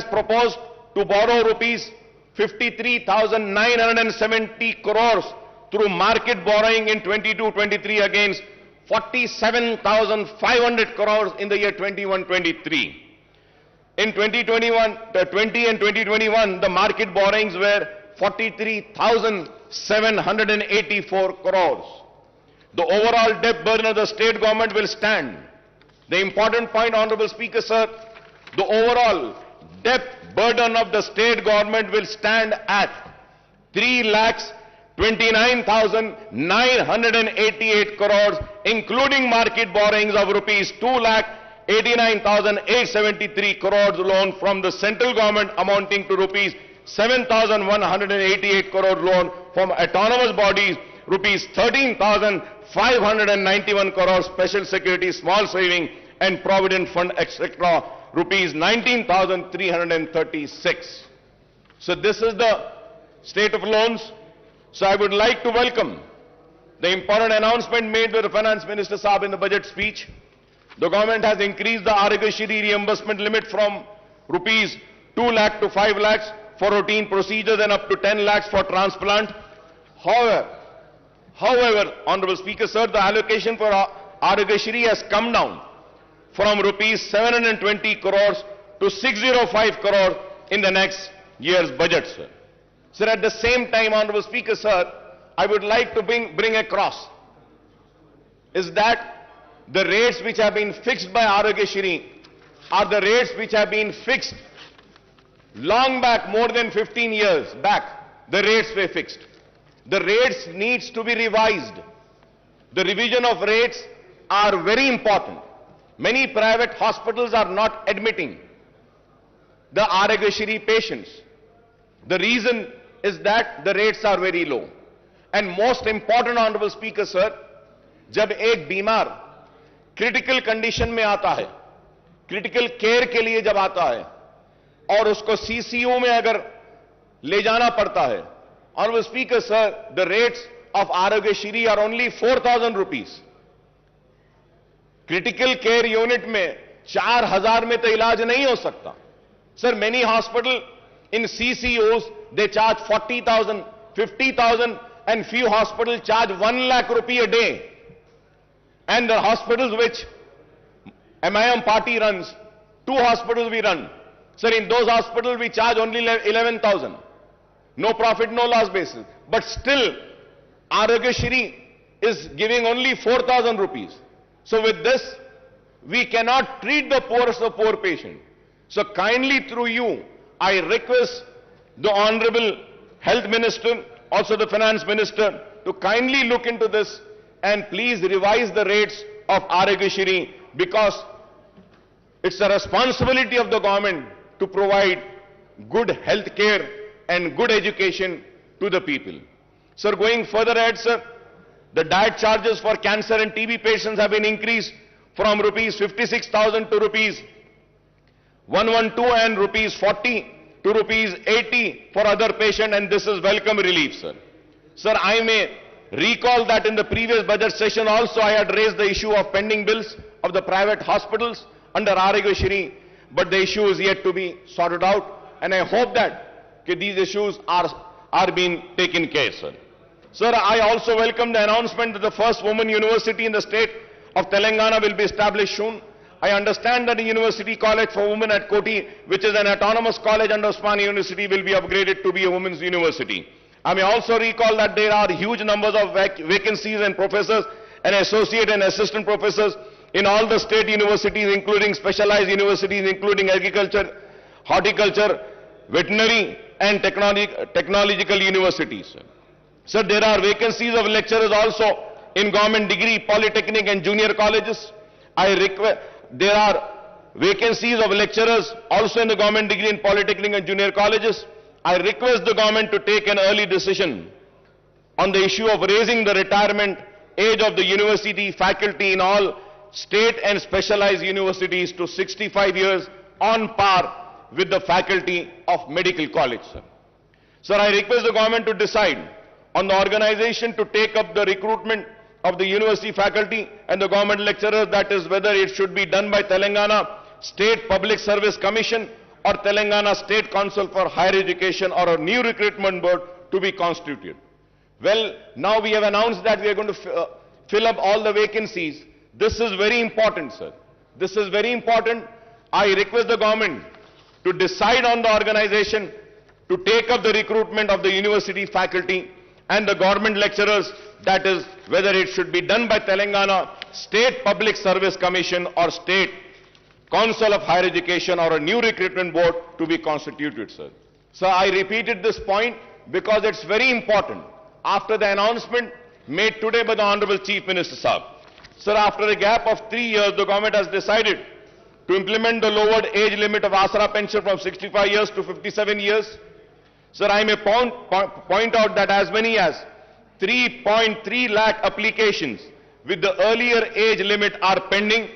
proposed to borrow rupees 53,970 crores through market borrowing in 22-23 against 47,500 crores in the year 21-23. In 2020 and 2021, the market borrowings were 43,784 crores. The overall debt burden of the state government will stand. The important point, Honorable Speaker, sir, the overall debt burden of the state government will stand at 3,29,988 crores, including market borrowings of rupees 2,89,873 crores loan from the central government amounting to rupees 7,188 crore loan from autonomous bodies, rupees 13,591 crores special security, small saving and provident fund, etc., rupees 19,336. So this is the state of loans. So I would like to welcome the important announcement made by the Finance Minister Saab in the budget speech. The government has increased the Arogashri reimbursement limit from rupees 2 lakh to 5 lakhs for routine procedures and up to 10 lakhs for transplant. However, Honorable Speaker, sir, the allocation for Arogashri has come down from rupees 720 crores to 605 crores in the next year's budget, sir. Sir, at the same time, Honorable Speaker, sir, I would like to bring across is that the rates which have been fixed by Arogashri are the rates which have been fixed long back, more than 15 years back. The rates were fixed. The rates needs to be revised. The revision of rates are very important. Many private hospitals are not admitting the Arogashri patients. The reason is that the rates are very low. And most important, Honorable Speaker, sir, जब एक बीमार critical condition में आता है, critical care के लिए जब आता है और उसको सीसीयू में अगर ले जाना पड़ता है, Honorable Speaker, sir, the rates of Arogashri are only 4,000 rupees. Critical care unit में 4,000 में तो इलाज नहीं हो सकता. Sir, many hospitals in CCUs, they charge 40,000, 50,000, and few hospitals charge 1 lakh rupee a day. And the hospitals which MIM party runs, 2 hospitals we run. Sir, in those hospitals we charge only 11,000. No profit, no loss basis. But still, Arogashri is giving only 4,000 rupees. So with this, we cannot treat the poorest of poor patient. So kindly through you, I request the Honorable Health Minister, also the Finance Minister, to kindly look into this and please revise the rates of Arogashri, because it's the responsibility of the government to provide good health care and good education to the people. Sir, going further ahead, sir, the diet charges for cancer and TB patients have been increased from rupees 56,000 to rupees 112 and rupees 40 to rupees 80 for other patients, and this is welcome relief, sir. Sir, I may recall that in the previous budget session also I had raised the issue of pending bills of the private hospitals under Arogashri, but the issue is yet to be sorted out, and I hope that these issues are being taken care, sir. Sir, I also welcome the announcement that the first women university in the state of Telangana will be established soon. I understand that the University College for Women at Koti, which is an autonomous college under Osmania University, will be upgraded to be a women's university. I may also recall that there are huge numbers of vacancies and professors and associate and assistant professors in all the state universities, including specialized universities, including agriculture, horticulture, veterinary and technological universities. Sir, there are vacancies of lecturers also in government degree, polytechnic and junior colleges. There are vacancies of lecturers also in the government degree and polytechnic and junior colleges. I request the government to take an early decision on the issue of raising the retirement age of the university faculty in all state and specialized universities to 65 years on par with the faculty of medical college. Sir, I request the government to decide on the organization to take up the recruitment of the university faculty and the government lecturers, that is whether it should be done by Telangana State Public Service Commission or Telangana State Council for Higher Education or a new recruitment board to be constituted. Well, now we have announced that we are going to fill up all the vacancies. This is very important, sir. This is very important. I request the government to decide on the organization to take up the recruitment of the university faculty and the government lecturers, that is whether it should be done by Telangana State Public Service Commission or State Council of Higher Education or a new recruitment board to be constituted, sir. So I repeated this point because it's very important. After the announcement made today by the Honorable Chief Minister Sahab, sir, after a gap of 3 years, the government has decided to implement the lowered age limit of Asra pension from 65 years to 57 years. Sir, I may point out that as many as 3.3 lakh applications with the earlier age limit are pending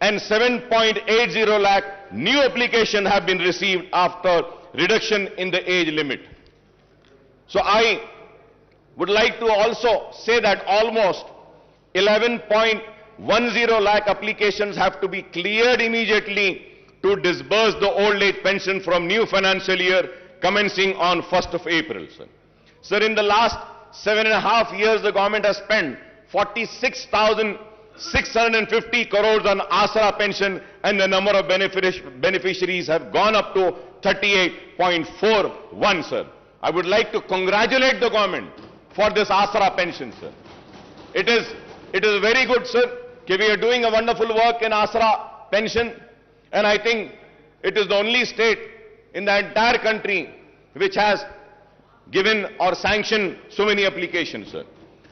and 7.80 lakh new applications have been received after reduction in the age limit. So I would like to also say that almost 11.10 lakh applications have to be cleared immediately to disburse the old age pension from new financial year commencing on 1st of April. Sir, in the last 7.5 years, the government has spent 46,650 crores on Asra pension and the number of beneficiaries have gone up to 38.41, sir. I would like to congratulate the government for this Asra pension, sir. It is very good, sir, that we are doing a wonderful work in Asra pension, and I think it is the only state in the entire country which has given or sanctioned so many applications, sir.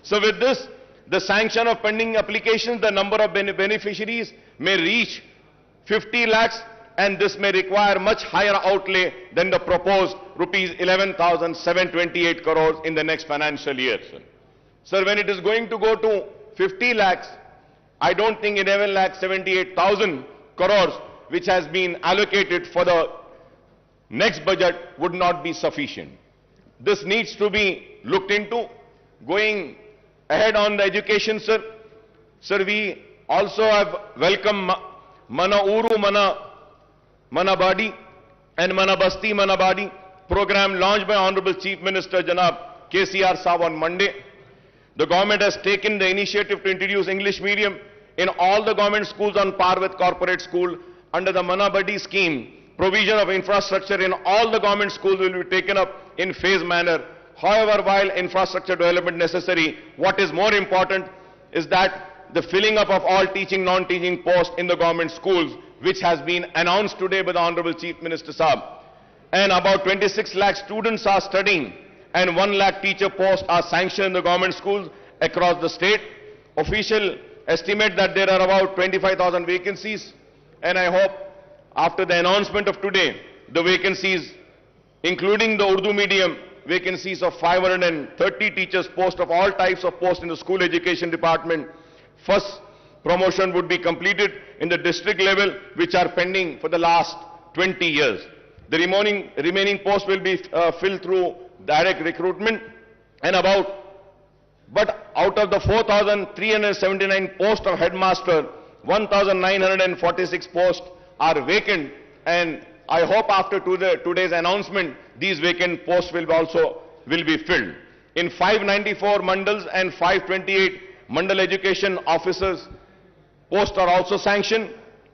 So with this, the sanction of pending applications, the number of beneficiaries may reach 50 lakhs, and this may require much higher outlay than the proposed rupees 11,728 crores in the next financial year, sir. Sir, when it is going to go to 50 lakhs, I don't think 11,78,000 crores which has been allocated for the next budget would not be sufficient. This needs to be looked into. Going ahead on the education, sir. Sir, we also have welcomed Mana Uru Mana Badi and Mana Basti Mana Badi program launched by Honorable Chief Minister Janab KCR Sahab on Monday. The government has taken the initiative to introduce English medium in all the government schools on par with corporate school. Under the Mana Badi scheme, provision of infrastructure in all the government schools will be taken up in phased manner. However, while infrastructure development necessary, what is more important is that the filling up of all teaching, non-teaching posts in the government schools, which has been announced today by the Honorable Chief Minister Sahab. And about 26 lakh students are studying and 1 lakh teacher posts are sanctioned in the government schools across the state. Official estimate that there are about 25,000 vacancies, and I hope after the announcement of today, the vacancies, including the Urdu medium vacancies of 530 teachers posts of all types of posts in the school education department, first promotion would be completed in the district level, which are pending for the last 20 years. The remaining posts will be filled through direct recruitment, and but out of the 4,379 posts of headmaster, 1,946 posts are vacant, and I hope after today's announcement, these vacant posts will be filled. In 594 mandals and 528 mandal education officers posts are also sanctioned.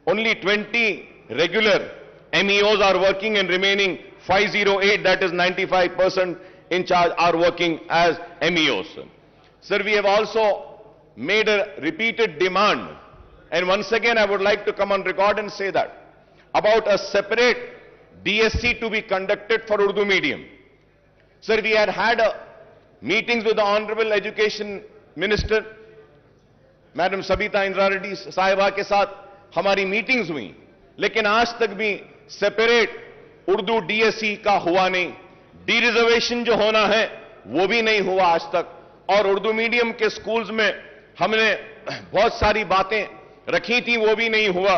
Only 20 regular MEOs are working, and remaining 508, that is 95% in charge, are working as MEOs. Sir, we have also made a repeated demand, and once again I would like to come on record and say that about a separate DSC to be conducted for Urdu medium. Sir, we had a meetings with the Honorable Education Minister, Madam Sabita Indra Reddy साहिबा के साथ हमारी meetings हुई, लेकिन आज तक भी separate Urdu DSC का हुआ नहीं। डी रिजर्वेशन जो होना है वो भी नहीं हुआ आज तक, और उर्दू मीडियम के स्कूल्स में हमने बहुत सारी बातें रखी थी, वो भी नहीं हुआ।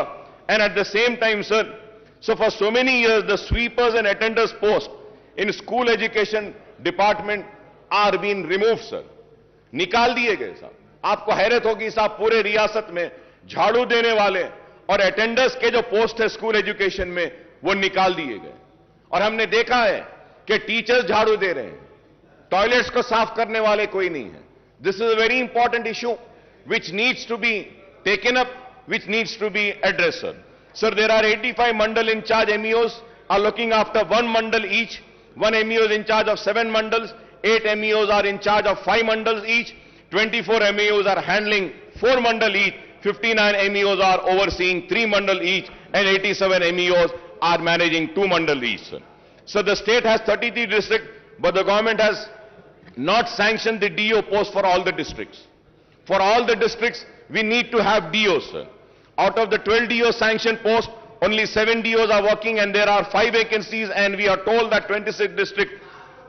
And at the same time sir, so for so many years the sweepers and attenders post in school education department are being removed sir, निकाल दिए गए साहब। आपको हैरत होगी साहब, पूरे रियासत में झाड़ू देने वाले और अटेंडर्स के जो पोस्ट है स्कूल एजुकेशन में वो निकाल दिए गए। और हमने देखा है कि टीचर्स झाड़ू दे रहे हैं, टॉयलेट्स को साफ करने वाले कोई नहीं है। This is a very important issue which needs to be taken up, which needs to be addressed sir. Sir, there are 85 mandal in charge MEOs are looking after one mandal each. One MEO is in charge of 7 mandals, 8 MEOs are in charge of 5 mandals each, 24 MEOs are handling 4 mandal each, 59 MEOs are overseeing 3 mandal each, and 87 MEOs are managing 2 mandal each sir. So the state has 33 districts, but the government has not sanctioned the DO post for all the districts. For all the districts, we need to have DOs, sir. Out of the 12 DO sanctioned posts, only 7 DOs are working, and there are 5 vacancies, and we are told that 26 districts,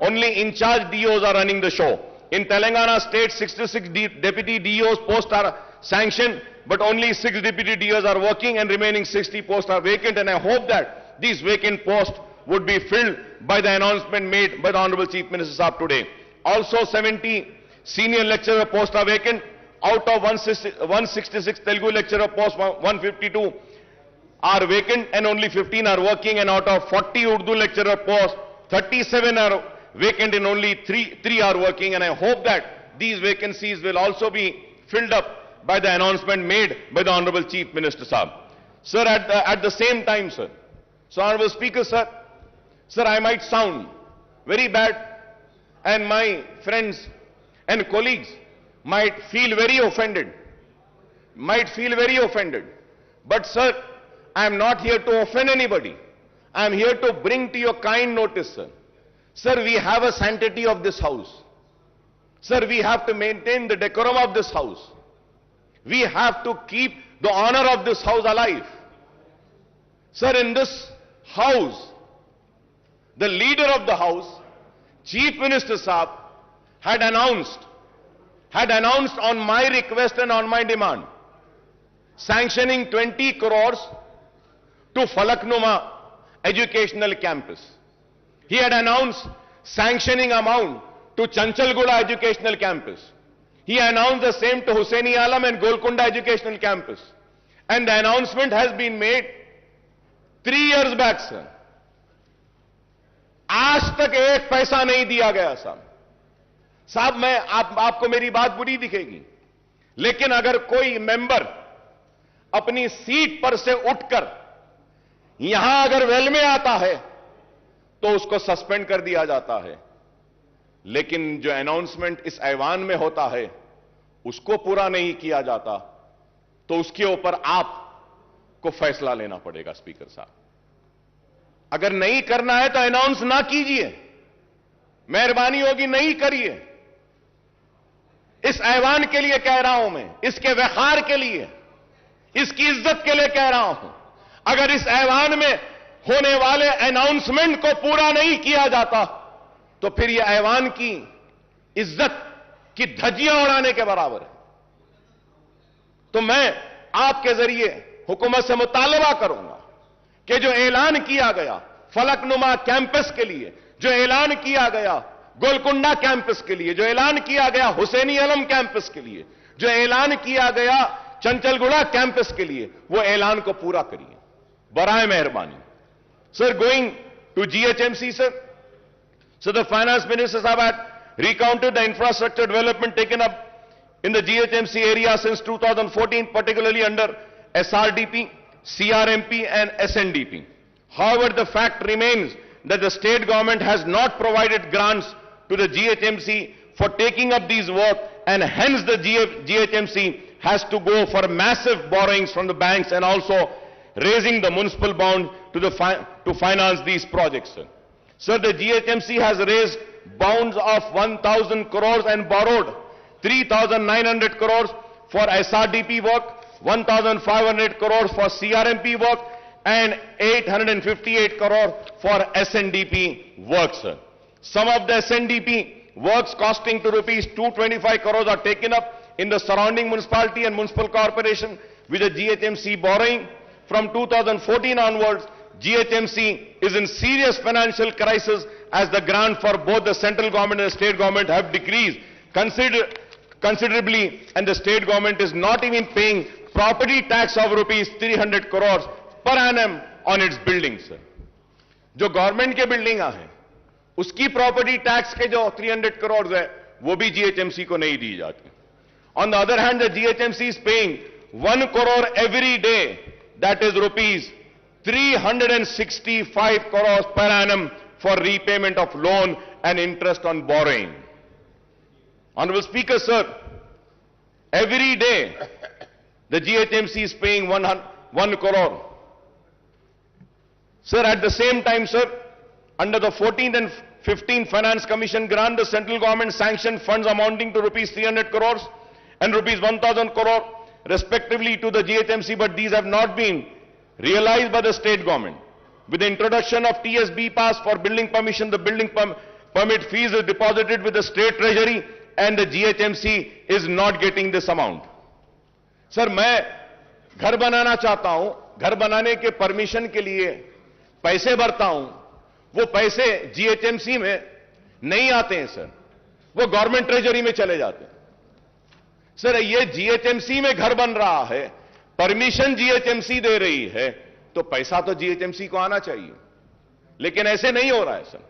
only in charge DOs are running the show. In Telangana state, 66 deputy DOs posts are sanctioned, but only 6 deputy DOs are working, and remaining 60 posts are vacant, and I hope that these vacant posts would be filled by the announcement made by the Honorable Chief Minister Saab today. Also, 70 senior lecturer posts are vacant. Out of 166 Telugu lecturer posts, 152 are vacant and only 15 are working, and out of 40 Urdu lecturer posts, 37 are vacant and only 3 are working, and I hope that these vacancies will also be filled up by the announcement made by the Honorable Chief Minister Saab. Sir, at the same time, sir, so Honorable Speaker, sir, I might sound very bad, and my friends and colleagues might feel very offended, but sir, I am not here to offend anybody. I am here to bring to your kind notice, sir. Sir, we have a sanctity of this house. Sir, we have to maintain the decorum of this house. We have to keep the honor of this house alive. Sir, in this house, the leader of the house, Chief Minister Saab, had announced on my request and on my demand, sanctioning 20 crores to Falaknuma Educational Campus. He had announced sanctioning amount to Chanchalguda Educational Campus. He announced the same to Hussaini Alam and Golconda Educational Campus. And the announcement has been made 3 years back, sir. आज तक एक पैसा नहीं दिया गया साहब। मैं आपको मेरी बात बुरी दिखेगी, लेकिन अगर कोई मेंबर अपनी सीट पर से उठकर यहां अगर वेल में आता है तो उसको सस्पेंड कर दिया जाता है, लेकिन जो अनाउंसमेंट इस ऐवान में होता है उसको पूरा नहीं किया जाता, तो उसके ऊपर आपको फैसला लेना पड़ेगा स्पीकर साहब। अगर नहीं करना है तो अनाउंस ना कीजिए, मेहरबानी होगी नहीं करिए। इस ऐवान के लिए कह रहा हूं मैं, इसके वखार के लिए, इसकी इज्जत के लिए कह रहा हूं। अगर इस ऐवान में होने वाले अनाउंसमेंट को पूरा नहीं किया जाता तो फिर यह ऐवान की इज्जत की धज्जियां उड़ाने के बराबर है। तो मैं आपके जरिए हुकूमत से मुतालबा करूंगा कि जो ऐलान किया गया फलकनुमा कैंपस के लिए, जो ऐलान किया गया गोलकुंडा कैंपस के लिए, जो ऐलान किया गया हुसैनी आलम कैंपस के लिए, जो ऐलान किया गया चंचलगुड़ा कैंपस के लिए, वो ऐलान को पूरा करिए बराए मेहरबानी। Sir, going to GHMC, sir. So the finance minister had recounted the infrastructure development taken up in the GHMC area since 2014, particularly under SRDP, CRMP and SNDP. However, the fact remains that the state government has not provided grants to the GHMC for taking up these work, and hence the GHMC has to go for massive borrowings from the banks and also raising the municipal bond to finance these projects. Sir, the GHMC has raised bounds of 1,000 crores and borrowed 3,900 crores for SRDP work, 1,500 crores for CRMP work, and 858 crore for SNDP work, sir. Some of the SNDP works costing to rupees 225 crores are taken up in the surrounding municipality and municipal corporation with the GHMC borrowing. From 2014 onwards, GHMC is in serious financial crisis as the grant for both the central government and the state government have decreased considerably, and the state government is not even paying property tax of rupees 300 crores per annum on its buildings. जो government के building हैं उसकी property tax के जो 300 करोड़ है वो भी GHMC को नहीं दी जाती. On the other hand, the GHMC is paying 1 crore every day, that is rupees 365 crores per annum for repayment of loan and interest on borrowing. Honorable Speaker, sir, every day the GHMC is paying 1 crore. Sir, at the same time, sir, under the 14th and 15th Finance Commission grant, the central government sanctioned funds amounting to rupees 300 crores and rupees 1,000 crore respectively to the GHMC, but these have not been realized by the state government. With the introduction of TSB pass for building permission, the building permit fees is deposited with the state treasury and the GHMC is not getting this amount. Sir, मैं घर बनाना चाहता हूं, घर बनाने के permission के लिए पैसे भरता हूं, वो पैसे जीएचएमसी में नहीं आते हैं सर, वो गवर्नमेंट ट्रेजरी में चले जाते हैं. सर, ये जीएचएमसी में घर बन रहा है, परमिशन जीएचएमसी दे रही है, तो पैसा तो जीएचएमसी को आना चाहिए, लेकिन ऐसे नहीं हो रहा है sir.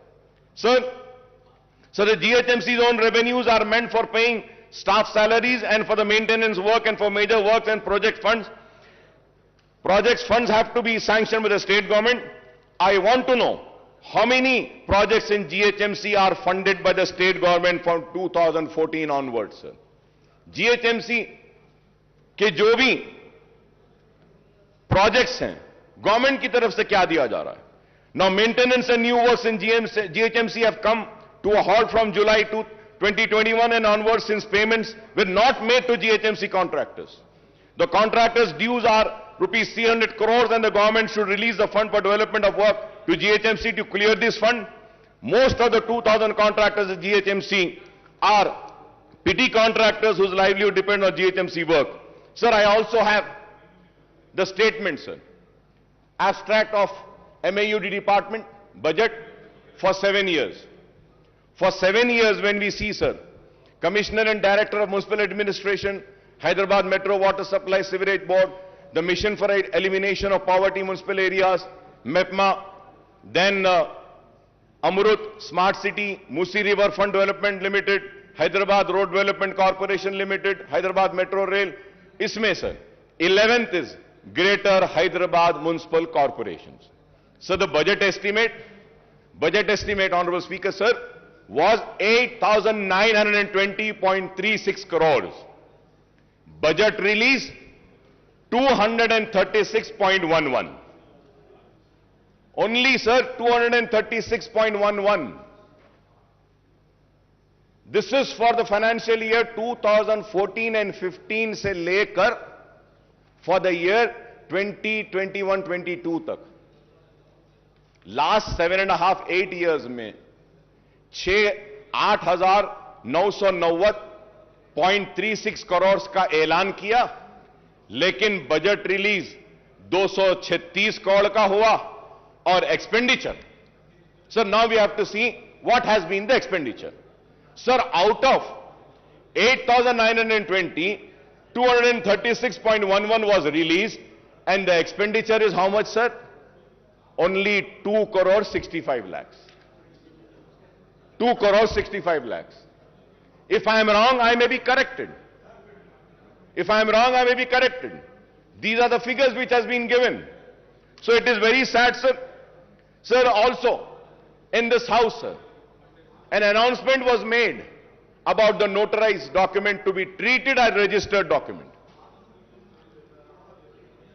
Sir, the GHMC's own revenues are meant for paying staff salaries and for the maintenance work and for major works and project funds. Projects funds have to be sanctioned with the state government. I want to know how many projects in GHMC are funded by the state government from 2014 onwards, sir. GHMC के जो भी projects हैं, government की तरफ से क्या दिया जा रहा है? Now, maintenance and new works in GHMC have come to a halt from July 2021 and onwards, since payments were not made to GHMC contractors. The contractors' dues are rupees 300 crores and the government should release the fund for development of work to GHMC to clear this fund. Most of the 2,000 contractors at GHMC are petty contractors whose livelihood depends on GHMC work. Sir, I also have the statement, sir. Abstract of MAUD department budget for 7 years. For 7 years, when we see, sir, Commissioner and Director of Municipal Administration, Hyderabad Metro Water Supply Sewerage Board, the Mission for Elimination of Poverty Municipal Areas, MEPMA, then Amrut Smart City, Musi River Fund Development Limited, Hyderabad Road Development Corporation Limited, Hyderabad Metro Rail. Isme, sir, 11th is Greater Hyderabad Municipal Corporations. So the budget estimate, Honorable Speaker, sir, was 8,920.36 crores. Budget release 236.11. Only, sir, 236.11. This is for the financial year 2014 and 15 se lekar for the year 2021-22 tak. Last 7.5-8 years में 8,990.36 करोड़ का ऐलान किया, लेकिन budget release 236 crore का हुआ और expenditure. Sir, now we have to see what has been the expenditure. Sir, out of 8,920, 236.11 was released and the expenditure is how much, sir? Only 2 crore 65 lakhs. 2 crore 65 lakhs. If I am wrong, I may be corrected. If I am wrong, I may be corrected. These are the figures which has been given. So it is very sad, sir. Sir, also, in this house, sir, an announcement was made about the notarized document to be treated as registered document.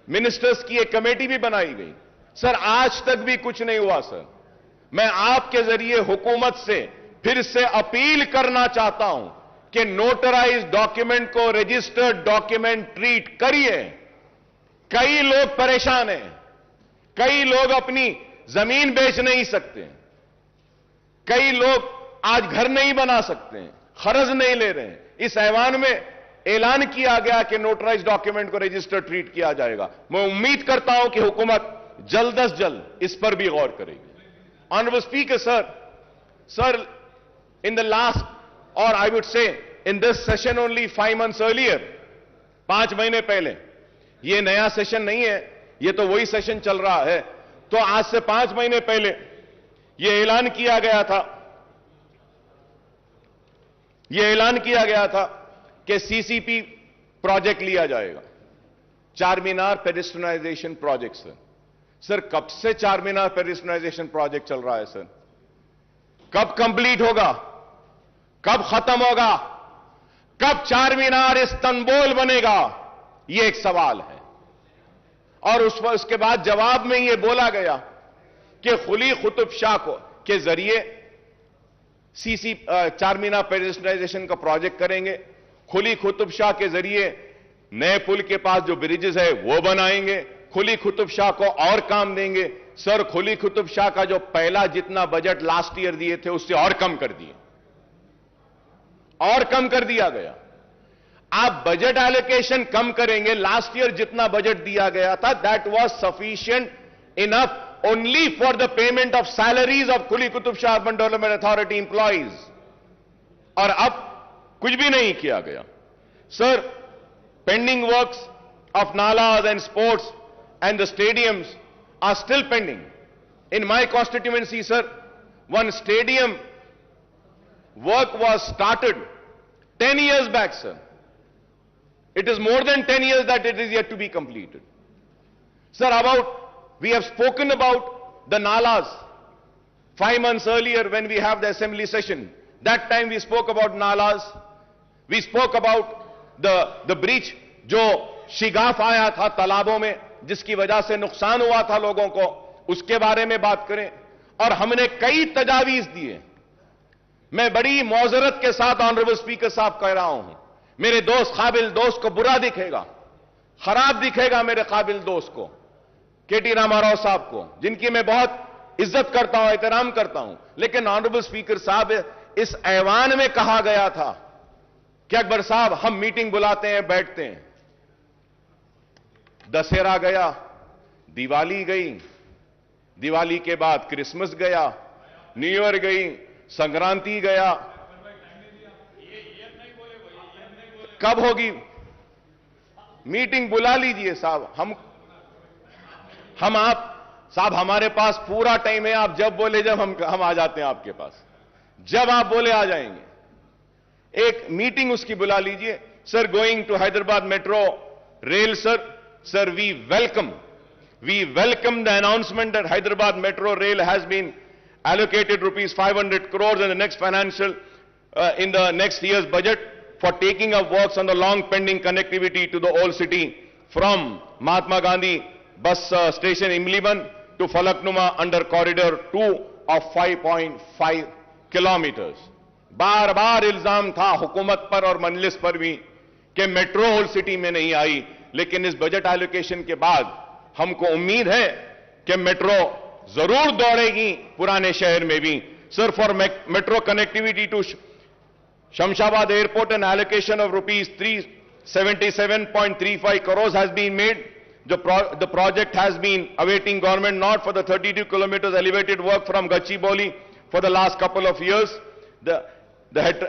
Ministers की एक committee भी बनाई गई. Sir, आज तक भी कुछ नहीं हुआ, सर. मैं आपके जरिए हुकूमत से फिर से अपील करना चाहता हूं कि नोटराइज डॉक्यूमेंट को रजिस्टर्ड डॉक्यूमेंट ट्रीट करिए। कई लोग परेशान हैं, कई लोग अपनी जमीन बेच नहीं सकते, कई लोग आज घर नहीं बना सकते, खर्च नहीं ले रहे हैं। इस ऐवान में ऐलान किया गया कि नोटराइज डॉक्यूमेंट को रजिस्टर ट्रीट किया जाएगा। मैं उम्मीद करता हूं कि हुकूमत जल्द अज जल्द इस पर भी गौर करेगी। Honourable speaker sir, in the last, or I would say in this session only 5 months earlier, 5 महीने पहले, ये नया सेशन नहीं है, ये तो वही सेशन चल रहा है। तो आज से 5 महीने पहले ये ऐलान किया गया था कि सीसीपी प्रोजेक्ट लिया जाएगा, चार मीनार पेडेस्ट्रियनाइजेशन प्रोजेक्ट। सर कब से चार मीनार पेडेस्ट्रियनाइजेशन प्रोजेक्ट चल रहा है सर? कब कंप्लीट होगा? कब खत्म होगा? कब चार मीनार इस्तांबुल बनेगा? यह एक सवाल है। और उसके बाद जवाब में यह बोला गया कि खुली कुतुब शाह के जरिए चार मीनार पेडेस्ट्रियनाइजेशन का प्रोजेक्ट करेंगे, खुली कुतुब शाह के जरिए नए पुल के पास जो ब्रिजेस है वो बनाएंगे, खुली कुतुब शाह को और काम देंगे। सर खुली कुतुब शाह का जो पहला जितना बजट लास्ट ईयर दिए थे उससे और कम कर दिया गया। आप बजट एलोकेशन कम करेंगे, लास्ट ईयर जितना बजट दिया गया था that was sufficient enough only for the payment of salaries of Kuli Qutub Shah Urban Development Authority employees, और अब कुछ भी नहीं किया गया। Sir, pending works of nalas and sports and the stadiums are still pending. In my constituency, sir, one stadium work was started 10 years back, sir. It is more than 10 years that it is yet to be completed. Sir, we have spoken about the nalas 5 months earlier when we have the assembly session. That time we spoke about nalas. We spoke about the breach जो शिगाफ आया था तालाबों में, जिसकी वजह से नुकसान हुआ था लोगों को, उसके बारे में बात करें। और हमने कई तजावीज दिए। मैं बड़ी मौजरत के साथ ऑनरेबल स्पीकर साहब कह रहा हूं, मेरे दोस्त काबिल दोस्त को बुरा दिखेगा, खराब दिखेगा मेरे काबिल दोस्त को, केटी रामाराव साहब को, जिनकी मैं बहुत इज्जत करता हूं, एहतराम करता हूं। लेकिन ऑनरेबल स्पीकर साहब, इस ऐवान में कहा गया था कि अकबर साहब हम मीटिंग बुलाते हैं, बैठते हैं। दशहरा गया, दिवाली गई, दिवाली के बाद क्रिसमस गया, न्यू ईयर गई, संक्रांति गया, कब होगी मीटिंग? बुला लीजिए साहब। आप साहब, हमारे पास पूरा टाइम है, आप जब बोले जब हम आ जाते हैं आपके पास, जब आप बोले आ जाएंगे। एक मीटिंग उसकी बुला लीजिए। Sir, going to Hyderabad metro rail, sir, we welcome the announcement that Hyderabad Metro Rail has been allocated rupees 500 crores in the next in the next year's budget for taking up works on the long pending connectivity to the old city from Mahatma Gandhi bus station Imliban to Falaknuma under corridor 2 of 5.5 kilometers. बार बार इल्जाम था हुकूमत पर और मजलिस पर भी कि metro old city में नहीं आई, लेकिन इस बजट एलोकेशन के बाद हमको उम्मीद है कि मेट्रो जरूर दौड़ेगी पुराने शहर में भी। Sir, for metro connectivity to Shamshabad airport an allocation of rupees 377.35 crores has been made. The project has been awaiting government nod for the 32 kilometers elevated work from Gachibowli for the last couple of years. The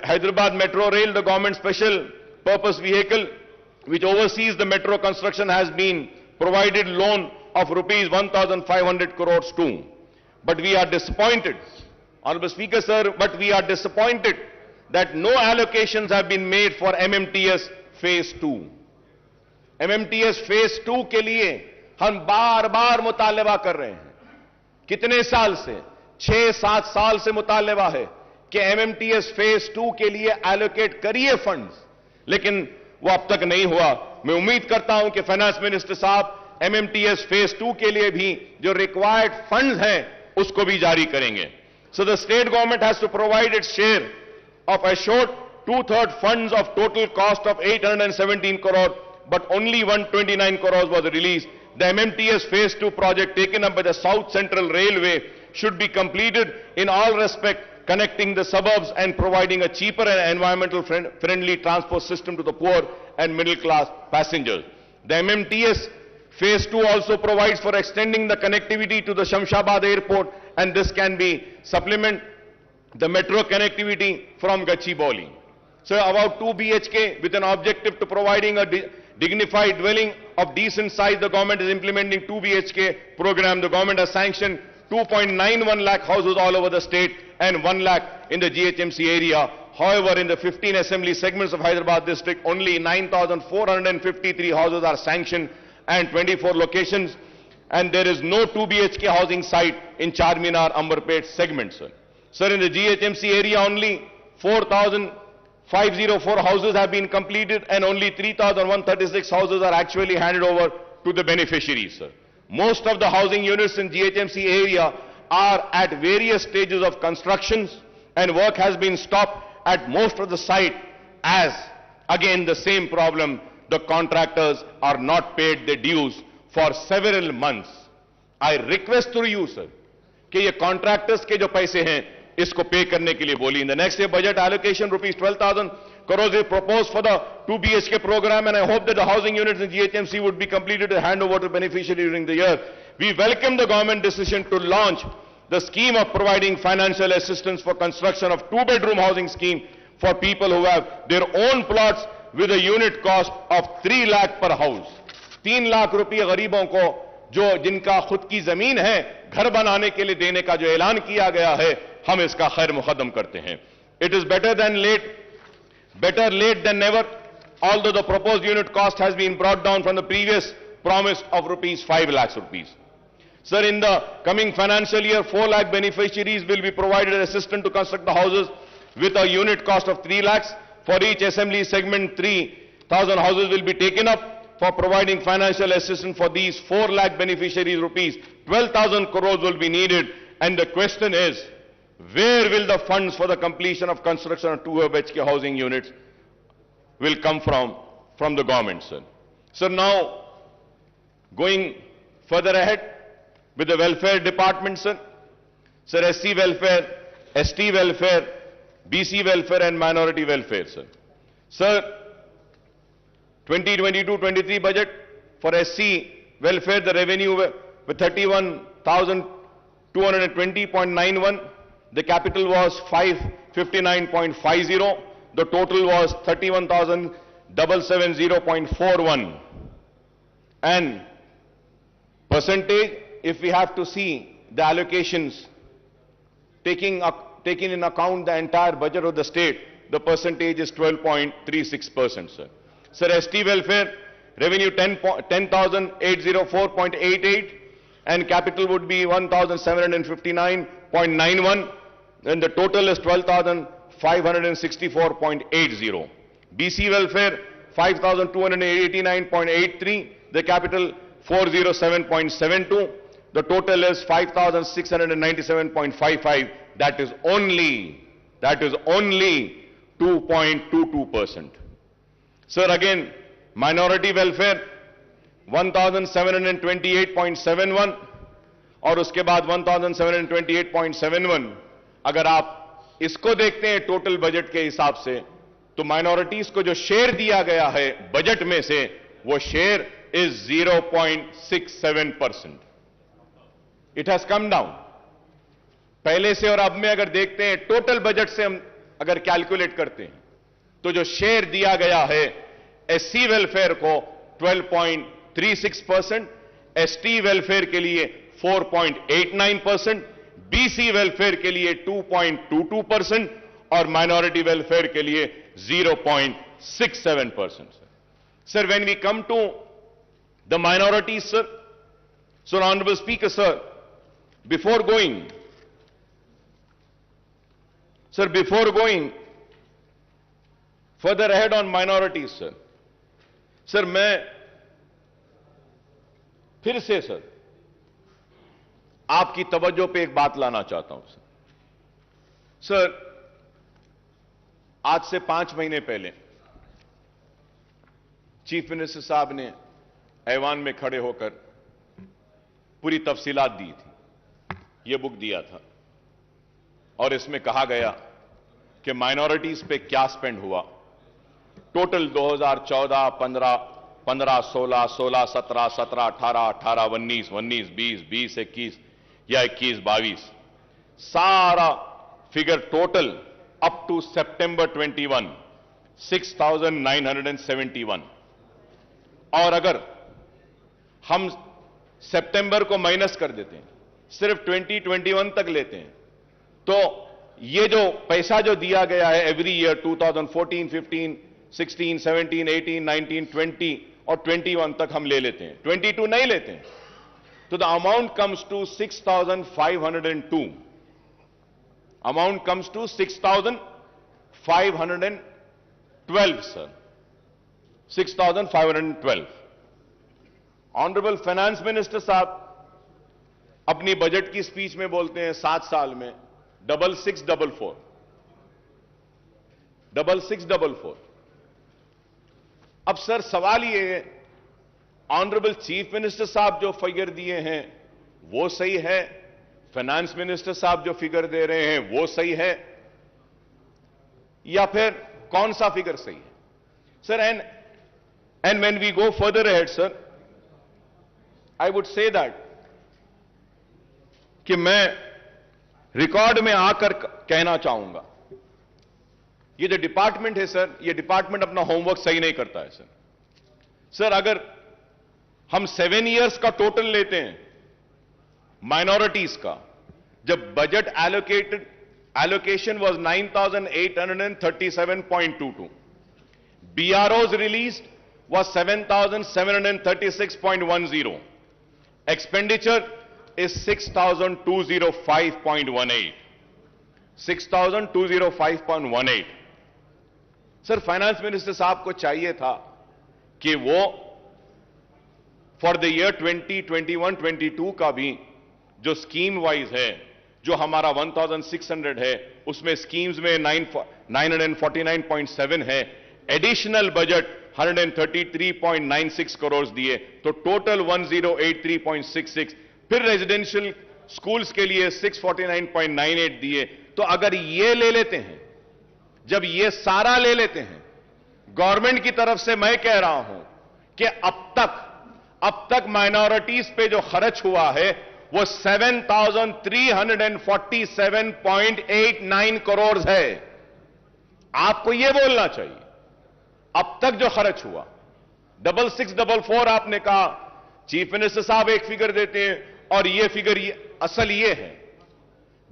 Hyderabad Metro Rail, the government special purpose vehicle which oversees the metro construction, has been provided loan of rupees 1,500 crores too. But we are disappointed, Honorable Speaker sir, but we are disappointed that no allocations have been made for MMTS Phase 2. MMTS Phase 2 के लिए हम बार बार मुतालबा कर रहे हैं। कितने साल से? 6-7 साल से मुतालबा है कि MMTS Phase 2 के लिए एलोकेट करिए फंड्स, लेकिन वो अब तक नहीं हुआ। मैं उम्मीद करता हूं कि फाइनेंस मिनिस्टर साहब MMTS Phase 2 के लिए भी जो रिक्वायर्ड फंड्स हैं उसको भी जारी करेंगे। So the state government has to provide its share of assured two-third funds of total cost of 817 crore, but only 129 crores was released. The MMTS Phase 2 project taken up by the South Central Railway should be completed in all respect, connecting the suburbs and providing a cheaper and environmental friendly transport system to the poor and middle class passengers. The MMTS Phase 2 also provides for extending the connectivity to the Shamshabad airport, and this can be supplement the metro connectivity from Gachibowli. So about 2 BHK with an objective to providing a dignified dwelling of decent size, the government is implementing 2 BHK program. The government has sanctioned 2.91 lakh houses all over the state and 1 lakh in the GHMC area. However, in the 15 assembly segments of Hyderabad district, only 9,453 houses are sanctioned and 24 locations, and there is no 2 BHK housing site in Charminar, Amberpet segment, sir. Sir, in the GHMC area, only 4,504 houses have been completed and only 3,136 houses are actually handed over to the beneficiaries, sir. Most of the housing units in GHMC area are at various stages of constructions, and work has been stopped at most of the site as, again, the same problem, the contractors are not paid their dues for several months. I request through you, sir, कि ये contractors के जो पैसे हैं, इसको pay करने के लिए बोलिए. In the next year budget allocation, rupees 12,000 crores is proposed for the 2 BHK program, and I hope that the housing units in GHMC would be completed to hand over to beneficiaries during the year. We welcome the government decision to launch the scheme of providing financial assistance for construction of 2-bedroom housing scheme for people who have their own plots with a unit cost of 3 lakh per house. 3 lakh रुपये गरीबों को जो जिनका खुद की जमीन है घर बनाने के लिए देने का जो ऐलान किया गया है, हम इसका खैर मुकदम करते हैं. It is better late than never, although the proposed unit cost has been brought down from the previous promise of rupees 5 lakhs rupees. Sir, in the coming financial year, 4 lakh beneficiaries will be provided assistance to construct the houses with a unit cost of 3 lakhs. For each assembly segment, 3,000 houses will be taken up. For providing financial assistance for these 4 lakh beneficiaries, rupees 12,000 crores will be needed. And the question is, where will the funds for the completion of construction of 2 BHK housing units will come from the government, sir? So now, going further ahead with the welfare department, sir. Sir, SC welfare, ST welfare, BC welfare and minority welfare, sir. Sir, 2022-23 budget for SC welfare, the revenue with 31,220.91. The capital was 559.50. The total was 31,770.41. And percentage, if we have to see the allocations, taking in account the entire budget of the state, the percentage is 12.36%, sir. Sir, ST welfare, revenue 10,804.88, and capital would be 1,759.91, and the total is 12,564.80. BC welfare, 5,289.83, the capital 407.72, the total is 5,697.55, that is only 2.22%. Sir, again, minority welfare 1728.71 और उसके बाद 1728.71. अगर आप इसको देखते हैं total budget के हिसाब से, तो माइनॉरिटीज को जो शेयर दिया गया है बजट में से, वो share is 0.67%. It has come down पहले से, और अब में अगर देखते हैं टोटल बजट से हम अगर कैलकुलेट करते हैं, तो जो शेयर दिया गया है एससी वेलफेयर को 12.36%, एसटी वेलफेयर के लिए 4.89%, बीसी वेलफेयर के लिए 2.22% और माइनॉरिटी वेलफेयर के लिए 0.67%. Sir, when we come to the minorities, sir, so Honorable Speaker, sir, before going further ahead on minorities, sir, मैं फिर से सर आपकी तवज्जो पे एक बात लाना चाहता हूं सर. सर, आज से 5 महीने पहले चीफ मिनिस्टर साहब ने ऐवान में खड़े होकर पूरी तफसीलात दी थी, ये बुक दिया था और इसमें कहा गया कि माइनॉरिटीज पे क्या स्पेंड हुआ। टोटल 2014, 15, 16, 16, 17, 17, 18, 18, 19, 19, 20, 20, 21 या 21, 22 सारा फिगर टोटल अप टू सितंबर 21, 6,971। और अगर हम सितंबर को माइनस कर देते हैं, सिर्फ 2021 तक लेते हैं, तो ये जो पैसा जो दिया गया है एवरी ईयर 2014, 15, 16, 17, 18, 19, 20 और 21 तक हम ले लेते हैं, 22 नहीं लेते हैं, तो the amount comes to 6,502। Amount comes to 6,512 sir, 6,512। Honourable finance minister साहब अपनी बजट की स्पीच में बोलते हैं 7 साल में 6644, 6644। अब सर सवाल ये है, ऑनरेबल चीफ मिनिस्टर साहब जो फिगर दिए हैं वो सही है, फाइनेंस मिनिस्टर साहब जो फिगर दे रहे हैं वो सही है, या फिर कौन सा फिगर सही है sir? And when we go further ahead sir, I would say that कि मैं रिकॉर्ड में आकर कहना चाहूंगा, ये जो डिपार्टमेंट है सर, ये डिपार्टमेंट अपना होमवर्क सही नहीं करता है सर। सर अगर हम 7 इयर्स का टोटल लेते हैं माइनॉरिटीज का, जब budget allocation was 9,837.22, BROs released was 7,736.10, expenditure is 6,205.18, 6,205.18। Sir finance minister साहब को चाहिए था कि वो फॉर द ईयर 2021-22 का भी जो स्कीम वाइज है, जो हमारा 1,600 है, उसमें स्कीम्स में 949.7 है, एडिशनल बजट 133.96 करोड़ दिए, तो टोटल 1083.66, फिर रेजिडेंशियल स्कूल्स के लिए 649.98 दिए। तो अगर ये ले लेते हैं, जब ये सारा ले लेते हैं, गवर्नमेंट की तरफ से मैं कह रहा हूं कि अब तक माइनॉरिटीज पे जो खर्च हुआ है वो 7,347.89 करोड़ है। आपको यह बोलना चाहिए अब तक जो खर्च हुआ। 6644 आपने कहा, चीफ मिनिस्टर साहब एक फिगर देते हैं और ये फिगर असल ये है।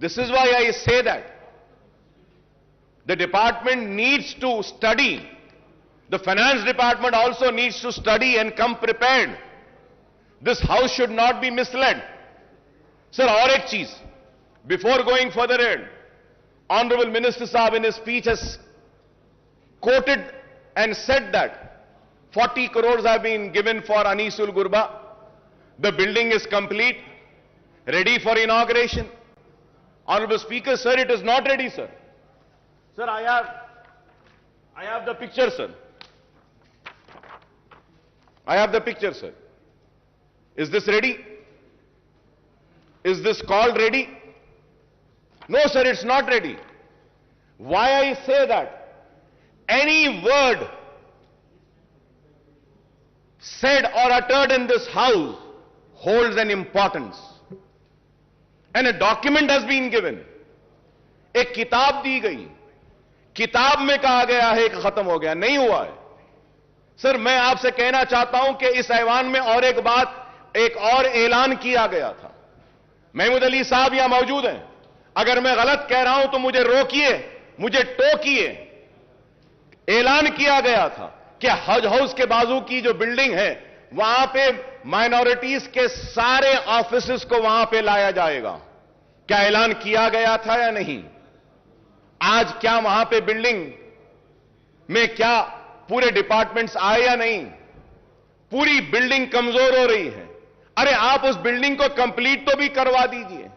This is why I say that the department needs to study, the finance department also needs to study and come prepared. This house should not be misled. Sir और एक चीज, before going further ahead, honourable minister साहब in speech has quoted and said that 40 crores have been given for Anisul Gurba. The building is complete, ready for inauguration. Honorable Speaker, sir, it is not ready, sir. Sir, I have the picture, sir. I have the picture, sir. Is this ready? Is this called ready? No, sir, it's not ready. Why I say that? Any word said or uttered in this house holds an importance. And a document has been given. एक किताब दी गई, किताब में कहा गया है कि खत्म हो गया, नहीं हुआ है। सर मैं आपसे कहना चाहता हूं कि इस ऐवान में और एक बात, एक और ऐलान किया गया था। महमूद अली साहब यहां मौजूद हैं, अगर मैं गलत कह रहा हूं तो मुझे रोकिए, मुझे टोकिए। ऐलान किया गया था कि हज हाउस के बाजू की जो बिल्डिंग है वहां पे माइनॉरिटीज के सारे ऑफिसेस को वहां पे लाया जाएगा। क्या ऐलान किया गया था या नहीं? आज क्या वहां पे बिल्डिंग में क्या पूरे डिपार्टमेंट्स आए या नहीं? पूरी बिल्डिंग कमजोर हो रही है। अरे आप उस बिल्डिंग को कंप्लीट तो भी करवा दीजिए,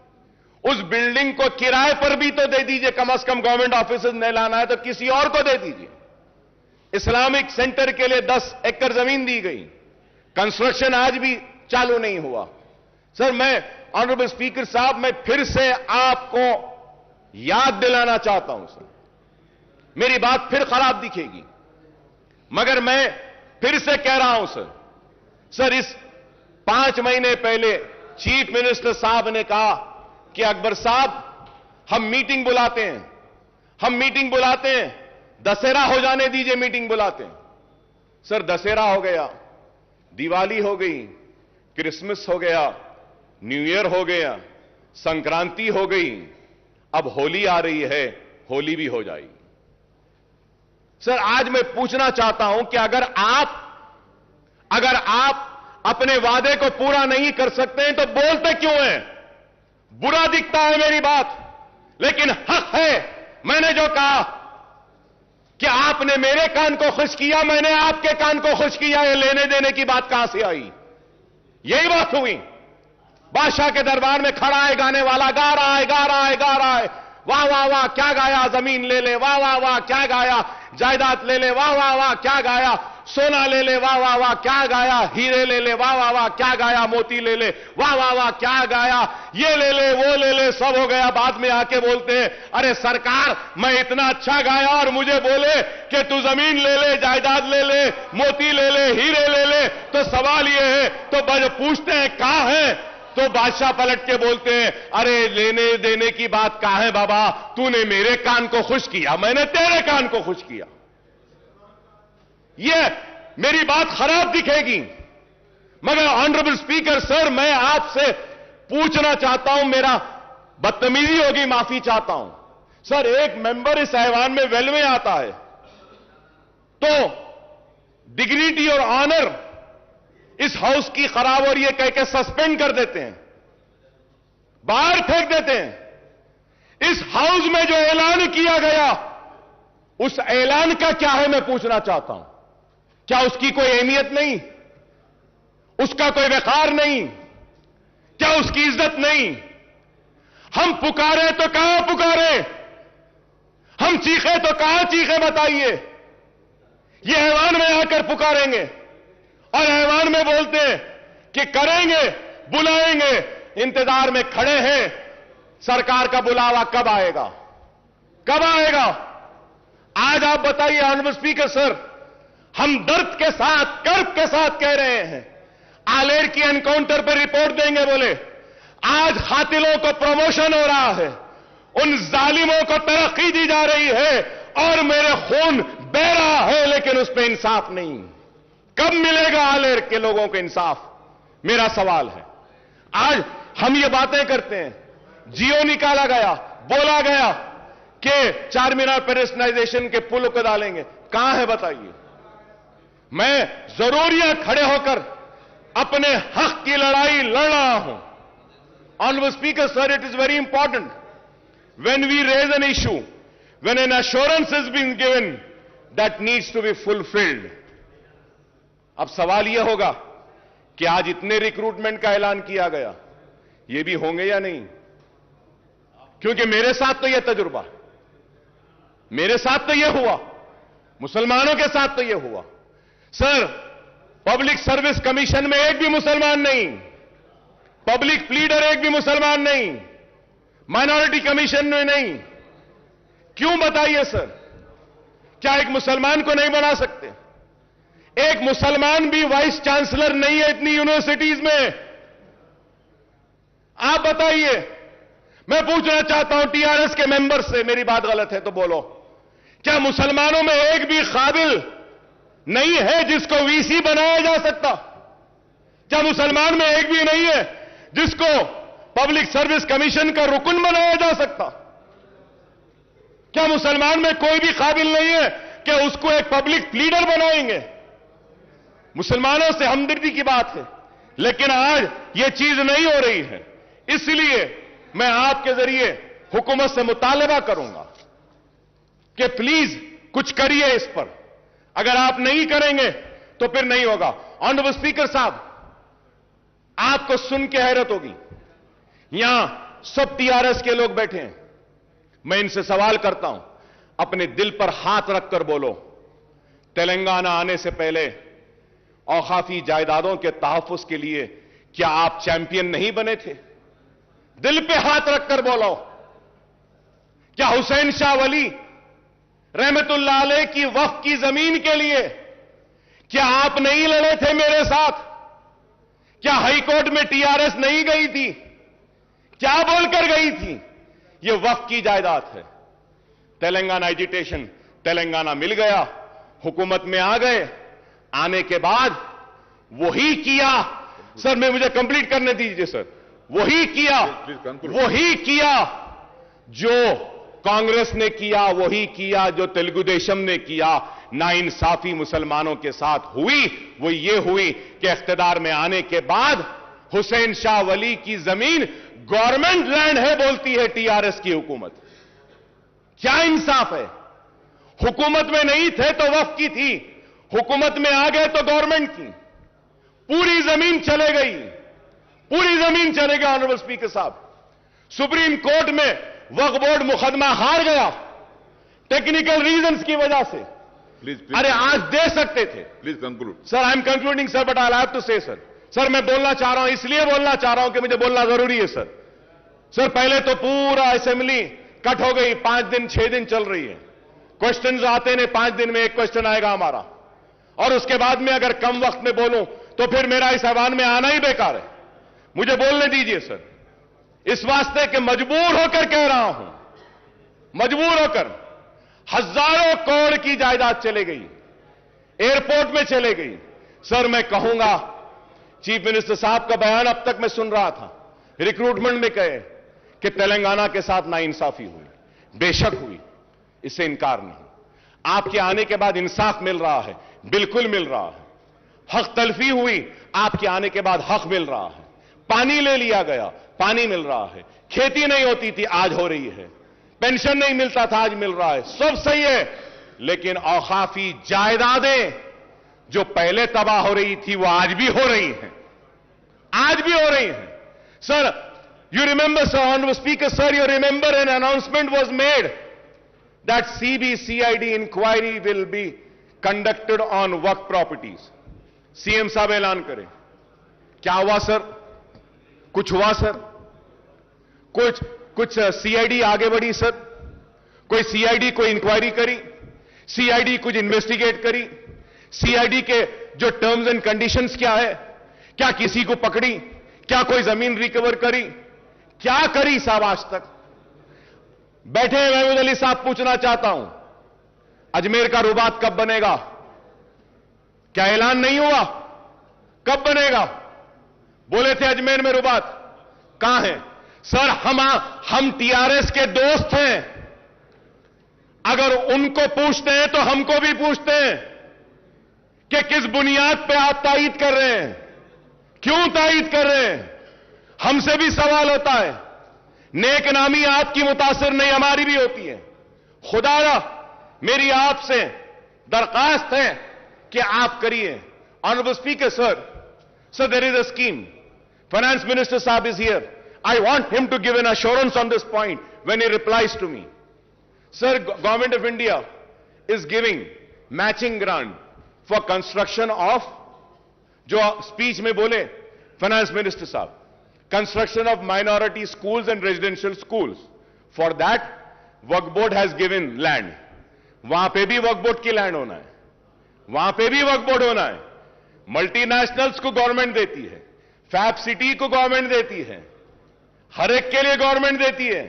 उस बिल्डिंग को किराए पर भी तो दे दीजिए, कम से कम गवर्नमेंट ऑफिसेज नहीं लाना है तो किसी और को दे दीजिए। इस्लामिक सेंटर के लिए 10 एकड़ जमीन दी गई, कंस्ट्रक्शन आज भी चालू नहीं हुआ। सर, मैं ऑनरेबल स्पीकर साहब, मैं फिर से आपको याद दिलाना चाहता हूं सर, मेरी बात फिर खराब दिखेगी मगर मैं फिर से कह रहा हूं सर, इस 5 महीने पहले चीफ मिनिस्टर साहब ने कहा कि अकबर साहब हम मीटिंग बुलाते हैं, दशहरा हो जाने दीजिए, मीटिंग बुलाते हैं। सर, दशहरा हो गया, दिवाली हो गई, क्रिसमस हो गया, न्यू ईयर हो गया, संक्रांति हो गई, अब होली आ रही है, होली भी हो जाएगी। सर, आज मैं पूछना चाहता हूं कि अगर आप अपने वादे को पूरा नहीं कर सकते हैं तो बोलते क्यों हैं? बुरा दिखता है मेरी बात, लेकिन हक है। मैंने जो कहा कि आपने मेरे कान को खुश किया, मैंने आपके कान को खुश किया, ये लेने देने की बात कहां से आई? यही बात हुई। बादशाह के दरबार में खड़ा है गाने वाला, गा रहा है, वाह वाह वाह क्या गाया, जमीन ले ले, वाह वाह वाह क्या गाया, जायदाद ले ले, वाह वाह वाह क्या गाया, सोना ले ले, वाह वाह वाह क्या गाया, हीरे ले ले, वाह वाह वाह क्या गाया, मोती ले ले, वाह वाह वाह क्या गाया, ये ले ले, वो ले ले, सब हो गया। बाद में आके बोलते हैं, अरे सरकार, मैं इतना अच्छा गाया और मुझे बोले कि तू जमीन ले ले, जायदाद ले ले, मोती ले ले, हीरे ले ले। तो सवाल ये है, तो पूछते हैं कहां है? तो बादशाह पलट के बोलते हैं, अरे लेने देने की बात कहां है बाबा, तूने मेरे कान को खुश किया, मैंने तेरे कान को खुश किया। यह मेरी बात खराब दिखेगी मगर ऑनरेबल स्पीकर सर, मैं आपसे पूछना चाहता हूं, मेरा बदतमीजी होगी, माफी चाहता हूं सर। एक मेंबर इस ऐवान में वेल में आता है तो डिग्निटी और ऑनर इस हाउस की खराब और ये कह के सस्पेंड कर देते हैं, बाहर फेंक देते हैं। इस हाउस में जो ऐलान किया गया, उस ऐलान का क्या है, मैं पूछना चाहता हूं। क्या उसकी कोई अहमियत नहीं? उसका कोई वकार नहीं? क्या उसकी इज्जत नहीं? हम पुकारे तो कहां पुकारे, हम चीखे तो कहां चीखे, बताइए। ये ऐवान में आकर पुकारेंगे और ऐवान में बोलते हैं कि करेंगे, बुलाएंगे, इंतजार में खड़े हैं। सरकार का बुलावा कब आएगा, कब आएगा? आज आप बताइए ऑनरेबल स्पीकर सर, हम दर्द के साथ, कर्ब के साथ कह रहे हैं, आलेर की एनकाउंटर पर रिपोर्ट देंगे, बोले आज कातिलों को प्रमोशन हो रहा है, उन जालिमों को तरक्की दी जा रही है और मेरे खून बह रहा है, लेकिन उस पर इंसाफ नहीं। कब मिलेगा आलेर के लोगों को इंसाफ, मेरा सवाल है। आज हम ये बातें करते हैं, जियो निकाला गया, बोला गया कि चारमीनार पेडेस्टलाइजेशन के पुल को डालेंगे, कहां है बताइए। मैं जरूर यहां खड़े होकर अपने हक की लड़ाई लड़ रहा हूं। Honourable speaker sir, it is very important when we raise an issue, when an assurance has been given, that needs to be fulfilled. अब सवाल यह होगा कि आज इतने रिक्रूटमेंट का ऐलान किया गया, ये भी होंगे या नहीं? क्योंकि मेरे साथ तो यह तजुर्बा, मेरे साथ तो यह हुआ, मुसलमानों के साथ तो यह हुआ। सर, पब्लिक सर्विस कमीशन में एक भी मुसलमान नहीं, पब्लिक प्लीडर एक भी मुसलमान नहीं, माइनॉरिटी कमीशन में नहीं। क्यों बताइए सर? क्या एक मुसलमान को नहीं बना सकते? एक मुसलमान भी वाइस चांसलर नहीं है इतनी यूनिवर्सिटीज में। आप बताइए। मैं पूछना चाहता हूं टीआरएस के मेंबर से, मेरी बात गलत है तो बोलो, क्या मुसलमानों में एक भी काबिल नहीं है जिसको वीसी बनाया जा सकता? क्या मुसलमान में एक भी नहीं है जिसको पब्लिक सर्विस कमीशन का रुकन बनाया जा सकता? क्या मुसलमान में कोई भी काबिल नहीं है कि उसको एक पब्लिक लीडर बनाएंगे? मुसलमानों से हमदर्दी की बात है, लेकिन आज यह चीज नहीं हो रही है। इसलिए मैं आपके जरिए हुकूमत से मुतालबा करूंगा कि प्लीज कुछ करिए इस पर। अगर आप नहीं करेंगे तो फिर नहीं होगा। ऑनरेबल स्पीकर साहब, आपको सुन के हैरत होगी, यहां सब टीआरएस के लोग बैठे हैं, मैं इनसे सवाल करता हूं, अपने दिल पर हाथ रखकर बोलो, तेलंगाना आने से पहले औकाफी जायदादों के तहफ्फुज के लिए क्या आप चैंपियन नहीं बने थे? दिल पे हाथ रखकर बोलो, क्या हुसैन शाह वली रहमतुल्लाह अलैह की वक्फ की जमीन के लिए क्या आप नहीं लड़े थे मेरे साथ? क्या हाईकोर्ट में टीआरएस नहीं गई थी? क्या बोलकर गई थी? यह वक्फ की जायदाद है। तेलंगाना एजिटेशन, तेलंगाना मिल गया, हुकूमत में आ गए, आने के बाद वही किया, सर मैं मुझे कंप्लीट करने दीजिए सर, वही किया जो कांग्रेस ने किया, वही किया जो तेलुगु देशम ने किया। नाइंसाफी मुसलमानों के साथ हुई, वो ये हुई कि इख्तिदार में आने के बाद हुसैन शाह वली की जमीन गवर्नमेंट लैंड है बोलती है टीआरएस की हुकूमत। क्या इंसाफ है? हुकूमत में नहीं थे तो वक्फ की थी, हुकूमत में आ गए तो गवर्नमेंट की। पूरी जमीन चले गई, पूरी जमीन चले गई। ऑनरेबल स्पीकर साहब, सुप्रीम कोर्ट में वक्फ बोर्ड मुकदमा हार गया टेक्निकल रीजंस की वजह से। प्लीज अरे आज दे सकते थे। Please conclude sir, I am concluding sir, but I have to say sir मैं बोलना चाह रहा हूं, इसलिए बोलना चाह रहा हूं कि मुझे बोलना जरूरी है सर। पहले तो पूरा असेंबली कट हो गई, 5 दिन 6 दिन चल रही है, क्वेश्चंस आते ने, 5 दिन में एक क्वेश्चन आएगा हमारा, और उसके बाद में अगर कम वक्त में बोलूं तो फिर मेरा इस ऐवान में आना ही बेकार है। मुझे बोलने दीजिए सर, इस वास्ते कि मजबूर होकर कह रहा हूं, मजबूर होकर। हजारों करोड़ की जायदाद चले गई, एयरपोर्ट में चले गई। सर मैं कहूंगा, चीफ मिनिस्टर साहब का बयान अब तक मैं सुन रहा था, रिक्रूटमेंट में कहे कि तेलंगाना के साथ नाइंसाफी हुई, बेशक हुई, इससे इनकार नहीं। आपके आने के बाद इंसाफ मिल रहा है, बिल्कुल मिल रहा है। हक तलफी हुई, आपके आने के बाद हक मिल रहा है। पानी ले लिया गया, पानी मिल रहा है। खेती नहीं होती थी, आज हो रही है। पेंशन नहीं मिलता था, आज मिल रहा है। सब सही है, लेकिन औकाफी जायदादें जो पहले तबाह हो रही थी वो आज भी हो रही हैं, आज भी हो रही हैं। Sir, you remember, sir, Honorable Speaker, sir, you remember an announcement was made that CBCID inquiry will be conducted on work properties. CM साहब ऐलान करें, क्या हुआ सर? कुछ हुआ सर? कुछ सीआईडी आगे बढ़ी सर? कोई सीआईडी कोई इंक्वायरी करी? सीआईडी कुछ इन्वेस्टिगेट करी? सीआईडी के जो टर्म्स एंड कंडीशंस क्या है, क्या किसी को पकड़ी? क्या कोई जमीन रिकवर करी? क्या करी साहब आज तक? बैठे हैं महमूद अली साहब, पूछना चाहता हूं, अजमेर का रुबात कब बनेगा? क्या ऐलान नहीं हुआ? कब बनेगा? बोले थे अजमेर में रुबात, कहां है? सर, हम टीआरएस के दोस्त हैं, अगर उनको पूछते हैं तो हमको भी पूछते हैं कि किस बुनियाद पे आप तायीद कर रहे हैं, क्यों तायीद कर रहे हैं? हमसे भी सवाल होता है। नेक नामी आपकी मुतासिर नहीं, हमारी भी होती है। खुदारा मेरी आपसे दरखास्त है कि आप करिए। Honourable speaker sir, there is a scheme, finance minister साहब is here, I want him to give an assurance on this point when he replies to me. Sir, government of India is giving matching grant for construction of, जो speech में बोले finance minister साहब, construction of minority schools and residential schools. For that, Waqf board has given land. वहां पे भी वक्फ board की land होना है, वहां पे भी वक्फ बोर्ड होना है। मल्टीनेशनल्स को गवर्नमेंट देती है, फैब सिटी को गवर्नमेंट देती है, हर एक के लिए गवर्नमेंट देती है,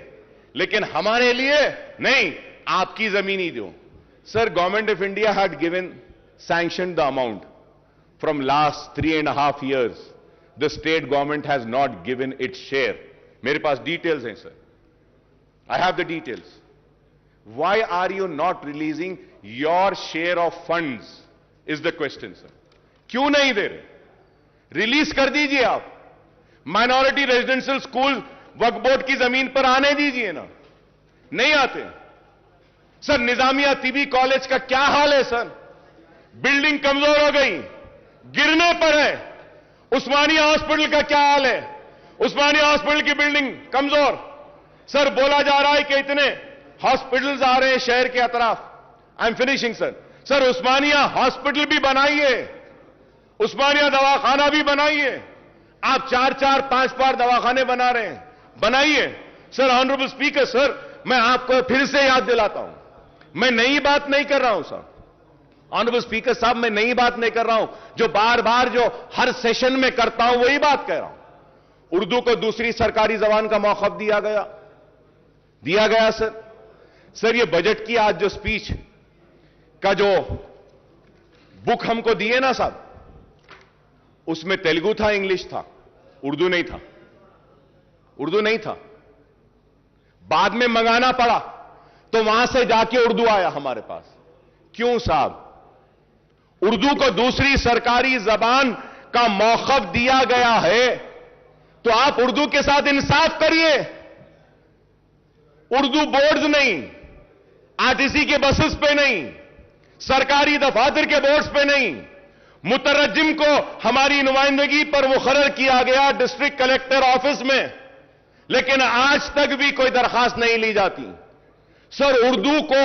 लेकिन हमारे लिए नहीं। आपकी जमीन ही दो। Sir, government of India had given sanction the amount from last 3.5 years. The state government has not given its share. मेरे पास details हैं sir. I have the details. Why are you not releasing your share of funds? Is the question sir. क्यों नहीं दे रहे? Release कर दीजिए आप। Minority residential school वक्फ board की जमीन पर आने दीजिए ना, नहीं आते। सर, निजामिया तिबी कॉलेज का क्या हाल है सर? बिल्डिंग कमजोर हो गई, गिरने पर है। उस्मानिया हॉस्पिटल का क्या हाल है? उस्मानिया हॉस्पिटल की बिल्डिंग कमजोर। सर बोला जा रहा है कि इतने हॉस्पिटल्स आ रहे हैं शहर के अतराफ। I am finishing sir. Sir Osmania hospital भी बनाइए, उस्मानिया दवाखाना भी बनाइए। आप 4-4, 5 दवाखाने बना रहे हैं, बनाइए। सर ऑनरेबल स्पीकर, सर मैं आपको फिर से याद दिलाता हूं, मैं नई बात नहीं कर रहा हूं सर। ऑनरेबल स्पीकर साहब, मैं नई बात नहीं कर रहा हूं, जो बार बार जो हर सेशन में करता हूं वही बात कह रहा हूं। उर्दू को दूसरी सरकारी जबान का मौखिफ दिया गया सर। सर ये बजट की आज जो स्पीच का जो बुक हमको दिए ना साहब, उसमें तेलुगु था, इंग्लिश था, उर्दू नहीं था। बाद में मंगाना पड़ा तो वहां से जाके उर्दू आया हमारे पास। क्यों साहब? उर्दू को दूसरी सरकारी जबान का मौखिफ दिया गया है तो आप उर्दू के साथ इंसाफ करिए। उर्दू बोर्ड्स नहीं, आरटीसी के बसेस पे नहीं, सरकारी दफातर के बोर्ड्स पे नहीं, मुतरज्जिम को हमारी नुमाइंदगी पर मुकर्रर किया गया डिस्ट्रिक्ट कलेक्टर ऑफिस में, लेकिन आज तक भी कोई दरखास्त नहीं ली जाती। सर उर्दू को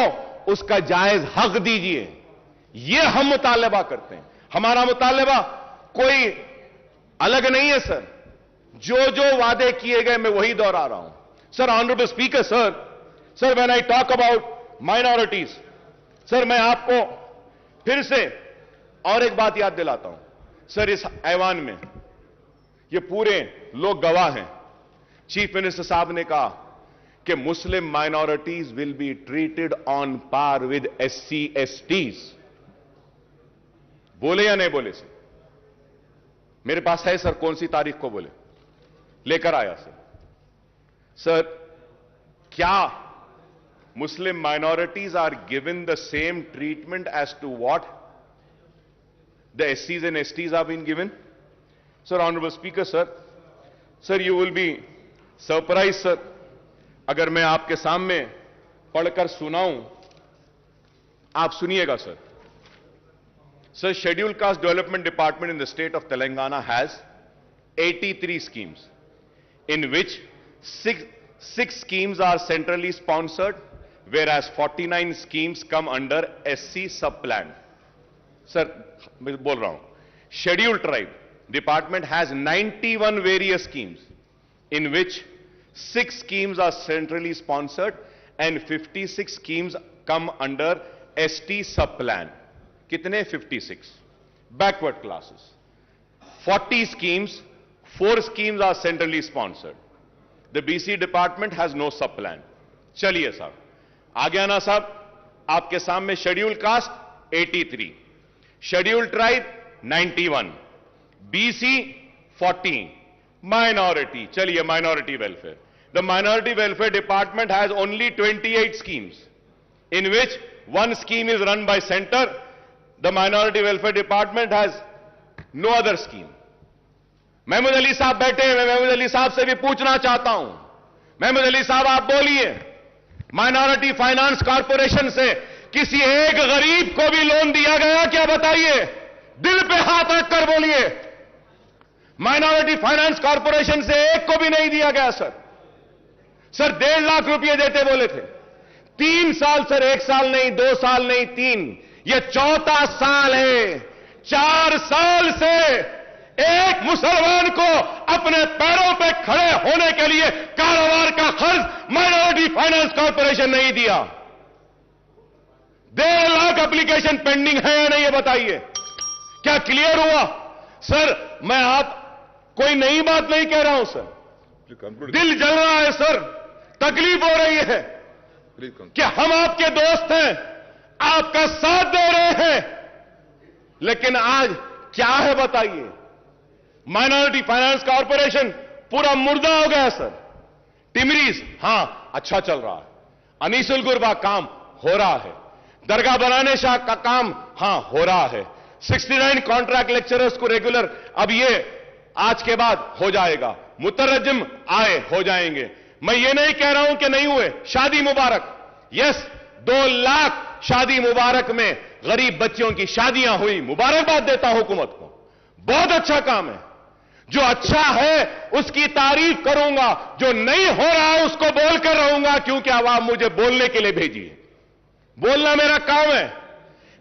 उसका जायज हक दीजिए, यह हम मुतालबा करते हैं। हमारा मुतालबा कोई अलग नहीं है सर, जो वादे किए गए मैं वही दोहरा रहा हूं। Sir honourable speaker sir when I talk about minorities, sir मैं आपको फिर से और एक बात याद दिलाता हूं। सर इस ऐवान में ये पूरे लोग गवाह हैं, चीफ मिनिस्टर साहब ने कहा कि Muslim minorities will be treated on par with SC/STs। बोले या नहीं बोले सर? मेरे पास है सर, कौन सी तारीख को बोले, लेकर आया सर। क्या Muslim minorities are given the same treatment as to what the SCs and STs have been given? Sir, Honorable Speaker, sir, you will be surprised, sir, अगर मैं आपके सामने पढ़कर सुनाऊं, आप सुनिएगा sir. Sir, Scheduled Caste Development Department in the state of Telangana has 83 schemes, in which six schemes are centrally sponsored, whereas 49 schemes come under SC sub-plan. Sir, मैं बोल रहा हूं, Scheduled Tribe Department has 91 various schemes, in which 6 schemes are centrally sponsored and 56 schemes come under ST sub-plan. कितने? 56. Backward classes. 40 schemes, 4 schemes are centrally sponsored. The BC department has no sub-plan. चलिए साहब, आगे आना साहब, आपके सामने scheduled caste 83, scheduled tribe 91, BC 14, minority, चलिए minority welfare. The minority welfare department has only 28 schemes, in which one scheme is run by center. The minority welfare department has no other scheme. Mahmood Ali साहब बैठे हैं, मैं महमूद अली साहब से भी पूछना चाहता हूं. महमूद अली साहब आप बोलिए, माइनॉरिटी फाइनेंस कॉर्पोरेशन से किसी एक गरीब को भी लोन दिया गया क्या? बताइए, दिल पे हाथ रखकर बोलिए. माइनॉरिटी फाइनेंस कॉर्पोरेशन से एक को भी नहीं दिया गया सर. सर 1.5 लाख रुपए देते बोले थे. 3 साल सर, 1 साल नहीं, 2 साल नहीं, 3, ये 4था साल है. 4 साल से एक मुसलमान को अपने पैरों पे खड़े होने के लिए कारोबार का खर्च माइनॉरिटी फाइनेंस कॉर्पोरेशन नहीं दिया. 1.5 लाख एप्लीकेशन पेंडिंग है या नहीं, ये बताइए. क्या क्लियर हुआ? सर मैं आप कोई नई बात नहीं कह रहा हूं सर, दिल जल रहा है सर, तकलीफ हो रही है कि हम आपके दोस्त हैं, आपका साथ दे रहे हैं, लेकिन आज क्या है बताइए. माइनॉरिटी फाइनेंस कॉर्पोरेशन पूरा मुर्दा हो गया सर. टिमरीज हां अच्छा चल रहा है, अनीसुल गुरबा काम हो रहा है, दरगाह बनाने शाह का काम हां हो रहा है, 69 कॉन्ट्रैक्ट लेक्चरर्स को रेगुलर अब ये आज के बाद हो जाएगा, मुतरज्जिम आए हो जाएंगे. मैं ये नहीं कह रहा हूं कि नहीं हुए. शादी मुबारक, यस 2 लाख शादी मुबारक में गरीब बच्चियों की शादियां हुई, मुबारकबाद देता हूं हुकूमत को, बहुत अच्छा काम है. जो अच्छा है उसकी तारीफ करूंगा, जो नहीं हो रहा है उसको बोल कर रहूंगा, क्योंकि आवाम मुझे बोलने के लिए भेजी है। बोलना मेरा काम है।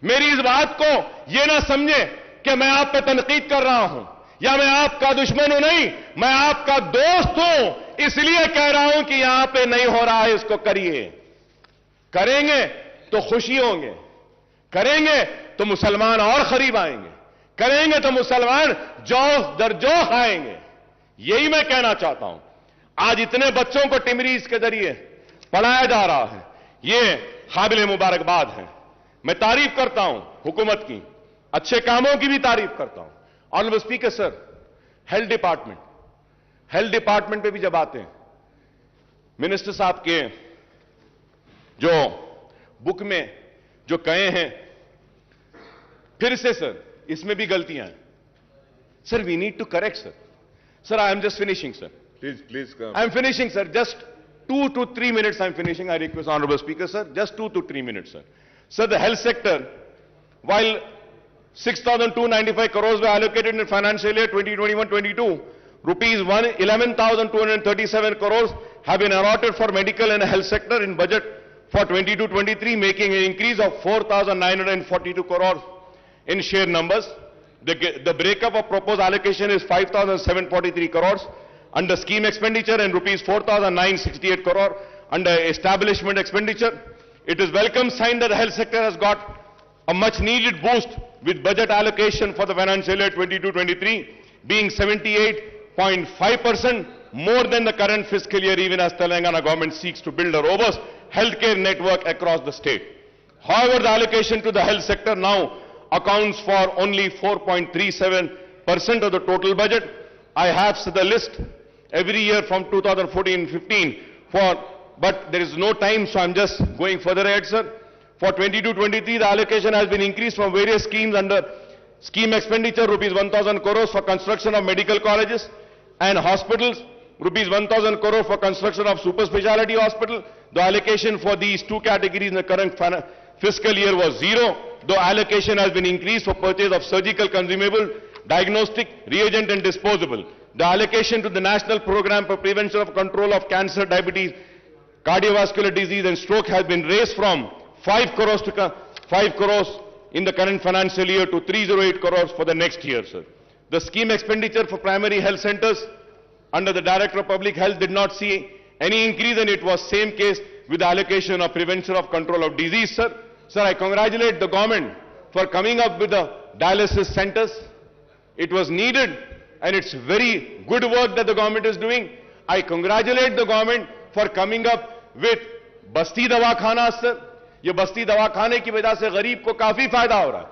मेरी इस बात को यह ना समझे कि मैं आप पे तनकीद कर रहा हूं या मैं आपका दुश्मन हूं। नहीं, मैं आपका दोस्त हूं, इसलिए कह रहा हूं कि यहां पे नहीं हो रहा है, इसको करिए। करेंगे तो खुशी होंगे, करेंगे तो मुसलमान और करीब आएंगे, करेंगे तो मुसलमान जोश दर जोश आएंगे। यही मैं कहना चाहता हूं। आज इतने बच्चों को टिमरीज के जरिए पढ़ाया जा रहा है, ये काबिल मुबारकबाद है। मैं तारीफ करता हूं हुकूमत की, अच्छे कामों की भी तारीफ करता हूं। Honourable speaker sir, health department पे भी जब आते हैं, मिनिस्टर साहब के जो बुक में जो कहे हैं, फिर से सर इसमें भी गलतियां हैं। Sir we need to correct sir. Sir I am just finishing sir, Please come. I am finishing sir, just 2 to 3 minutes I am finishing. I request Honorable Speaker sir, just 2 to 3 minutes sir. Sir, the health sector, while 6,295 crores were allocated in financial year 2021-22, rupees 11,237 crores have been allotted for medical and health sector in budget for 22-23, making an increase of 4,942 crores in share numbers. The breakup of proposed allocation is 5,743 crores under scheme expenditure and rupees 4,968 crore under establishment expenditure. It is welcome sign that the health sector has got a much needed boost with budget allocation for the financial year 22-23 being 78.5% more than the current fiscal year, even as Telangana government seeks to build a robust healthcare network across the state. However, the allocation to the health sector now accounts for only 4.37% of the total budget. I have the list every year from 2014-15 but there is no time, so I'm just going further ahead, sir. For 22-23, the allocation has been increased from various schemes under scheme expenditure, rupees 1,000 crores for construction of medical colleges and hospitals, rupees 1,000 crores for construction of super speciality hospital. The allocation for these two categories in the current fiscal year was zero, though allocation has been increased for purchase of surgical consumable, diagnostic, reagent and disposable. The allocation to the National Program for Prevention of Control of Cancer, Diabetes, Cardiovascular Disease and Stroke has been raised from 5 crores to 5 crores in the current financial year to 308 crores for the next year, sir. The scheme expenditure for primary health centers under the Director of Public Health did not see any increase, and it was same case with the allocation of prevention of control of disease, sir. Sir, I congratulate the government for coming up with the dialysis centers. It was needed and it's very good work that the government is doing. I congratulate the government for coming up with बस्ती दवाखाना, sir. ये बस्ती दवाखाने की वजह से गरीब को काफी फायदा हो रहा है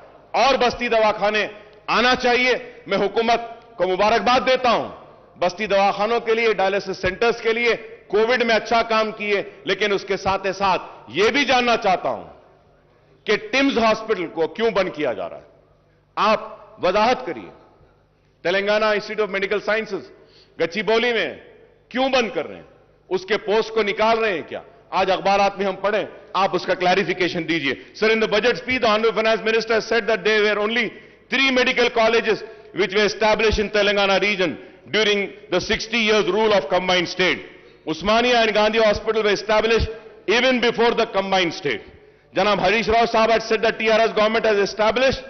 और बस्ती दवाखाने आना चाहिए. मैं हुकूमत को मुबारकबाद देता हूं बस्ती दवाखानों के लिए, डायलिसिस सेंटर्स के लिए. कोविड में अच्छा काम किए, लेकिन उसके साथ ही साथ यह भी जानना चाहता हूं कि टिम्स हॉस्पिटल को क्यों बंद किया जा रहा है. आप वजाहत करिए. Telangana institute of medical sciences Gachibowli में क्यों बंद कर रहे हैं? उसके पोस्ट को निकाल रहे हैं क्या? आज अखबारात में हम पढ़ें, आप उसका क्लैरिफिकेशन दीजिए. Sir, in the budget speech the honourable finance minister said that there were only 3 medical colleges which were established in Telangana region during the 60 years rule of combined state. Usmania and Gandhi Hospital were established even before the combined state. Janab Harish Rao Sahab had said that TRS government has established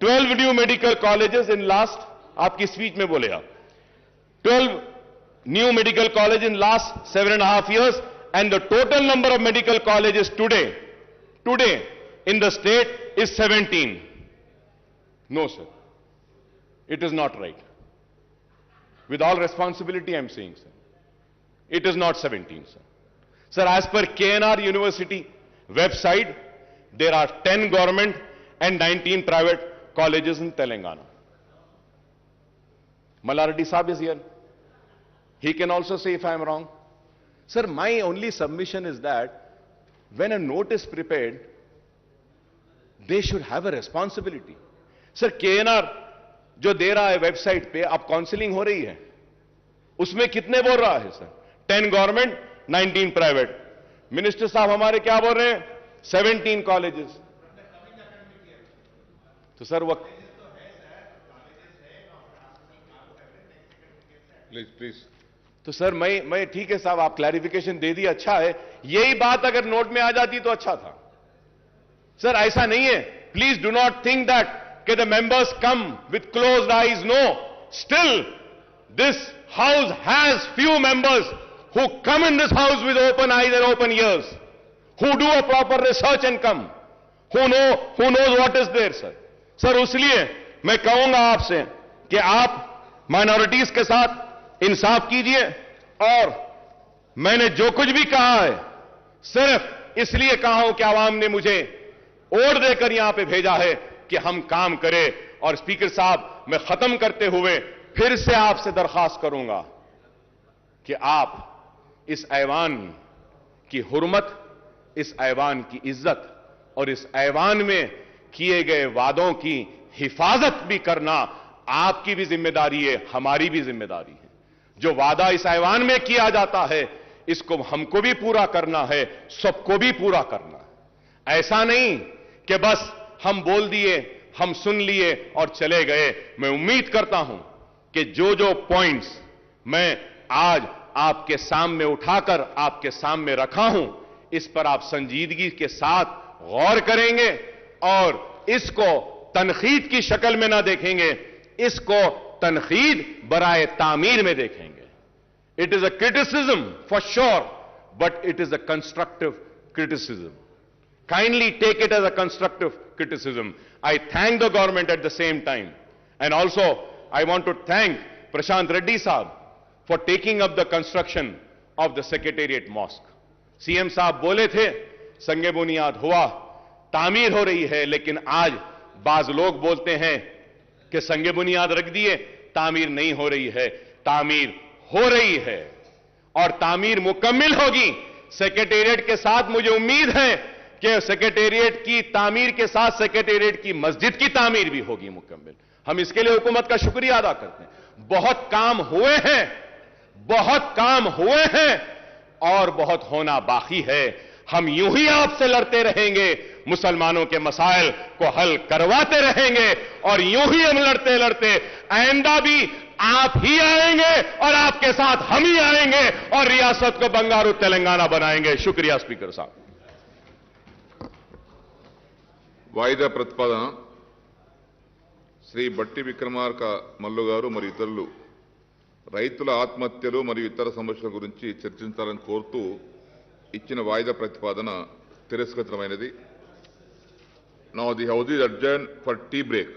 12 new medical colleges in last, आपकी speech में बोले आप, 12 new medical colleges in last 7.5 years, and the total number of medical colleges today in the state is 17. No, sir. It is not right. With all responsibility, I am saying, sir. It is not 17, sir. Sir, as per KNR University website, there are 10 government and 19 private colleges in Telangana. Malardi Saab is here. He can also say if I am wrong. Sir, my only submission is that when a note is prepared, they should have a responsibility. Sir, KNR जो दे रहा है website पे, अब counselling हो रही है, उसमें कितने बोल रहा है? Sir, 10 government 19 private. मिनिस्टर साहब हमारे क्या बोल रहे हैं? 17 कॉलेजेस. तो सर वो Please, please. तो सर मैं ठीक है साहब, आप क्लैरिफिकेशन दे दी, अच्छा है। यही बात अगर नोट में आ जाती तो अच्छा था। सर ऐसा नहीं है, please do not think that कि the members come with closed eyes. No, still this house has few members who come in this house with open eyes and open ears, who do a proper research and come, who knows what is there, sir. Sir इसलिए मैं कहूंगा आपसे कि आप minorities के साथ इंसाफ कीजिए, और मैंने जो कुछ भी कहा है सिर्फ इसलिए कहा हूं कि आवाम ने मुझे वोट देकर यहां पे भेजा है कि हम काम करें। और स्पीकर साहब, मैं खत्म करते हुए फिर से आपसे दरखास्त करूंगा कि आप इस ऐवान की हुर्मत, इस ऐवान की इज्जत और इस ऐवान में किए गए वादों की हिफाजत भी करना आपकी भी जिम्मेदारी है, हमारी भी जिम्मेदारी है। जो वादा इस ऐवान में किया जाता है इसको हमको भी पूरा करना है, सबको भी पूरा करना है। ऐसा नहीं कि बस हम बोल दिए, हम सुन लिए और चले गए। मैं उम्मीद करता हूं कि जो जो पॉइंट्स मैं आज आपके सामने उठाकर आपके सामने रखा हूं, इस पर आप संजीदगी के साथ गौर करेंगे और इसको तनखीद की शक्ल में ना देखेंगे, इसको तनखीद बराए तामीर में देखेंगे। It is a criticism for sure, but it is a constructive criticism. Kindly take it as a constructive criticism. I thank the government at the same time, and also I want to thank Prashant Reddy Saab for taking up the construction of the Secretariat Mosque. CM साहब बोले थे संगे बुनियाद हुआ, तामीर हो रही है, लेकिन आज बाज लोग बोलते हैं कि संगे बुनियाद रख दिए, तामीर नहीं हो रही है। तामीर हो रही है और तामीर मुकम्मिल होगी। सेक्रेटेरिएट के साथ मुझे उम्मीद है कि सेक्रेटेरिएट की तामीर के साथ सेक्रेटेरिएट की मस्जिद की तामीर भी होगी मुकम्मल। हम इसके लिए हुकूमत का शुक्रिया अदा करते हैं। बहुत काम हुए हैं, बहुत काम हुए हैं और बहुत होना बाकी है। हम यूं ही आपसे लड़ते रहेंगे, मुसलमानों के मसाइल को हल करवाते रहेंगे और यूं ही हम लड़ते लड़ते आइंदा भी आप ही आएंगे और आपके साथ हम ही आएंगे और रियासत को बंगारू तेलंगाना बनाएंगे। शुक्रिया स्पीकर साहब। వాయిదా ప్రతిపాదన శ్రీ బట్టి విక్రమార్క మల్లు గారు మరియు ఇతరులు రైతుల ఆత్మహత్యలు మరియు ఇతర సమస్యల గురించి చర్చించాలని కోరుతూ ఇచ్చిన వాయిదా ప్రతిపాదన తిరస్కృతమైనది. Now the house is adjourn for tea break.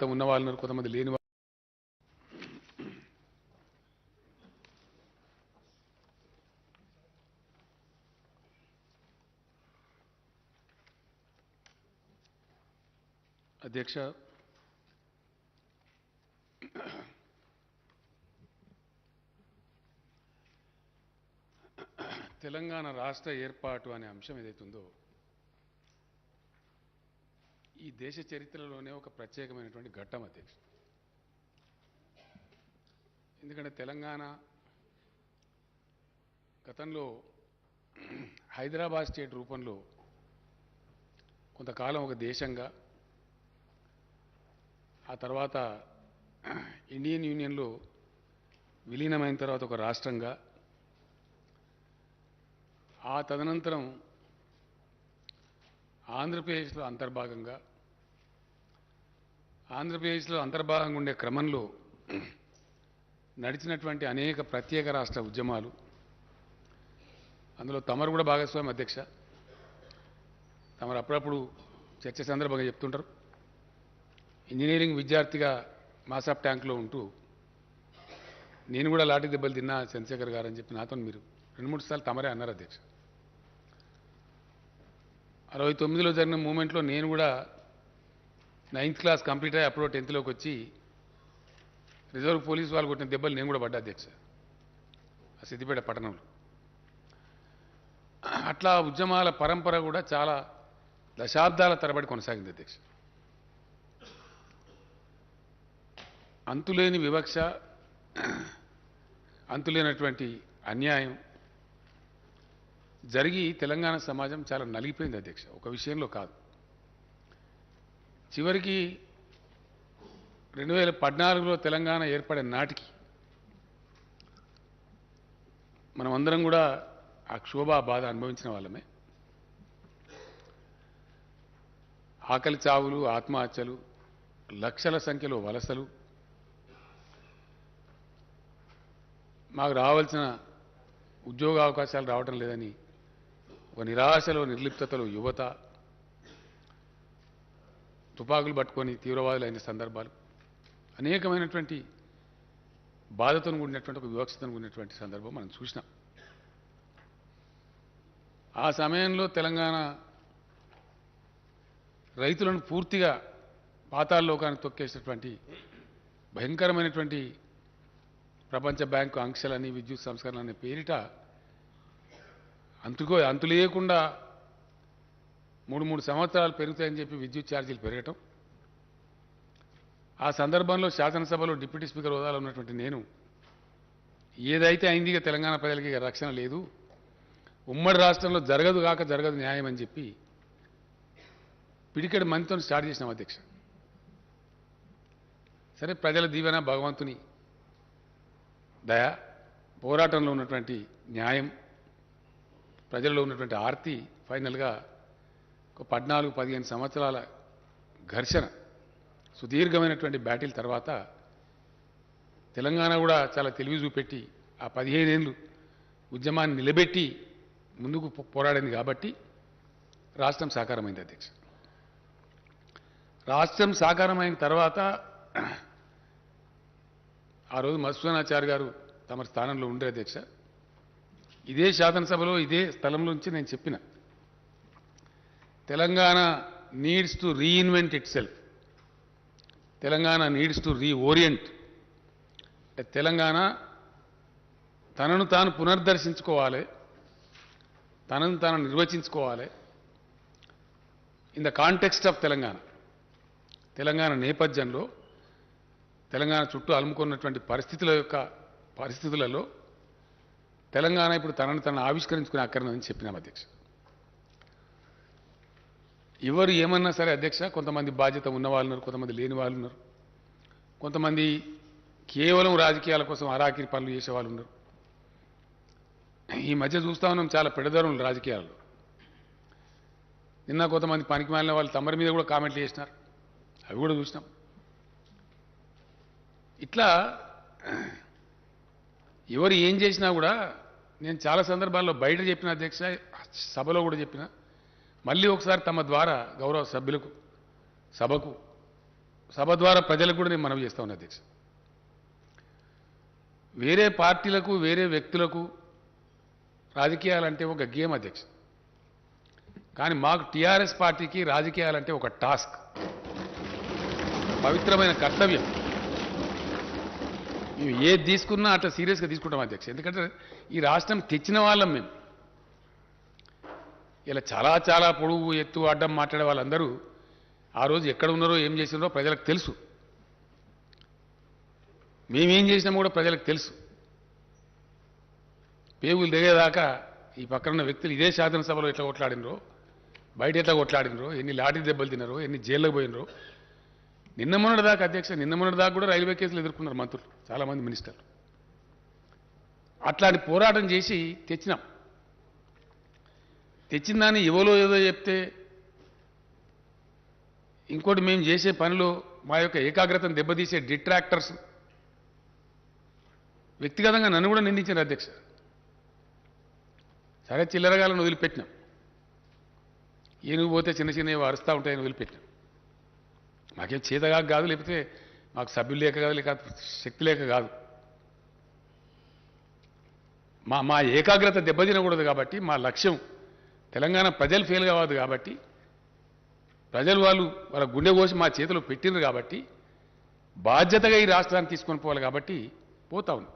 ఉన్న వాళ్ళు ఉన్నారు, కొంతమంది లేని వాళ్ళు. అధ్యక్ష, తెలంగాణ రాష్ట్ర ఏర్పాటు అనే అంశం ఏదైతుందో ఈ దేశ చరిత్రలోనే ఒక ప్రత్యేకమైనటువంటి ఘట్టం అధ్యక్ష. ఎందుకంటే తెలంగాణ గతంలో హైదరాబాద్ స్టేట్ రూపంలో కొంతకాలం ఒక దేశంగా, ఆ తర్వాత ఇండియన్ యూనియన్లో విలీనమైన తర్వాత ఒక రాష్ట్రంగా, ఆ తదనంతరం ఆంధ్రప్రదేశ్లో అంతర్భాగంగా ఉండే క్రమంలో నడిచినటువంటి అనేక ప్రత్యేక రాష్ట్ర ఉద్యమాలు, అందులో తమరు కూడా భాగస్వామి అధ్యక్ష. తమరు అప్పుడప్పుడు చర్చ సందర్భంగా చెప్తుంటారు, ఇంజనీరింగ్ విద్యార్థిగా మాసాప్ ట్యాంక్లో ఉంటూ నేను కూడా లాఠీ దెబ్బలు తిన్నా చంద్రశేఖర్ గారు అని చెప్పి నాతో మీరు 2-3 సార్లు తమరే అన్నారు అధ్యక్ష. 69లో జరిగిన మూమెంట్లో నేను కూడా 9th క్లాస్ కంప్లీట్ అయ్యి అప్పుడు 10th లోకి వచ్చి రిజర్వ్ పోలీస్ వాళ్ళు కొట్టిన దెబ్బలు నేను కూడా పడ్డా అధ్యక్ష, ఆ సిద్దిపేట పట్టణంలో. అట్లా ఉద్యమాల పరంపర కూడా చాలా దశాబ్దాల తరబడి కొనసాగింది అధ్యక్ష. అంతులేని వివక్ష, అంతులేనటువంటి అన్యాయం జరిగి తెలంగాణ సమాజం చాలా నలిగిపోయింది అధ్యక్ష, ఒక విషయంలో కాదు. చివరికి 2014లో తెలంగాణ ఏర్పడే నాటికి మనమందరం కూడా ఆ క్షోభ బాధ అనుభవించిన వాళ్ళమే. ఆకలి చావులు, ఆత్మహత్యలు, లక్షల సంఖ్యలో వలసలు, మాకు రావాల్సిన ఉద్యోగ అవకాశాలు రావటం లేదని ఒక నిరాశలో, నిర్లిప్తతలో యువత తుపాకులు పట్టుకొని తీవ్రవాదులు అయిన సందర్భాలు, అనేకమైనటువంటి బాధతో కూడినటువంటి ఒక వివక్షతను కూడినటువంటి సందర్భం మనం చూసినాం. ఆ సమయంలో తెలంగాణ రైతులను పూర్తిగా పాతాళలోకానికి తొక్కేసినటువంటి భయంకరమైనటువంటి ప్రపంచ బ్యాంకు ఆంక్షలని, విద్యుత్ సంస్కరణ అనే పేరిట అంతు లేకుండా 3 సంవత్సరాలు పెరుగుతాయని చెప్పి విద్యుత్ ఛార్జీలు పెరగటం. ఆ సందర్భంలో శాసనసభలో డిప్యూటీ స్పీకర్ హోదాలో ఉన్నటువంటి నేను, ఏదైతే అయింది ఇక తెలంగాణ ప్రజలకి ఇక రక్షణ లేదు, ఉమ్మడి రాష్ట్రంలో జరగదు న్యాయం అని చెప్పి పిడికెడు మందితో స్టార్ట్ చేసినాం అధ్యక్ష. సరే, ప్రజల దీవెన, భగవంతుని దయ, పోరాటంలో ఉన్నటువంటి న్యాయం, ప్రజల్లో ఉన్నటువంటి ఆర్తి ఫైనల్గా ఒక 14-15 సంవత్సరాల ఘర్షణ, సుదీర్ఘమైనటువంటి బ్యాటిల్ తర్వాత తెలంగాణ కూడా చాలా తెలివి చూపెట్టి ఆ 15 ఏళ్ళు ఉద్యమాన్ని నిలబెట్టి ముందుకు పోరాడింది కాబట్టి రాష్ట్రం సాకారమైంది అధ్యక్ష. రాష్ట్రం సాకారమైన తర్వాత ఆ రోజు మధుసూదనాచారి గారు తమ స్థానంలో ఉండే అధ్యక్ష, ఇదే శాసనసభలో ఇదే స్థలంలో నుంచి నేను చెప్పిన, Telangana needs to reinvent it self, Telangana needs to reorient. Telangana తనను తాను పునర్దర్శించుకోవాలి, తనను తాను నిర్వచించుకోవాలి in the context of Telangana నేపథ్యంలో, తెలంగాణ చుట్టూ అలుముకున్నటువంటి పరిస్థితులలో తెలంగాణ ఇప్పుడు తనను ఆవిష్కరించుకునే అక్కర్నని చెప్పినాం అధ్యక్ష. ఎవరు ఏమన్నా సరే అధ్యక్ష, కొంతమంది బాధ్యత ఉన్న వాళ్ళు ఉన్నారు, కొంతమంది లేని వాళ్ళు ఉన్నారు, కొంతమంది కేవలం రాజకీయాల కోసం అరాకిరి పనులు చేసేవాళ్ళు ఉన్నారు. ఈ మధ్య చూస్తా ఉన్నాం చాలా పెడదరులు రాజకీయాల్లో. నిన్న కొంతమంది పనికి మాలిన వాళ్ళు తమరి మీద కూడా కామెంట్లు చేసినారు, అవి కూడా చూసినాం. ఇట్లా ఎవరు ఏం చేసినా కూడా నేను చాలా సందర్భాల్లో బయట చెప్పిన అధ్యక్ష, సభలో కూడా చెప్పిన, మళ్ళీ ఒకసారి తమ ద్వారా గౌరవ సభ్యులకు, సభకు సభ ద్వారా ప్రజలకు కూడా నేను మనవి చేస్తా ఉన్నా అధ్యక్ష. వేరే పార్టీలకు వేరే వ్యక్తులకు రాజకీయాలంటే ఒక గేమ్ అధ్యక్ష. కానీ మాకు టీఆర్ఎస్ పార్టీకి రాజకీయాలంటే ఒక టాస్క్, పవిత్రమైన కర్తవ్యం. మేము ఏది తీసుకున్నా అట్లా సీరియస్గా తీసుకుంటాం అధ్యక్ష. ఎందుకంటే ఈ రాష్ట్రం తెచ్చిన వాళ్ళం మేము. ఇలా చాలా చాలా పొడుగు ఎత్తు అడ్డం మాట్లాడే వాళ్ళందరూ ఆ రోజు ఎక్కడ ఉన్నారో ఏం చేసినారో ప్రజలకు తెలుసు. మేమేం చేసినామో కూడా ప్రజలకు తెలుసు. పేగులు దిగేదాకా ఈ పక్కన వ్యక్తులు ఇదే శాసనసభలో ఎట్లా కొట్లాడినరో, బయట ఎట్లా కొట్లాడినరో, ఎన్ని లాఠీ దెబ్బలు తిన్నారో, ఎన్ని జైల్లోకి పోయినరో. నిన్న మొన్నటి దాకా అధ్యక్ష, నిన్న మొన్నటి దాకా కూడా రైల్వే కేసులు ఎదుర్కొన్నారు మంత్రులు, చాలామంది మినిస్టర్లు. అట్లాంటి పోరాటం చేసి తెచ్చినాం. తెచ్చిన దాన్ని ఎవరో ఏదో చెప్తే, ఇంకోటి మేము చేసే పనిలో మా యొక్క ఏకాగ్రతను దెబ్బతీసే డిట్రాక్టర్స్ వ్యక్తిగతంగా నన్ను కూడా నిందించారు అధ్యక్ష. సరే చిల్లరగాలను వదిలిపెట్టినాం, ఏనుగు పోతే చిన్న చిన్నవి అరుస్తూ ఉంటాయని వదిలిపెట్టినాం. మాకేం చేతగా కాదు, లేకపోతే మాకు సభ్యులు లేక కాదు, లేక శక్తి లేక కాదు. మా ఏకాగ్రత దెబ్బతినకూడదు కాబట్టి, మా లక్ష్యం తెలంగాణ ప్రజలు ఫెయిల్ కావద్దు కాబట్టి, ప్రజలు వాళ్ళ గుండె కోసి మా చేతిలో పెట్టినారు కాబట్టి, బాధ్యతగా ఈ రాష్ట్రాన్ని తీసుకొని పోవాలి కాబట్టి పోతా ఉన్నాం.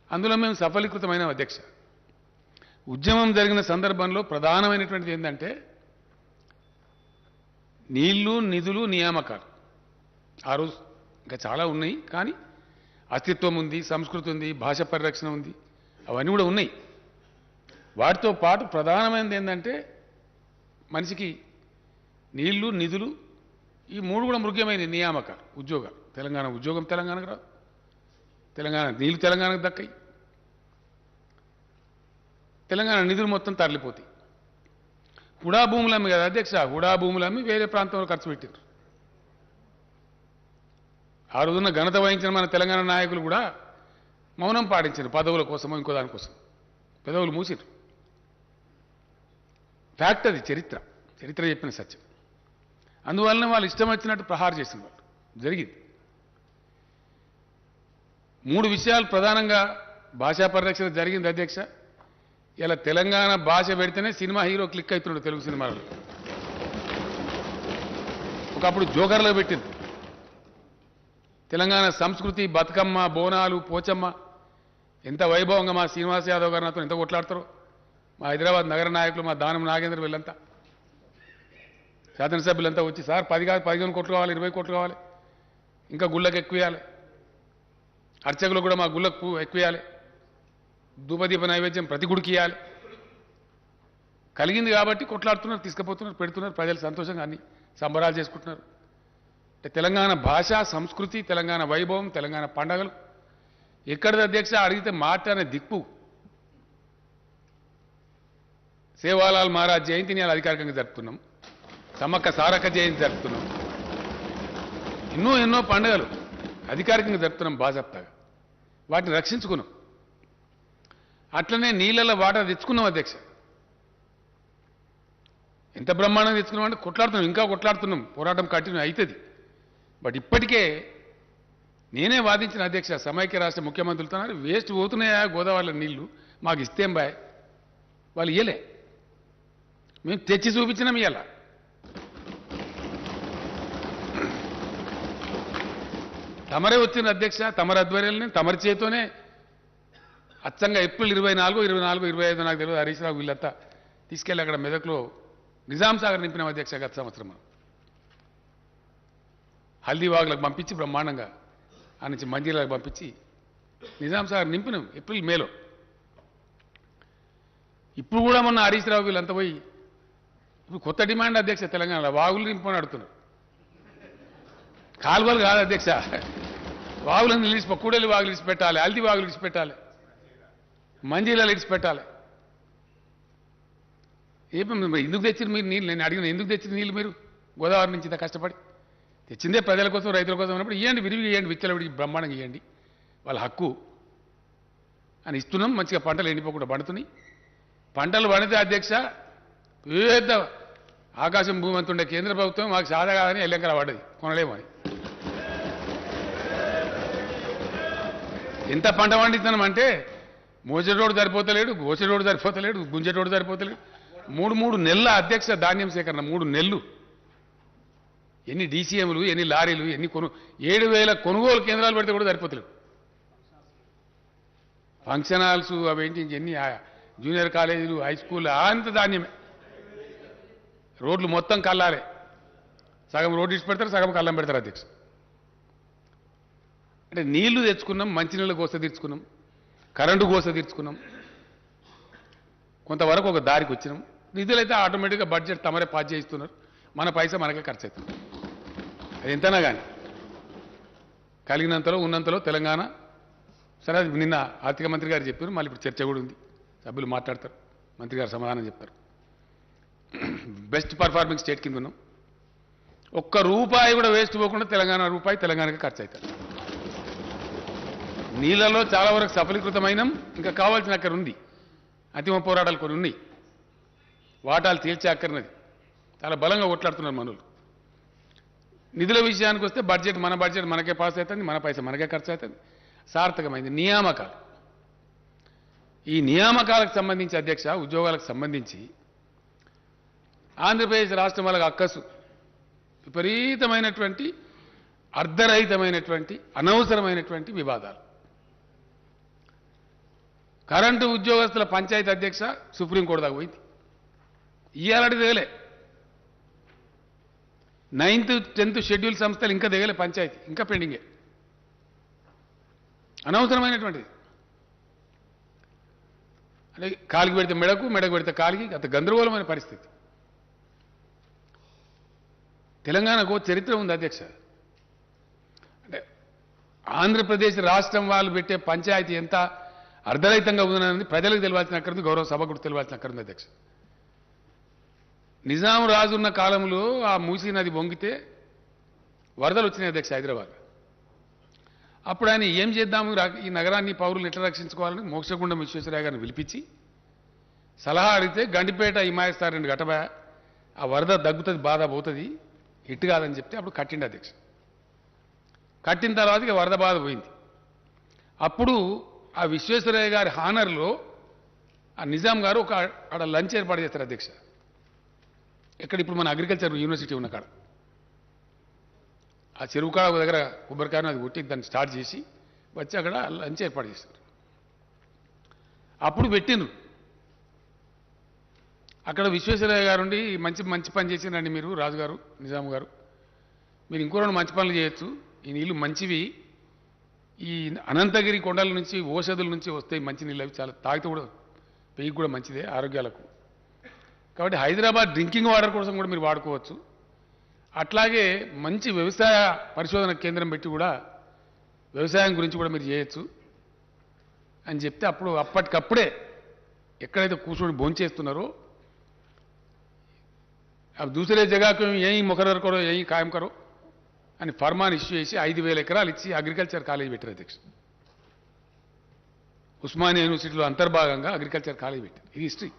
అందులో మేము సఫలీకృతమైన అధ్యక్ష. ఉద్యమం జరిగిన సందర్భంలో ప్రధానమైనటువంటిది ఏంటంటే నీళ్లు, నిధులు, నియామకాలు. ఆ రోజు ఇంకా చాలా ఉన్నాయి, కానీ అస్తిత్వం ఉంది, సంస్కృతి ఉంది, భాష పరిరక్షణ ఉంది, అవన్నీ కూడా ఉన్నాయి. వాటితో పాటు ప్రధానమైనది ఏంటంటే మనిషికి నీళ్లు, నిధులు, ఈ మూడు కూడా ముఖ్యమైన నియామకాలు, ఉద్యోగాలు. తెలంగాణ ఉద్యోగం తెలంగాణకు రాదు, తెలంగాణ నీళ్లు తెలంగాణకు దక్కాయి, తెలంగాణ నిధులు మొత్తం తరలిపోతాయి. హుడా భూములు అమ్మి కదా అధ్యక్ష, హుడా భూములు అమ్మి వేరే ప్రాంతంలో ఖర్చు పెట్టారు. ఆ రోజున ఘనత వహించిన మన తెలంగాణ నాయకులు కూడా మౌనం పాటించారు, పదవుల కోసమో ఇంకో దానికోసం పెదవులు మూసిరు. ఫ్యాక్ట్ అది, చరిత్ర చెప్పిన సత్యం. అందువలన వాళ్ళు ఇష్టం వచ్చినట్టు ప్రహారం చేసిన వాళ్ళు జరిగింది. మూడు విషయాలు ప్రధానంగా భాషా పరిరక్షణ జరిగింది అధ్యక్ష. ఇలా తెలంగాణ భాష పెడితేనే సినిమా హీరో క్లిక్ అవుతున్నాడు తెలుగు సినిమాలో. ఒకప్పుడు జోకర్లో పెట్టింది. తెలంగాణ సంస్కృతి, బతుకమ్మ, బోనాలు, పోచమ్మ ఎంత వైభవంగా మా శ్రీనివాస్ యాదవ్ గారు నాతో ఎంత కొట్లాడతారో, మా హైదరాబాద్ నగర నాయకులు, మా దానం నాగేంద్ర వీళ్ళంతా, శాసనసభ్యులంతా వచ్చి సార్ 10 కాదు 15 కోట్లు కావాలి, 20 కోట్లు కావాలి, ఇంకా గుళ్ళకు ఎక్కువేయాలి, అర్చకులు కూడా మా గుళ్ళకు ఎక్కువేయాలి, ధూపదీప నైవేద్యం ప్రతి గుడికి ఇవ్వాలి. కలిగింది కాబట్టి కొట్లాడుతున్నారు, తీసుకుపోతున్నారు, పెడుతున్నారు, ప్రజలు సంతోషంగా అన్ని సంబరాలు చేసుకుంటున్నారు. అంటే తెలంగాణ భాష, సంస్కృతి, తెలంగాణ వైభవం, తెలంగాణ పండగలు ఎక్కడిది అధ్యక్ష అడిగితే మాట్లాడే దిక్కు. సేవాలాల్ మహారాజ్ జయంతిని అధికారికంగా జరుపుతున్నాం, సమ్మక్క సారక్క జయంతి జరుపుతున్నాం, ఎన్నో పండుగలు అధికారికంగా జరుపుతున్నాం బాజాప్తాగా. వాటిని రక్షించుకున్నాం. అట్లనే నీళ్ళలో వాటర్ తెచ్చుకున్నాం అధ్యక్ష. ఎంత బ్రహ్మాండంగా తెచ్చుకున్నాం అంటే కొట్లాడుతున్నాం, ఇంకా కొట్లాడుతున్నాం, పోరాటం కంటిన్యూ అవుతుంది. బట్ ఇప్పటికే నేనే వాదించిన అధ్యక్ష, సమైక్య రాష్ట్ర ముఖ్యమంత్రులతో వేస్ట్ పోతున్నాయా గోదావరిలో నీళ్లు, మాకు ఇస్తేం బాయ్, వాళ్ళు ఇయ్యలే, మేము తెచ్చి చూపించినాం. ఇయ్యాల తమరే వచ్చిన అధ్యక్ష, తమరి ఆధ్వర్యంలో తమరి చేతోనే అచ్చంగా ఏప్రిల్ 24, 25 నాకు తెలియదు, హరీష్ రావు వీళ్ళంతా తీసుకెళ్ళి అక్కడ మెదక్లో నిజాం సాగర్ నింపినాం అధ్యక్ష. గత సంవత్సరం మనం హల్దీవాగులకు పంపించి బ్రహ్మాండంగా ఆ నుంచి మంజీలకు పంపించి నిజాం సాగర్ నింపినాం ఏప్రిల్ మేలో. ఇప్పుడు కూడా మొన్న హరీష్ రావు వీళ్ళంతా పోయి ఇప్పుడు కొత్త డిమాండ్ అధ్యక్ష, తెలంగాణలో వాగులు నింపని అడుగుతున్నారు. కాలువలు కాదు అధ్యక్ష, వాగులను నిలిచి కూడలి వాగులు ఇడిచిపెట్టాలి, హల్దీ వాగులు ఇడిచిపెట్టాలి, మంజీలలో ఇడిచిపెట్టాలి. ఎందుకు తెచ్చిన మీరు నీళ్ళు? నేను అడిగిన ఎందుకు తెచ్చిన నీళ్ళు మీరు గోదావరి నుంచి ఇంత కష్టపడి తెచ్చిందే ప్రజల కోసం, రైతుల కోసం అన్నప్పుడు ఇవ్వండి, విరివిగా ఇవ్వండి, విచ్చలవిడికి బ్రహ్మాండంగా ఇవ్వండి, వాళ్ళ హక్కు అని ఇస్తున్నాం. మంచిగా పంటలు ఎండిపోకుండా పండుతున్నాయి. పంటలు పండితే అధ్యక్ష పెద్ద ఆకాశం భూమి అంతుండే కేంద్ర ప్రభుత్వం మాకు సాదా కాదని ఎల్లెంకల పడ్డది, కొనలేమని. ఎంత పంట పండిస్తున్నాం అంటే మోసేటోడు సరిపోతలేడు, గోసేటోడు సరిపోతలేడు, గుంజేటోడు సరిపోతలేడు. 3 నెలల అధ్యక్ష ధాన్యం సేకరణ, 3 నెలలు. ఎన్ని డీసీఎంలు, ఎన్ని లారీలు, ఎన్ని 7,000 కొనుగోలు కేంద్రాలు పెడితే కూడా సరిపోతలేవు. ఫంక్షన్ హాల్స్ అవేంటి ఎన్ని జూనియర్ కాలేజీలు, హై స్కూల్ అంత ధాన్యమే. రోడ్లు మొత్తం కల్లాలే, సగం రోడ్డు ఇచ్చి పెడతారు, సగం కల్లం పెడతారు అధ్యక్ష. అంటే నీళ్లు తెచ్చుకున్నాం, మంచినీళ్ళ కోస తీర్చుకున్నాం, కరెంటు కోస తీర్చుకున్నాం, కొంతవరకు ఒక దారికి వచ్చినాం. నిధులైతే ఆటోమేటిక్గా బడ్జెట్ తమరే పాస్ చేయిస్తున్నారు, మన పైసా మనకే ఖర్చు అవుతుంది. అది ఎంతైనా కానీ కలిగినంతలో ఉన్నంతలో తెలంగాణ. సరే, అది నిన్న ఆర్థిక మంత్రి గారు చెప్పారు, మళ్ళీ ఇప్పుడు చర్చ కూడా ఉంది, సభ్యులు మాట్లాడతారు, మంత్రి గారు సమాధానం చెప్తారు. బెస్ట్ పర్ఫార్మింగ్ స్టేట్ కింద ఉన్నాం. ఒక్క రూపాయి కూడా వేస్ట్ పోకుండా తెలంగాణ రూపాయి తెలంగాణకి ఖర్చు అవుతారు. నీళ్లలో చాలా వరకు సఫలీకృతమైనం, ఇంకా కావాల్సిన అక్కడ ఉంది, అంతిమ పోరాటాలు కొన్ని ఉన్నాయి, వాటాలు తేల్చే అక్కర్నది చాలా బలంగా కొట్లాడుతున్నారు మనోళ్ళు. నిధుల విషయానికి వస్తే బడ్జెట్ మన బడ్జెట్ మనకే పాస్ అవుతుంది, మన పైసా మనకే ఖర్చు అవుతుంది. సార్థకమైంది నియామకాలు. ఈ నియామకాలకు సంబంధించి అధ్యక్ష, ఉద్యోగాలకు సంబంధించి ఆంధ్రప్రదేశ్ రాష్ట్రం వాళ్ళకి అక్కసు విపరీతమైనటువంటి అర్ధరహితమైనటువంటి అనవసరమైనటువంటి వివాదాలు. కరెంటు ఉద్యోగస్తుల పంచాయతీ అధ్యక్ష సుప్రీంకోర్టు దాకా పోయింది. ఇయ్యాలటి దిగలే. 9th 10th షెడ్యూల్ సంస్థలు ఇంకా దిగలే, పంచాయతీ ఇంకా పెండింగే. అనవసరమైనటువంటిది. అంటే కాలికి పెడితే మెడకు, మెడకు పెడితే కాలికి, అంత గందరగోళమైన పరిస్థితి. తెలంగాణకు చరిత్ర ఉంది అధ్యక్ష. అంటే ఆంధ్రప్రదేశ్ రాష్ట్రం వాళ్ళు పెట్టే పంచాయతీ ఎంత అర్ధరహితంగా ఉందనేది ప్రజలకు తెలియాల్సిన అక్కర్ది, గౌరవ సభ కూడా తెలియాల్సిన అక్కర్ది అధ్యక్ష. నిజాం రాజున్న కాలంలో ఆ మూసీ నది వంగితే వరదలు వచ్చినాయి అధ్యక్ష హైదరాబాద్. అప్పుడు ఆయన ఏం చేద్దాము, ఈ నగరాన్ని పౌరులను ఎట్లా రక్షించుకోవాలని మోక్షగుండం విశ్వేశ్వరయ్య గారిని పిలిపించి సలహా అడిగితే, గండిపేట హిమాయస్తారు 2 గటబా, ఆ వరద దగ్గుతుంది, బాధ పోతుంది, ఇట్టు కాదని చెప్తే అప్పుడు కట్టిండి అధ్యక్ష. కట్టిన తర్వాత ఇక వరద బాధ పోయింది. అప్పుడు ఆ విశ్వేశ్వరయ్య గారి హానర్లో ఆ నిజాం గారు ఒక ఆడ లంచ్ ఏర్పాటు చేస్తారు అధ్యక్ష. ఇక్కడ ఇప్పుడు మన అగ్రికల్చర్ యూనివర్సిటీ ఉన్న కాడ, ఆ చెరువు కాడ ఒక దగ్గర కొబ్బరికాయను అది కొట్టి దాన్ని స్టార్ట్ చేసి వచ్చి అక్కడ లంచ్ ఏర్పాటు చేస్తారు. అప్పుడు పెట్టిండ్రు. అక్కడ విశ్వేశ్వరయ్య గారు ఉండి, మంచి పని చేసిందండి మీరు రాజుగారు, నిజాం గారు, మీరు ఇంకో 2 మంచి పనులు చేయొచ్చు, ఈ నీళ్లు మంచివి, ఈ అనంతగిరి కొండల నుంచి ఓషధుల నుంచి వస్తాయి మంచి నీళ్ళు, అవి చాలా తాగితే కూడా పెయ్యి కూడా మంచిదే ఆరోగ్యాలకు. కాబట్టి హైదరాబాద్ డ్రింకింగ్ వాటర్ కోసం కూడా మీరు వాడుకోవచ్చు. అట్లాగే మంచి వ్యవసాయ పరిశోధన కేంద్రం పెట్టి కూడా వ్యవసాయం గురించి కూడా మీరు చేయొచ్చు అని చెప్తే, అప్పుడు అప్పటికప్పుడే ఎక్కడైతే కూర్చొని భోంచేస్తున్నారో अब दूसरे जगह को यहीं मुकर्रर करो, यहीं कायम करो అని ఫర్మాన్ ఇష్యూ చేసి 5,000 ఎకరాలు ఇచ్చి అగ్రికల్చర్ కాలేజ్ పెట్టారు అధ్యక్ష. ఉస్మానియా యూనివర్సిటీలో అంతర్భాగంగా అగ్రికల్చర్ కాలేజ్ పెట్టారు. ఇది హిస్టరీ.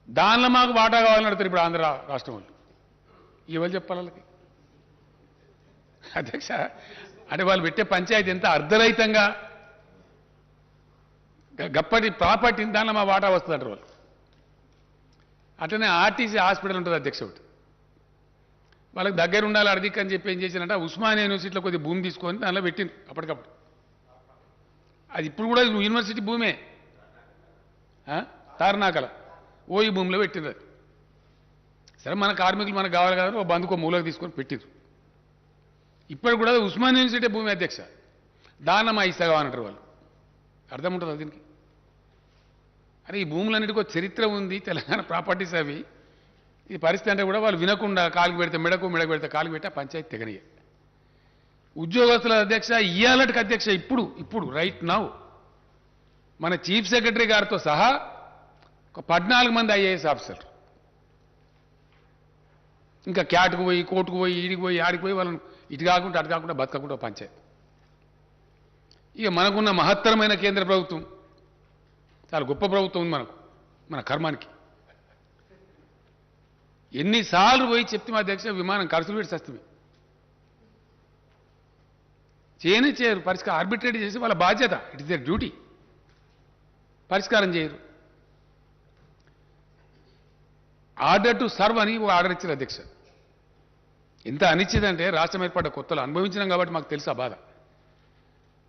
దానిలో మాకు వాటా కావాలని అడుగుతారు ఇప్పుడు ఆంధ్ర రాష్ట్రం వాళ్ళు. ఎవరు చెప్పాలి వాళ్ళకి అధ్యక్ష? అంటే వాళ్ళు పెట్టే పంచాయతీ ఎంత అర్ధరహితంగా, గప్పటి ప్రాపర్టీ దానిలో మా వాటా వస్తుంది అంటారు వాళ్ళు. అట్లనే ఆర్టీసీ హాస్పిటల్ ఉంటుంది అధ్యక్ష, ఒకటి వాళ్ళకి దగ్గర ఉండాలి అర్ధిక్ అని చెప్పి ఏం చేశారంటే ఉస్మానియా యూనివర్సిటీలో కొద్దిగా భూమి తీసుకొని దానిలో పెట్టింది అప్పటికప్పుడు. అది ఇప్పుడు కూడా యూనివర్సిటీ భూమే, తారనాకల ఈ భూమిలో పెట్టింది. అది సరే, మన కార్మికులు మనకు కావాలి కదా, ఓ బందుకో మూలకు తీసుకొని పెట్టిరు. ఇప్పుడు కూడా ఉస్మానియా యూనివర్సిటీ భూమి అధ్యక్ష, దాన్న మా ఇస్తా కావాలంటారు వాళ్ళు. అర్థం ఉంటుంది దీనికి. అరే, ఈ భూములన్నిటికీ చరిత్ర ఉంది, తెలంగాణ ప్రాపర్టీస్ అవి. ఈ పరిస్థితి అంటే కూడా వాళ్ళు వినకుండా కాలికి పెడితే మెడకు, మెడకు పెడితే కాలికి పెట్టి ఆ పంచాయతీ తెగనియ. ఉద్యోగస్తుల అధ్యక్ష ఇయ్యాలటికి అధ్యక్ష ఇప్పుడు రైట్ నౌ మన చీఫ్ సెక్రటరీ గారితో సహా ఒక 14 మంది ఐఏఎస్ ఆఫీసర్లు ఇంకా క్యాట్కు పోయి, కోర్టుకు పోయి, ఈడికి పోయి, ఆడికి పోయి వాళ్ళని ఇటు కాకుండా అటు కాకుండా బతకకుండా పంచాయతీ. ఇక మనకున్న మహత్తరమైన కేంద్ర ప్రభుత్వం, చాలా గొప్ప ప్రభుత్వం ఉంది మనకు, మన కర్మానికి. ఎన్నిసార్లు పోయి చెప్తే మా అధ్యక్ష విమానం ఖర్చులు పెట్టి వస్తుంది చేయరు పరిష్కారం ఆర్బిట్రేట్ చేసి వాళ్ళ బాధ్యత ఇట్ ఇస్ దర్ డ్యూటీ పరిష్కారం చేయరు ఆర్డర్ టు సర్వ్ అని ఆర్డర్ ఇచ్చారు అధ్యక్ష ఎంత అనిచ్చిందంటే రాష్ట్రం ఏర్పడ్డ కొత్తలో అనుభవించినాం కాబట్టి మాకు తెలుసు ఆ బాధ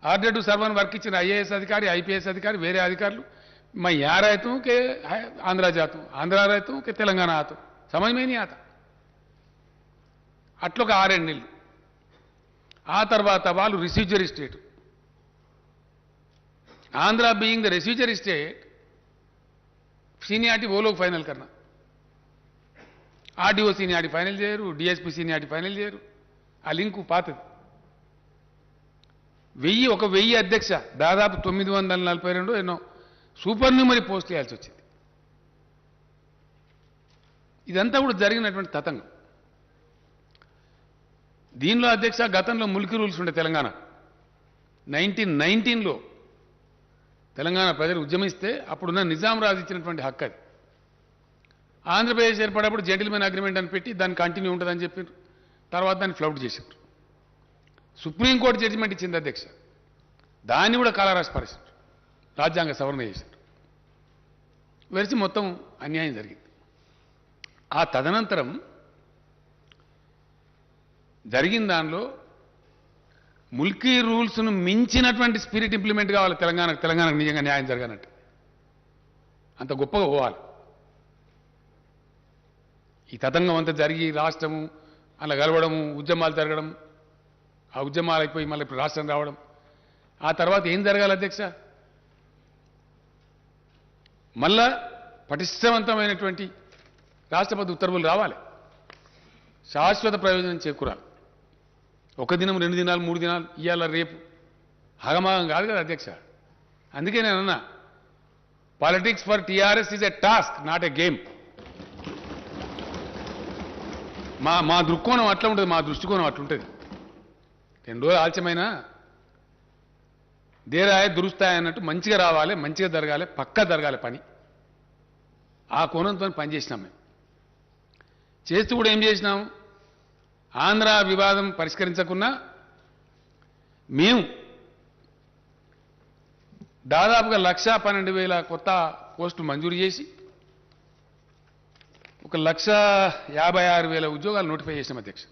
ఆర్డర్ టు సర్వ్ అని వర్క్ ఇచ్చిన ఐఏఎస్ అధికారి ఐపీఎస్ అధికారి వేరే అధికారులు मैं यहाँ रहता हूँ कि आंध्रा जाता हूँ आंध्रा रहता हूँ कि तेलंगाना आता हूँ समझ में नहीं आता అట్లా ఒక 6 నెలలు ఆ తర్వాత వాళ్ళు residuary state Andhra being the residuary state seniority वो लोग फाइनल करना आरडीओ सीनियरिटी फाइनल చేయరు डीएसपी सीनियरिटी फाइनल చేయరు ఆ లింకు పాతది 1000 అధ్యక్ష దాదాపు 942 ఎన్నో సూపర్ న్యూమరీ పోస్టులు వేయాల్సి వచ్చింది ఇదంతా కూడా జరిగినటువంటి తతంగం దీనిలో అధ్యక్ష గతంలో ముల్కీ రూల్స్ ఉండే తెలంగాణ 1919లో తెలంగాణ ప్రజలు ఉద్యమిస్తే అప్పుడున్న నిజాం రాజు ఇచ్చినటువంటి హక్కు అది ఆంధ్రప్రదేశ్ ఏర్పడప్పుడు జెంటిల్మెన్ అగ్రిమెంట్ అని పెట్టి దాన్ని కంటిన్యూ ఉంటుందని చెప్పారు తర్వాత దాన్ని ఫ్లౌట్ చేశారు సుప్రీంకోర్టు జడ్జిమెంట్ ఇచ్చింది అధ్యక్ష దాన్ని కూడా కాలరాశపరిచారు రాజ్యాంగ సవరణ చేశారు వెరిసి మొత్తం అన్యాయం జరిగింది ఆ తదనంతరం జరిగిన దానిలో ముల్కీ రూల్స్ను మించినటువంటి స్పిరిట్ ఇంప్లిమెంట్ కావాలి తెలంగాణకు నిజంగా న్యాయం జరగాలంటే అంత గొప్పగా పోవాలి ఈ తతంగం అంతా జరిగి రాష్ట్రము అలా గెలవడము ఉద్యమాలు జరగడం ఆ ఉద్యమాలు అయిపోయి మళ్ళీ ఇప్పుడు రాష్ట్రం రావడం ఆ తర్వాత ఏం జరగాలి అధ్యక్ష మళ్ళా పటిష్టవంతమైనటువంటి రాష్ట్రపతి ఉత్తర్వులు రావాలి శాశ్వత ప్రయోజనం చేకూరాలి ఒక దినం 2 దినాలు 3 దినాలు ఇవాళ రేపు ఆగమాగం కాదు కదా అధ్యక్ష అందుకే నేను అన్నా politics for TRS is a task not a game మా దృక్కోణం అట్లా ఉంటుంది మా దృష్టికోణం అట్లుంటుంది 2 రోజులు ఆలస్యమైనా దేరాయ దురుస్తాయి అన్నట్టు మంచిగా రావాలి మంచిగా జరగాలి పక్కా జరగాలి పని ఆ కోణంతో పనిచేసినాం మేము చేస్తూ కూడా ఏం చేసినాం ఆంధ్ర వివాదం పరిష్కరించకున్నా మేము దాదాపుగా 1,12,000 కొత్త పోస్టులు మంజూరు చేసి 1,56,000 ఉద్యోగాలు నోటిఫై చేసినాం అధ్యక్ష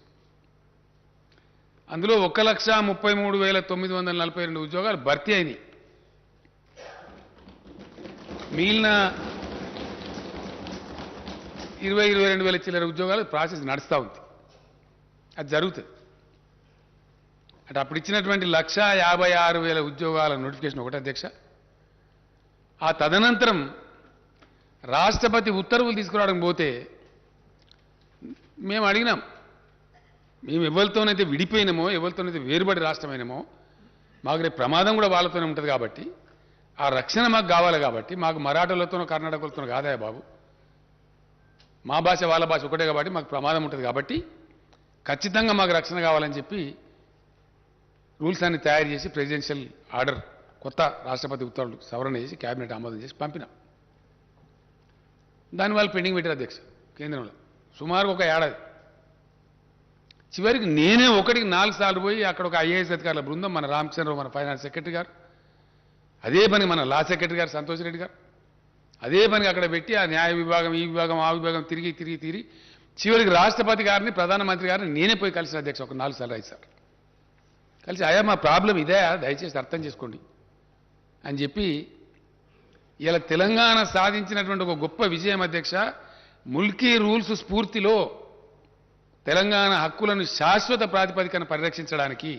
అందులో 1,33,942 ఉద్యోగాలు భర్తీ అయినాయి మిగిలిన 22,000 చిల్లర ఉద్యోగాలు ప్రాసెస్ నడుస్తూ ఉంది అది జరుగుతుంది అంటే అప్పుడు ఇచ్చినటువంటి 1,56,000 ఉద్యోగాల నోటిఫికేషన్ ఒకటి అధ్యక్ష ఆ తదనంతరం రాష్ట్రపతి ఉత్తర్వులు తీసుకురావడం పోతే మేము అడిగినాం మేము ఎవరితోనైతే విడిపోయినామో ఎవరితోనైతే వేరుబడి రాష్ట్రమైనామో మాకు రేపు ప్రమాదం కూడా వాళ్ళతోనే ఉంటుంది కాబట్టి ఆ రక్షణ మాకు కావాలి కాబట్టి మాకు మరాఠాలతోనో కర్ణాటకలతోనో కాదా బాబు మా భాష వాళ్ళ భాష ఒకటే కాబట్టి మాకు ప్రమాదం ఉంటుంది కాబట్టి ఖచ్చితంగా మాకు రక్షణ కావాలని చెప్పి రూల్స్ అన్ని తయారు చేసి ప్రెసిడెన్షియల్ ఆర్డర్ కొత్త రాష్ట్రపతి ఉత్తర్వులు సవరణ చేసి కేబినెట్ ఆమోదం చేసి పంపినాం దానివల్ల పెండింగ్ పెట్టారు అధ్యక్ష కేంద్రంలో సుమారు ఒక ఏడాది చివరికి నేనే 1-4 సార్లు పోయి అక్కడ ఒక ఐఏఎస్ అధికారుల బృందం మన రామచంద్రరావు మన ఫైనాన్స్ సెక్రటరీ గారు అదే పని మన లా సెక్రటరీ గారు సంతోష్ రెడ్డి గారు అదే పనికి అక్కడ పెట్టి ఆ న్యాయ విభాగం ఈ విభాగం ఆ విభాగం తిరిగి చివరికి రాష్ట్రపతి గారిని ప్రధానమంత్రి గారిని నేనే పోయి కలిసిన అధ్యక్ష ఒక 4 సార్లు 5 సార్లు కలిసి అయ్యా మా ప్రాబ్లం ఇదే దయచేసి అర్థం చేసుకోండి అని చెప్పి ఇలా తెలంగాణ సాధించినటువంటి ఒక గొప్ప విజయం అధ్యక్ష ముల్కీ రూల్స్ స్ఫూర్తిలో తెలంగాణ హక్కులను శాశ్వత ప్రాతిపదికన పరిరక్షించడానికి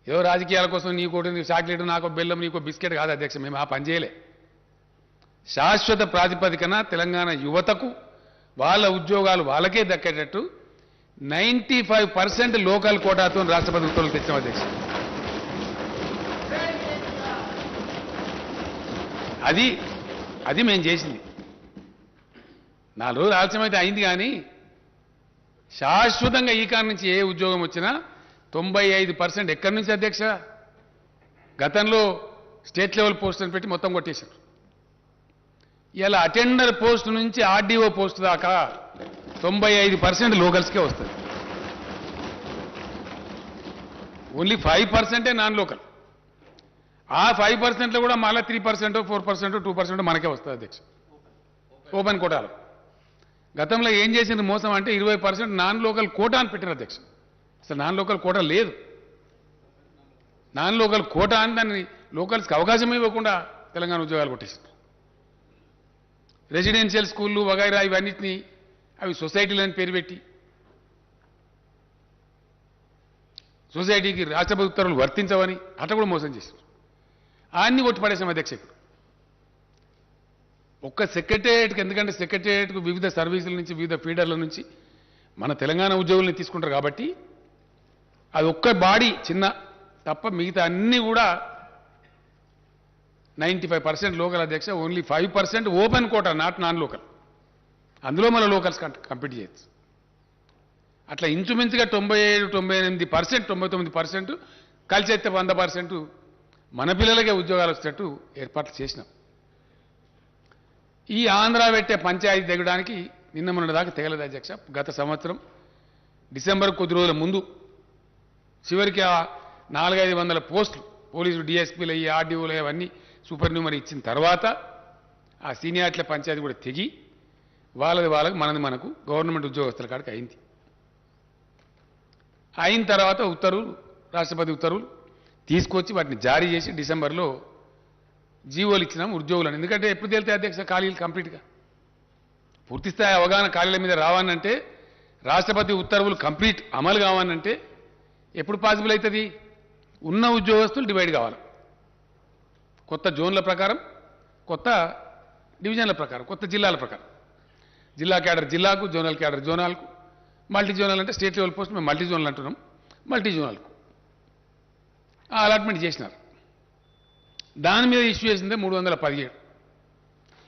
ఏదో రాజకీయాల కోసం నీకోటి చాక్లెట్ నాకో బెల్లం నీకో బిస్కెట్ కాదు అధ్యక్ష మేము ఆ పని చేయలే శాశ్వత ప్రాతిపదికన తెలంగాణ యువతకు వాళ్ళ ఉద్యోగాలు వాళ్ళకే దక్కేటట్టు 95% లోకల్ కోటాతో రాష్ట్రపతి ఉత్తర్వులు తెచ్చాం అధ్యక్ష అది మేము చేసింది 4 రోజులు ఆలస్యమైతే అయింది కానీ శాశ్వతంగా ఈ కారణం నుంచి ఏ ఉద్యోగం వచ్చినా 95% ఎక్కడి నుంచి అధ్యక్ష గతంలో స్టేట్ లెవెల్ పోస్టులను పెట్టి మొత్తం కొట్టేశారు ఇలా అటెండర్ పోస్ట్ నుంచి ఆర్డీఓ పోస్ట్ దాకా 95% లోకల్స్కే వస్తుంది. Only 5% non local. ఆ 5%లో కూడా మళ్ళీ 3%, 4%, 2% మనకే వస్తుంది అధ్యక్ష ఓపెన్ కోటాలో. గతంలో ఏం చేసింది మోసం అంటే 20% నాన్ లోకల్ కోటా అని పెట్టారు అధ్యక్ష. అసలు నాన్ లోకల్ కోటా లేదు. నాన్ లోకల్ కోటా అని దాన్ని లోకల్స్కి అవకాశం ఇవ్వకుండా తెలంగాణ ఉద్యోగాలు కొట్టేసింది. రెసిడెన్షియల్ స్కూళ్ళు వగైరా ఇవన్నిటినీ అవి సొసైటీలని పేరు పెట్టి సొసైటీకి రాష్ట్రపతి ఉత్తర్వులు వర్తించవని అట్లా కూడా మోసం చేశారు. అన్ని కొట్టిపడేసాం అధ్యక్ష. ఒక్క సెక్రటేరియట్కి, ఎందుకంటే సెక్రటేరియట్కు వివిధ సర్వీసుల నుంచి వివిధ ఫీడర్ల నుంచి మన తెలంగాణ ఉద్యోగుల్ని తీసుకుంటారు కాబట్టి అది ఒక్క బాడీ చిన్న తప్ప మిగతా అన్నీ కూడా 95% లోకల్ అధ్యక్ష. Only 5% open quota, non local. అందులో మన లోకల్స్ కంప్లీట్ చేయొచ్చు. అట్లా ఇంచుమించుగా 97, 98%, 99% కలిసి అయితే 100% మన పిల్లలకే ఉద్యోగాలు వచ్చేటట్టు ఏర్పాట్లు చేసినాం. ఈ ఆంధ్ర పెట్టే పంచాయతీ దిగడానికి నిన్న మొన్న దాకా తెగలేదు అధ్యక్ష. గత సంవత్సరం డిసెంబర్ కొద్ది రోజుల ముందు చివరికి ఆ 400-500 పోస్టులు పోలీసులు డిఎస్పీలు అయ్యి ఆర్డీఓలు అవన్నీ సూపర్ న్యూమరీ ఇచ్చిన తర్వాత ఆ సీనియార్ల పంచాయతీ కూడా తెగి వాళ్ళకి మనది మనకు గవర్నమెంట్ ఉద్యోగస్తుల కాడికి అయింది. అయిన తర్వాత ఉత్తర్వులు, రాష్ట్రపతి ఉత్తర్వులు తీసుకొచ్చి వాటిని జారీ చేసి డిసెంబర్లో జీవోలు ఇచ్చినాం ఉద్యోగులను. ఎందుకంటే ఎప్పుడు తేలితే అధ్యక్ష ఖాళీలు కంప్లీట్గా పూర్తిస్థాయి అవగాహన ఖాళీల మీద రావాలంటే, రాష్ట్రపతి ఉత్తర్వులు కంప్లీట్ అమలు కావాలంటే ఎప్పుడు పాసిబుల్ అవుతుంది? ఉన్న ఉద్యోగస్తులు డివైడ్ కావాలి. కొత్త జోన్ల ప్రకారం, కొత్త డివిజన్ల ప్రకారం, కొత్త జిల్లాల ప్రకారం. జిల్లా క్యాడర్ జిల్లాకు, జోనల్ క్యాడర్ జోనాలకు, మల్టీ జోనల్ అంటే స్టేట్ లెవెల్ పోస్ట్ మేము మల్టీ జోనల్ అంటున్నాం, మల్టీ జోనల్కు అలాట్మెంట్ చేసినారు. దాని మీద ఇష్యూ చేసిందే 317.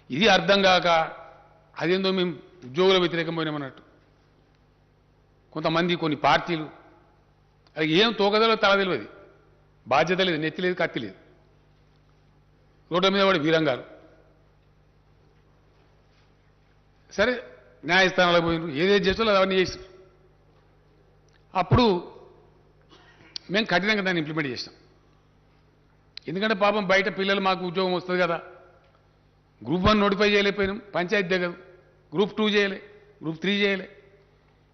ఇది అర్థం కాక అదేందో మేము ఉద్యోగుల వ్యతిరేకం పోయినామన్నట్టు కొంతమంది, కొన్ని పార్టీలు అది ఏం తోకదలో తల తెలియదు, బాధ్యత లేదు, నెత్తి లేదు, కత్తి లేదు, రోడ్ల మీద పడి వీరంగాలు. సరే న్యాయస్థానాలకు పోయినారు, ఏదేది చేస్తారో అవన్నీ చేస్తారు. అప్పుడు మేము కఠినంగా దాన్ని ఇంప్లిమెంట్ చేసినాం. ఎందుకంటే పాపం బయట పిల్లలు మాకు ఉద్యోగం వస్తుంది కదా, గ్రూప్ 1 నోటిఫై చేయలేకపోయినాం, పంచాయతీ దగ్గర గ్రూప్ 2 చేయలే, గ్రూప్ 3 చేయలే,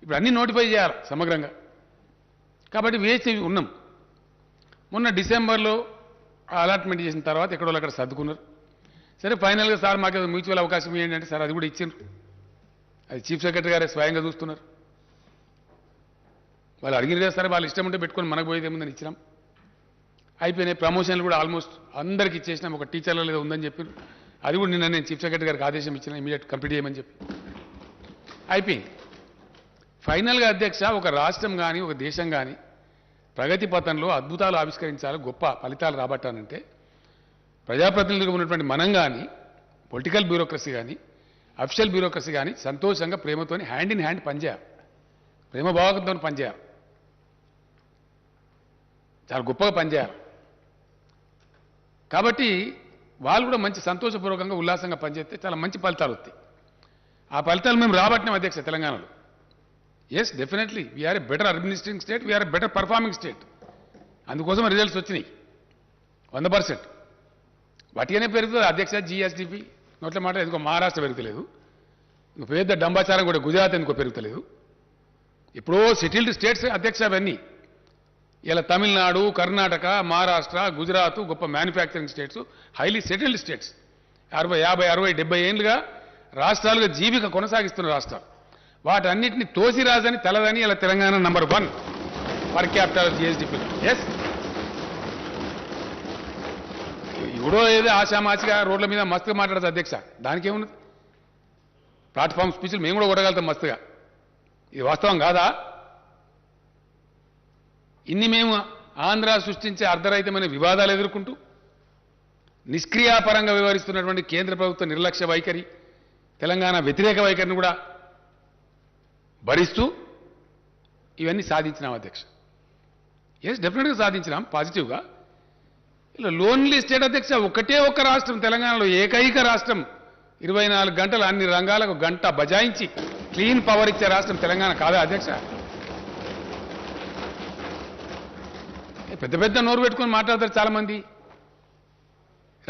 ఇప్పుడు అన్నీ నోటిఫై చేయాలి సమగ్రంగా. కాబట్టి వేసి ఉన్నాం. మొన్న డిసెంబర్లో అలాట్మెంట్ చేసిన తర్వాత ఎక్కడో అక్కడ సర్దుకున్నారు. సరే ఫైనల్గా సార్ మాకు మ్యూచువల్ అవకాశం ఏంటంటే సార్ అది కూడా ఇచ్చిండ్రు. అది చీఫ్ సెక్రటరీ గారే స్వయంగా చూస్తున్నారు. వాళ్ళు అడిగిన కదా సరే, వాళ్ళు ఇష్టం ఉంటే పెట్టుకొని మనకు పోయేది ఏముందని ఇచ్చినాం. అయిపోయినాయి. ప్రమోషన్లు కూడా ఆల్మోస్ట్ అందరికి ఇచ్చేసినాం. ఒక టీచర్ల లేదా ఉందని చెప్పారు, అది కూడా నిన్న నేను చీఫ్ సెక్రటరీ గారికి ఆదేశం ఇచ్చిన ఇమీడియట్ కంప్లీట్ చేయమని చెప్పి అయిపోయింది. ఫైనల్గా అధ్యక్ష, ఒక రాష్ట్రం కానీ ఒక దేశం కానీ ప్రగతి పథంలో అద్భుతాలు ఆవిష్కరించాలి, గొప్ప ఫలితాలు రాబట్టానంటే ప్రజాప్రతినిధులుగా ఉన్నటువంటి మనం కానీ, పొలిటికల్ బ్యూరోక్రసీ కానీ, అఫిషియల్ బ్యూరోక్రసీ కానీ సంతోషంగా ప్రేమతోని హ్యాండ్ ఇన్ హ్యాండ్ పనిచేయాలి, ప్రేమ భావకంతో పనిచేయాలి, చాలా గొప్పగా పనిచేయాలి. కాబట్టి వాళ్ళు కూడా మంచి సంతోషపూర్వకంగా ఉల్లాసంగా పనిచేస్తే చాలా మంచి ఫలితాలు వస్తాయి. ఆ ఫలితాలు మేము రాబట్టినాం అధ్యక్ష తెలంగాణలో. Yes, definitely we are a better administrating state, we are a better performing state. అందుకోసం రిజల్ట్స్ వచ్చినాయి 100%. వాటిగానే పెరుగుతుంది అధ్యక్ష. జిఎస్డిపి నోట్ల మాట ఎందుకో మహారాష్ట్ర పెరుగుతలేదు, ఇంకో పెద్ద డంబాచారం కూడా గుజరాత్ ఎందుకో పెరుగుతలేదు. ఎప్పుడో సెటిల్డ్ స్టేట్స్ అధ్యక్ష అవన్నీ. ఇలా తమిళనాడు, కర్ణాటక, మహారాష్ట్ర, గుజరాత్ గొప్ప manufacturing states, highly settled states. 40, 50, 60, 70 ఏళ్ళుగా రాష్ట్రాలుగా జీవిక కొనసాగిస్తున్న రాష్ట్రాలు. వాటన్నిటిని తోసిరాజని తలదని ఇలా Telangana number 1 per capital GSDP. Yes, ఎవడో ఏదో ఆశామాచిగా రోడ్ల మీద మస్తుగా మాట్లాడదు అధ్యక్ష, దానికేమున్నది? ప్లాట్ఫామ్ స్పీచ్లు మేము కూడా కొట్టగలుగుతాం మస్తుగా. ఇది వాస్తవం కాదా? ఇన్ని మేము ఆంధ్ర సృష్టించే అర్ధరహితమైన వివాదాలు ఎదుర్కొంటూ నిష్క్రియాపరంగా వ్యవహరిస్తున్నటువంటి కేంద్ర ప్రభుత్వ నిర్లక్ష్య వైఖరి, తెలంగాణ వ్యతిరేక వైఖరిని కూడా భరిస్తూ ఇవన్నీ సాధించినాం అధ్యక్ష. ఎస్, డెఫినెట్గా సాధించినాం పాజిటివ్గా. ఇలా లోన్లీ స్టేట్ అధ్యక్ష, ఒకటే ఒక్క రాష్ట్రం తెలంగాణలో, ఏకైక రాష్ట్రం 24 గంటలు అన్ని రంగాలకు గంట బజాయించి క్లీన్ పవర్ ఇచ్చే రాష్ట్రం తెలంగాణ కాదా అధ్యక్ష? పెద్ద పెద్ద నోరు పెట్టుకొని మాట్లాడతారు చాలా మంది.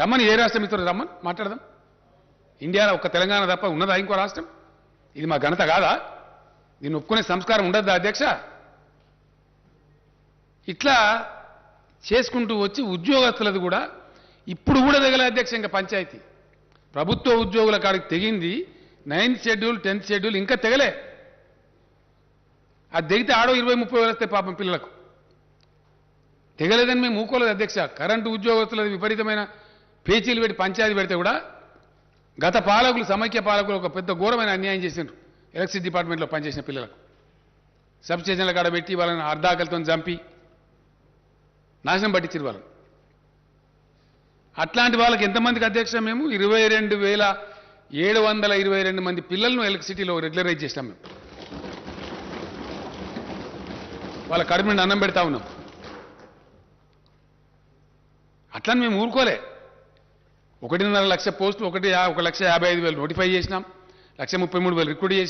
రమ్మని ఏ రాష్ట్రం ఇస్తారు, రమ్మని మాట్లాడదాం. ఇండియాలో ఒక్క తెలంగాణ తప్ప ఉన్నదా ఇంకో రాష్ట్రం? ఇది మా ఘనత కాదా? దీన్ని ఒప్పుకునే సంస్కారం ఉండద్దా అధ్యక్ష? ఇట్లా చేసుకుంటూ వచ్చి ఉద్యోగస్తులది కూడా ఇప్పుడు కూడా తెగలే అధ్యక్ష. ఇంకా పంచాయతీ ప్రభుత్వ ఉద్యోగుల కాడికి తెగింది 9th షెడ్యూల్ 10th షెడ్యూల్ ఇంకా తెగలే. అది తెగితే ఆడో 20-30 వేలు వస్తాయి పాపం పిల్లలకు. తెగలేదని మేము ఊకోలేదు అధ్యక్ష. కరెంటు ఉద్యోగస్తులది విపరీతమైన పేచీలు పెట్టి పంచాయతీ పెడితే కూడా గత పాలకులు, సమైక్య పాలకులు ఒక పెద్ద ఘోరమైన అన్యాయం చేసిండ్రు. ఎలక్ట్రిసిటీ డిపార్ట్మెంట్లో పనిచేసిన పిల్లలకు సబ్ స్టేషన్ల కాడ పెట్టి వాళ్ళని అర్ధాకలతో చంపి నాశనం పట్టించారు వాళ్ళని. అట్లాంటి వాళ్ళకి ఎంతమందికి అధ్యక్ష మేము 22,722 మంది పిల్లలను ఎలక్ట్రిసిటీలో రెగ్యులరైజ్ చేస్తాం. మేము వాళ్ళ కడుపు నుండి అన్నం పెడతా ఉన్నాం. అట్లని మేము ఊరుకోలే. 1.5 లక్ష పోస్టులు 1,55,000 నోటిఫై చేసినాం, 1,33,000 రిక్రూట్ చేసినాం.